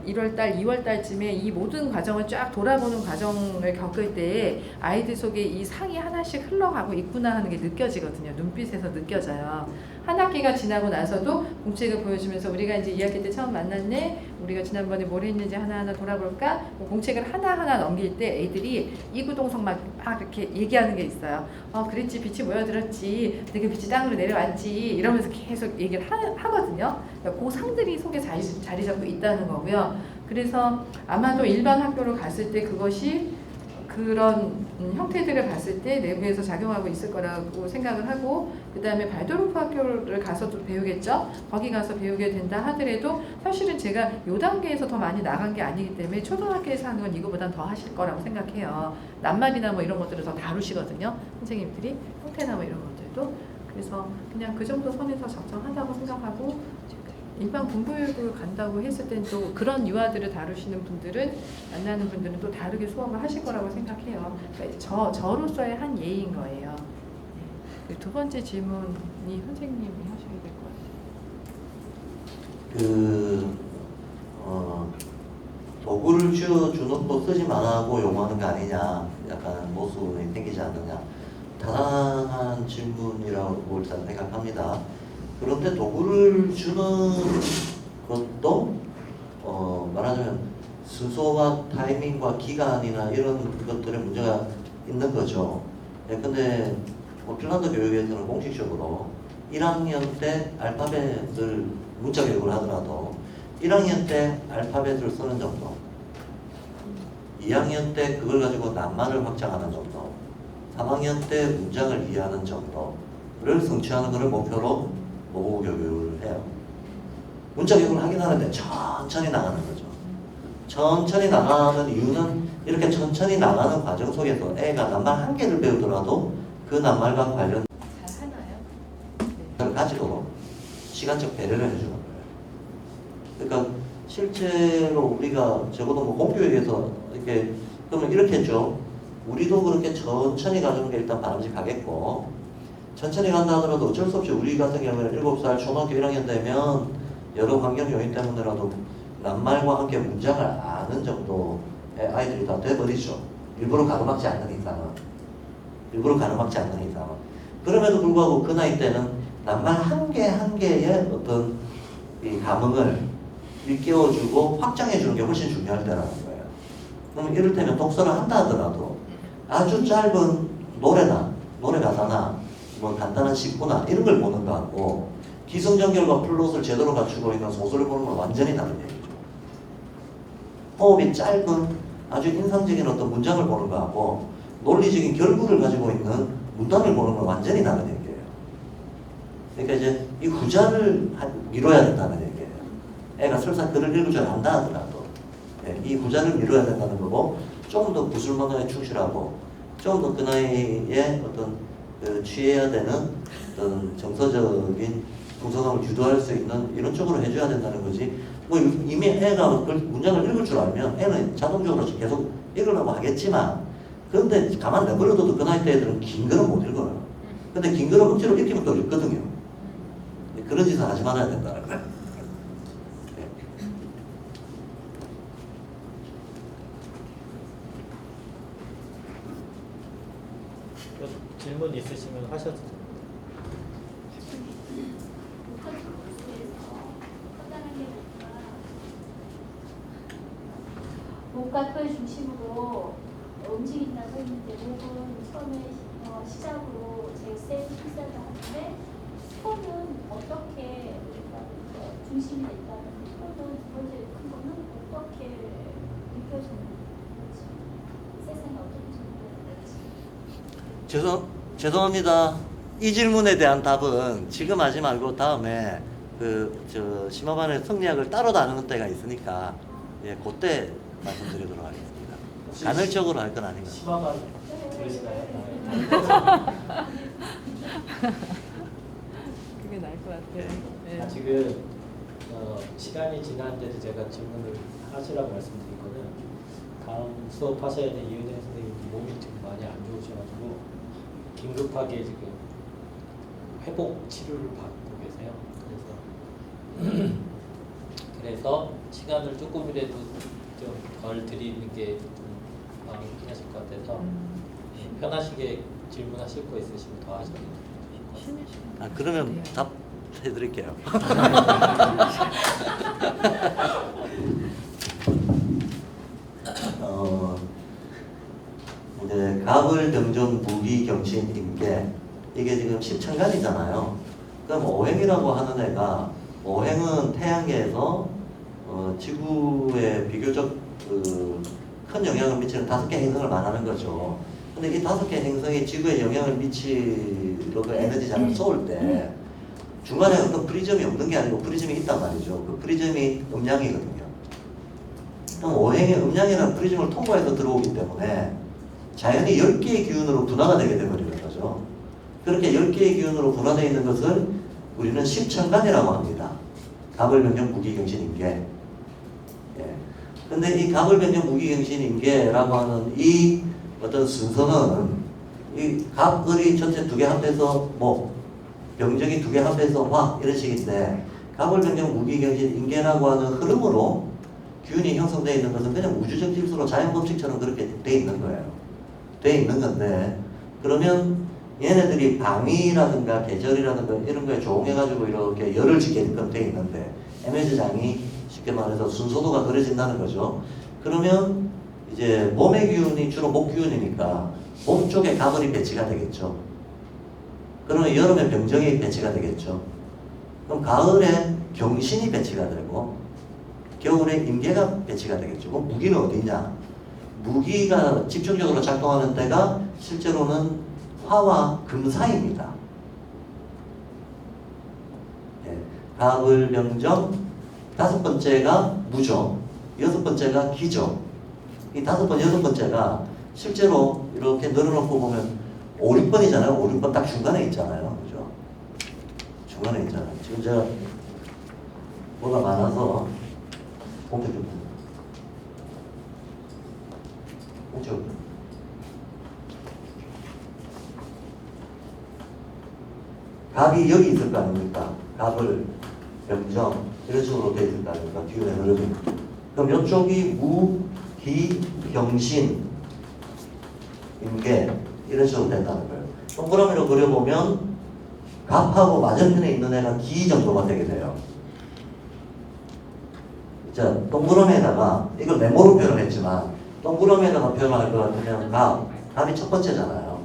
1월달, 2월달쯤에 이 모든 과정을 쫙 돌아보는 과정을 겪을 때에 아이들 속에 이 상이 하나씩 흘러가고 있구나 하는 게 느껴지거든요. 눈빛에서 느껴져요. 한 학기가 지나고 나서도 공책을 보여주면서 우리가 이제 2학기 때 처음 만났네. 우리가 지난번에 뭘 했는지 하나하나 돌아볼까? 뭐 공책을 하나하나 넘길 때 애들이 이구동성 막 이렇게 얘기하는 게 있어요. 그랬지. 빛이 모여들었지. 되게 빛이 땅으로 내려왔지. 이러면서 계속 얘기를 하거든요. 그러니까 그 상들이 속에 자리 잡고 있다는 거고요. 그래서 아마도 일반 학교로 갔을 때 그것이 그런 형태들을 봤을 때 내부에서 작용하고 있을 거라고 생각을 하고 그 다음에 발도르프 학교를 가서도 배우겠죠. 거기 가서 배우게 된다 하더라도 사실은 제가 요 단계에서 더 많이 나간 게 아니기 때문에 초등학교에서 하는 건 이거보단 더 하실 거라고 생각해요. 낱말이나 뭐 이런 것들을 더 다루시거든요. 선생님들이 형태나 뭐 이런 것들도. 그래서 그냥 그 정도 선에서 적정하다고 생각하고 일반 공교육을 간다고 했을 땐 또 그런 유아들을 다루시는 분들은 만나는 분들은 또 다르게 수업을 하실 거라고 생각해요. 그러니까 저로서의 한 예인 거예요. 네. 두 번째 질문이 선생님이 하셔야 될 것 같아요. 도구를 주놓고 쓰지 말라고 요구하는 거 아니냐, 약간 모순이 생기지 않느냐, 타당한 질문이라고 일단 생각합니다. 그런데 도구를 주는 것도 말하자면 순서와 타이밍과 기간이나 이런 것들에 문제가 있는 거죠. 근데 핀란드 교육에서는 공식적으로 1학년 때 알파벳을 문자 교육을 하더라도 1학년 때 알파벳을 쓰는 정도, 2학년 때 그걸 가지고 낱말을 확장하는 정도, 3학년 때 문장을 이해하는 정도를 성취하는 것을 목표로 모국 교육을 해요. 문자 교육을 하긴 하는데 천천히 나가는 거죠. 천천히 나가는 이유는 이렇게 천천히 나가는 과정 속에서 애가 낱말 한 개를 배우더라도 그 낱말과 관련 잘 하나요? 을 가지도록 시간적 배려를 해주는 거예요. 그러니까 실제로 우리가 적어도 뭐 공교육에서 이렇게 그러면 이렇게 했죠. 우리도 그렇게 천천히 가주는 게 일단 바람직하겠고, 천천히 간다 하더라도 어쩔 수 없이 우리 같은 경우에는 7살 초등학교 1학년 되면 여러 환경 요인 때문에라도 낱말과 함께 문장을 아는 정도의 아이들이 다 돼버리죠. 일부러 가로막지 않는 이상은. 그럼에도 불구하고 그 나이 때는 낱말 한 개 한 개의 어떤 이 감흥을 일깨워주고 확장해주는 게 훨씬 중요할 때라는 거예요. 그럼 이를테면 독서를 한다 하더라도 아주 짧은 노래 가사나 뭐 간단한 식구나 이런 걸 보는 거하고 기승전결과 플롯을 제대로 갖추고 있는 소설을 보는 건 완전히 다른 얘기죠. 호흡이 짧은 아주 인상적인 어떤 문장을 보는 거하고 논리적인 결부를 가지고 있는 문단을 보는 건 완전히 다른 얘기예요. 그러니까 이제 이 후자를 미뤄야 된다는 얘기예요. 애가 설사 글을 읽을 줄 안다 하더라도 이 후자를 미뤄야 된다는 거고, 조금 더 구술문화에 충실하고 좀 더 그 나이에 어떤 취해야 되는 어떤 정서적인 풍성함을 유도할 수 있는 이런 쪽으로 해줘야 된다는 거지. 뭐 이미 애가 문장을 읽을 줄 알면 애는 자동적으로 계속 읽으려고 하겠지만, 그런데 가만 내버려둬도 그 나이 때 애들은 긴 거는 못 읽어요. 근데 긴 거는 억지로 읽히면 또 읽거든요. 그런 짓을 하지 말아야 된다는 거예요. 질문 있으시면 하셔도 됩니다. 목과 뼈 중심으로 움직인다고 했는데 목은 처음에 시작으로 제일 센 실사를 하는데 혀는 어떻게 우리가 중심이 됐다는 혀는 두 번째 큰 거는 어떻게 느껴지는 거지? 세상에 어떻게 전달될지. 죄송합니다. 이 질문에 대한 답은 지금 하지 말고 다음에 심화반의 성리학을 따로 다루는 때가 있으니까 그때 말씀드리도록 하겠습니다. 간헐적으로 할 건 아니고. 심화반 들으시나요? 것 같아요. 네. 아직은 시간이 지났는데도 제가 질문을 하시라고 말씀드린 거는 다음 수업 하셔야 될 이은혜 선생님이 몸이 지금 많이 안 좋으셔가지고 긴급하게 지금 회복 치료를 받고 계세요. 그래서 시간을 조금이라도 좀 덜 드리는 게 좀 마음이 편하실 것 같아서 편하시게 질문하실 거 있으시면 더 하셔도 좋을 것 같아요. 아, 그러면 답해드릴게요. 이제 갑을 병정 무기 경신 임계 이게 지금 십천간이잖아요. 그럼 오행이라고 하는 애가 오행은 태양계에서 지구에 비교적 큰 영향을 미치는 5개 행성을 말하는 거죠. 근데 이 5개 행성이 지구에 영향을 미치러 그 에너지장을 쏠 때 중간에 어떤 프리즘이 없는 게 아니고 프리즘이 있단 말이죠. 그 프리즘이 음양이거든요. 그럼 오행의 음양이라는 프리즘을 통과해서 들어오기 때문에 자연히 10개의 기운으로 분화가 되게 되어버리는 거죠. 그렇게 10개의 기운으로 분화되어 있는 것을 우리는 십천간이라고 합니다. 갑을병정 무기경신임계. 예. 근데 이 갑을병정 무기경신임계라고 하는 이 어떤 순서는 이 갑을이 전체 2개 합해서 병정이 2개 합해서 화 이런 식인데 갑을병정 무기경신임계라고 하는 흐름으로 기운이 형성되어 있는 것은 그냥 우주적 질서로 자연 법칙처럼 그렇게 돼 있는 거예요. 돼 있는 건데 그러면 얘네들이 방위라든가 계절이라든가 이런 거에 조응해가지고 이렇게 열을 짓게끔 돼 있는데 에너지장이 쉽게 말해서 순서도가 그려진다는 거죠. 그러면 이제 몸의 기운이 주로 목 기운이니까 몸 쪽에 가물이 배치가 되겠죠. 그러면 여름에 병정이 배치가 되겠죠. 그럼 가을에 경신이 배치가 되고 겨울에 임계가 배치가 되겠죠. 그럼 무기는 어디냐? 무기가 집중적으로 작동하는 때가 실제로는 화와 금 사이입니다. 예. 갑을병정 5번째가 무죠. 6번째가 기죠. 이 5번, 6번째가 실제로 이렇게 늘어놓고 보면 5, 6번이잖아요. 5, 6번 딱 중간에 있잖아요. 그죠? 중간에 있잖아요. 지금 제가 뭐가 많아서 공표 좀 공표 갑이 여기 있을 거 아닙니까? 갑을 병정 이런 식으로 되어 있을 거 아닙니까? 기운의 흐름이. 그럼 이쪽이 무, 기, 경신, 임계 이런 식으로 된다는 거예요. 동그라미로 그려보면 갑하고 맞은편에 있는 애가 기 정도가 되게 돼요. 자, 동그라미에다가 이걸 네모로 표현했지만 동그라미에다가 표현할 것 같으면 갑이 첫 번째잖아요.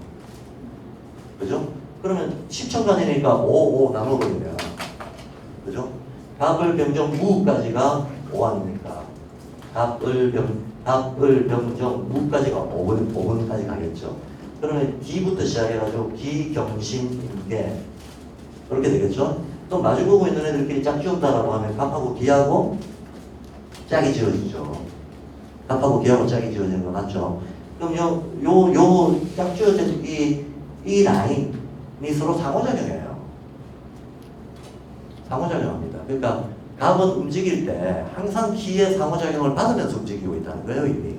그죠? 그러면 십천간이니까 5, 5 나눠버리면 그죠? 갑을병정 무까지가 5 아닙니까? 갑을병정 무까지가 5번까지 가겠죠. 그러면 기부터 시작해가지고 기, 경신, 임계 그렇게 되겠죠. 또 마주보고 있는 애들끼리 짝지운다라고 하면 갑하고 기하고 짝이 지어지죠. 갑하고 기하고 짝이 지어지는 거 맞죠? 그럼 요 짝지어진 이 라인이 서로 상호작용해요. 상호작용합니다. 그러니까 갑은 움직일 때 항상 기의 상호작용을 받으면서 움직이고 있다는 거예요, 이미.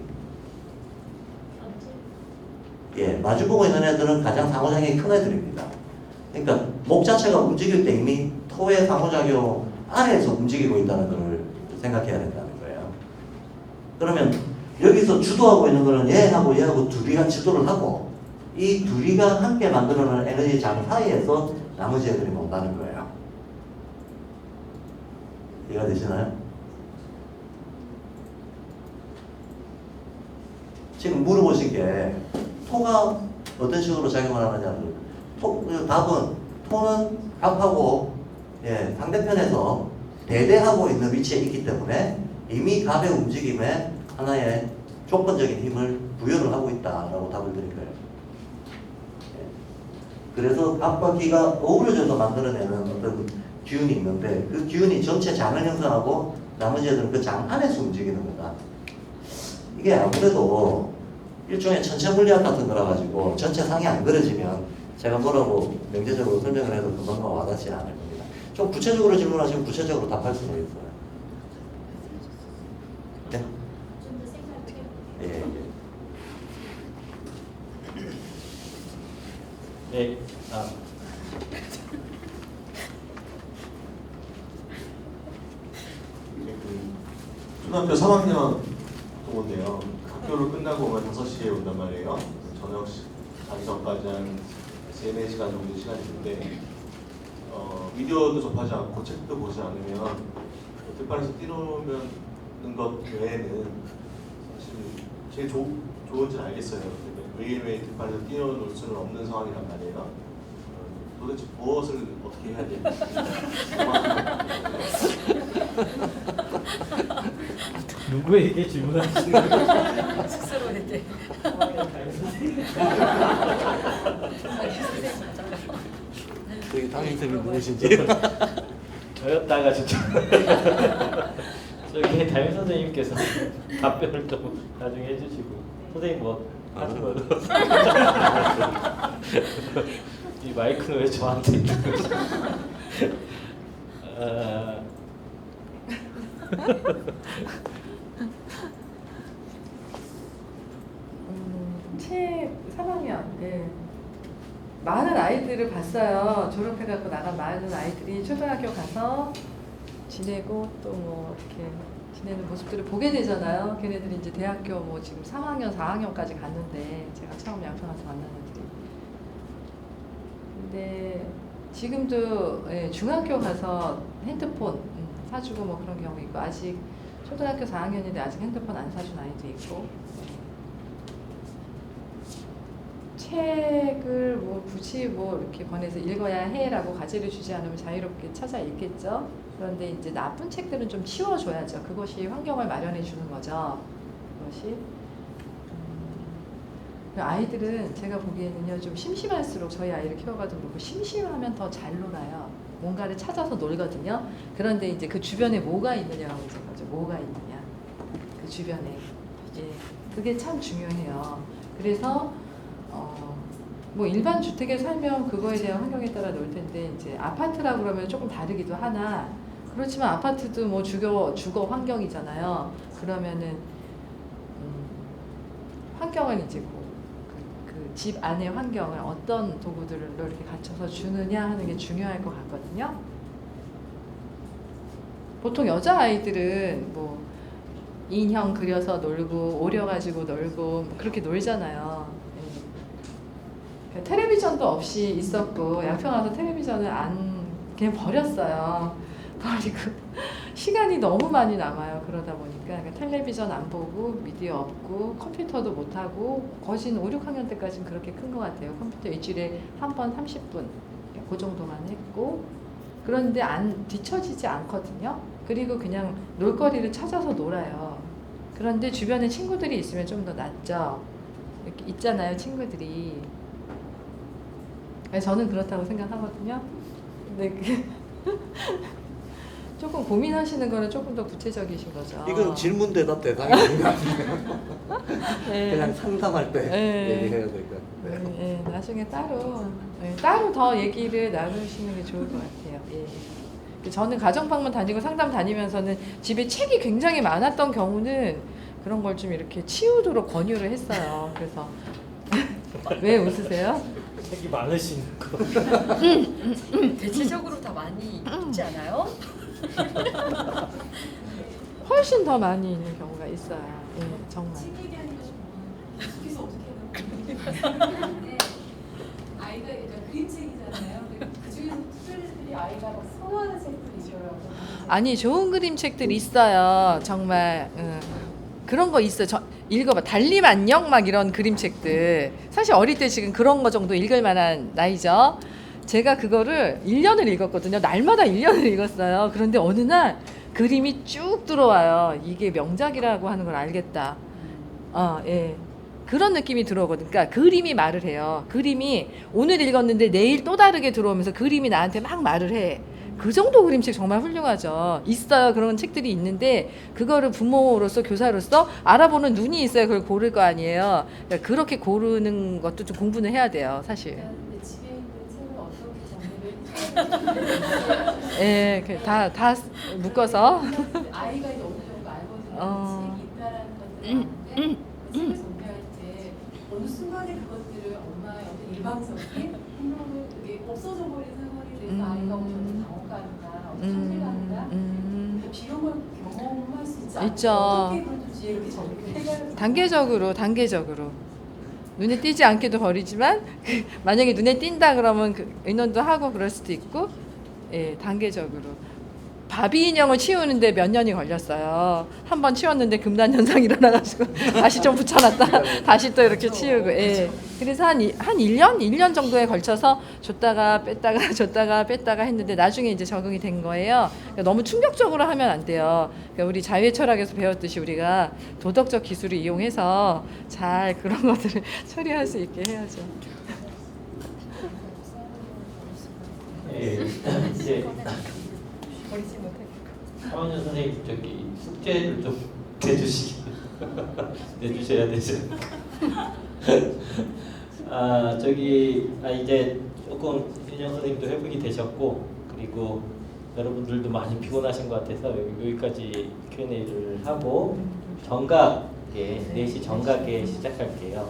예, 마주보고 있는 애들은 가장 상호작용이 큰 애들입니다. 그러니까 목 자체가 움직일 때 이미 토의 상호작용 아래에서 움직이고 있다는 걸 생각해야 된다는 거예요. 그러면 여기서 주도하고 있는 거는 얘하고 둘이가 지도를 하고 이 둘이가 함께 만들어내는 에너지 장 사이에서 나머지 애들이 논다는 거예요. 이해가 되시나요? 지금 물어보신 게 토가 어떤 식으로 작용을 하느냐는 답은 토는 갑하고 상대편에서 대대하고 있는 위치에 있기 때문에 이미 갑의 움직임에 하나의 조건적인 힘을 부여를 하고 있다라고 답을 드릴 거예요. 그래서 갑과 기가 어우러져서 만들어내는 어떤 기운이 있는데 그 기운이 전체 장을 형성하고 나머지 애들은 그 장 안에서 움직이는 거다. 이게 아무래도 일종의 천체 물리학 같은 거라 가지고 전체 상이 안 그려지면 제가 뭐라고 명제적으로 설명을 해도 금방 와닿지 않을 겁니다. 좀 구체적으로 질문하시면 구체적으로 답할 수가 있어요. 네? 좀 더 생각해 볼게요. 예, 예. 네. 초등학교 3학년 동호인데요. 학교를 끝나고 오면 5시에 온단 말이에요. 저녁 자기 전까지 한 3-4시간 정도 시간이 있는데 미디어도 접하지 않고 책도 보지 않으면 뒷발에서 뛰노는 것 외에는 사실 제일 좋은지는 알겠어요. 매일매일 뒷발에서 뛰어놀 수는 없는 상황이란 말이에요. 도대체 무엇을 어떻게 해야 될지 누구에게 질문하시는 거예요? 스스로에게. 저기 담임쌤이 누구신지. 저였다가 진짜 저기 담임 선생님께서 답변을 좀 나중에 해주시고 선생님 뭐 하신 거죠? 이 마이크는 왜 저한테 있는 거죠? 책 3학년. 네. 많은 아이들을 봤어요. 졸업해갖고 나간 많은 아이들이 초등학교 가서 지내고 또 뭐 이렇게 지내는 모습들을 보게 되잖아요. 걔네들이 이제 대학교 뭐 지금 3학년, 4학년까지 갔는데 제가 처음 양평에서 만난 애들이. 근데 지금도 중학교 가서 핸드폰 사주고 뭐 그런 경우 있고 아직 초등학교 4학년인데 아직 핸드폰 안 사준 아이도 있고. 책을 뭐 굳이 뭐 이렇게 권해서 읽어야 해라고 과제를 주지 않으면 자유롭게 찾아 읽겠죠. 그런데 이제 나쁜 책들은 좀 치워줘야죠. 그것이 환경을 마련해 주는 거죠. 그것이 아이들은 제가 보기에는요 좀 심심할수록 저희 아이를 키워가도 그렇고 심심하면 더 잘 놀아요. 뭔가를 찾아서 놀거든요. 그런데 이제 그 주변에 뭐가 있느냐가 문제인 거죠. 뭐가 있느냐. 그 주변에. 예, 그게 참 중요해요. 그래서 뭐 일반 주택에 살면 그거에 대한 환경에 따라 놀 텐데 이제 아파트라고 그러면 조금 다르기도 하나 그렇지만 아파트도 뭐 주거 환경이잖아요. 그러면은 환경을 이제 그 집 안의 환경을 어떤 도구들을 이렇게 갖춰서 주느냐 하는 게 중요할 것 같거든요. 보통 여자 아이들은 뭐 인형 그려서 놀고 오려 가지고 놀고 뭐 그렇게 놀잖아요. 텔레비전도 없이 있었고 양평 와서 텔레비전을 그냥 버렸어요. 버리고 시간이 너무 많이 남아요. 그러다 보니까 그러니까 텔레비전 안 보고 미디어 없고 컴퓨터도 못 하고 거진 5, 6학년 때까지는 그렇게 큰 것 같아요. 컴퓨터 일주일에 한 번 30분 그 정도만 했고 그런데 뒤처지지 않거든요. 그리고 그냥 놀거리를 찾아서 놀아요. 그런데 주변에 친구들이 있으면 좀 더 낫죠. 이렇게 있잖아요, 친구들이. 저는 그렇다고 생각하거든요. 근데 조금 고민하시는 거는 조금 더 구체적이신 거죠. 이건 질문 대답 대상이 아닌 것 같아요. 네. 그냥 상담할 때 네. 얘기해야 될 것 같아요. 네, 나중에 따로 더 얘기를 나누시는 게 좋을 것 같아요. 예. 저는 가정방문 다니고 상담 다니면서는 집에 책이 굉장히 많았던 경우는 그런 걸 좀 이렇게 치우도록 권유를 했어요. 그래서 왜 웃으세요? 책이 많으신 거. 대체적으로 다 많이 있지 않아요? 훨씬 더 많이 있는 경우가 있어요. 예, 정말. 책 얘기하는 것이 계속해서 어떻게 하는 아이가 그러니까 그림책이잖아요. 그 중에서 특별히 아이가 막 선호하는 책들이 있어요. 아니 좋은 그림책들 있어요. 정말 그런 거 있어요. 읽어봐. 달림 안녕 막 이런 그림책들. 사실 어릴 때 지금 그런 거 정도 읽을 만한 나이죠. 제가 그거를 1년을 읽었거든요. 날마다 1년을 읽었어요. 그런데 어느 날 그림이 쭉 들어와요. 이게 명작이라고 하는 걸 알겠다. 예. 그런 느낌이 들어오거든요. 그러니까 그림이 말을 해요. 그림이 오늘 읽었는데 내일 또 다르게 들어오면서 그림이 나한테 막 말을 해. 그 정도 그림책 정말 훌륭하죠. 있어요. 그런 책들이 있는데 그거를 부모로서 교사로서 알아보는 눈이 있어야 그걸 고를 거 아니에요. 그러니까 그렇게 고르는 것도 좀 공부는 해야 돼요. 사실. 집에 있는 책을 어떻게 정리를 해야 예, 다 묶어서. 아이가 이제 어느 정도 알거든요. 어. 책이 있다라는 것들을 아는데 그 책을 정리할 때 어느 순간에 그것들을 엄마의 어떤 일방적인 행동을 이게 없어져 버린 상황이 돼서 아이가 오셔서 당혹감이나 천재감이나 이런 걸 경험할 수 있지 않고 있죠. 어떻게 그걸 좀 이렇게 정리해가지고 단계적으로 눈에 띄지 않게도 버리지만 만약에 눈에 띈다 그러면 그 의논도 하고 그럴 수도 있고, 예, 단계적으로. 바비 인형을 치우는데 몇 년이 걸렸어요. 한 번 치웠는데 금단 현상이 일어나가지고 다시 좀 붙여놨다 다시 또 이렇게 치우고. 예. 그래서 한 1년 정도에 걸쳐서 줬다가 뺐다가 줬다가 뺐다가 했는데 나중에 이제 적응이 된 거예요. 그러니까 너무 충격적으로 하면 안 돼요. 그러니까 우리 자유의 철학에서 배웠듯이 우리가 도덕적 기술을 이용해서 잘 그런 것들을 처리할 수 있게 해야죠. 예, 이제 버리지 못해. 사원년 선생님 저기 숙제를 좀 내주셔야 되죠. 이제 조금 윤영 선생님도 회복이 되셨고, 그리고 여러분들도 많이 피곤하신 것 같아서 여기까지 Q&A를 하고 정각에 4시 정각에 시작할게요.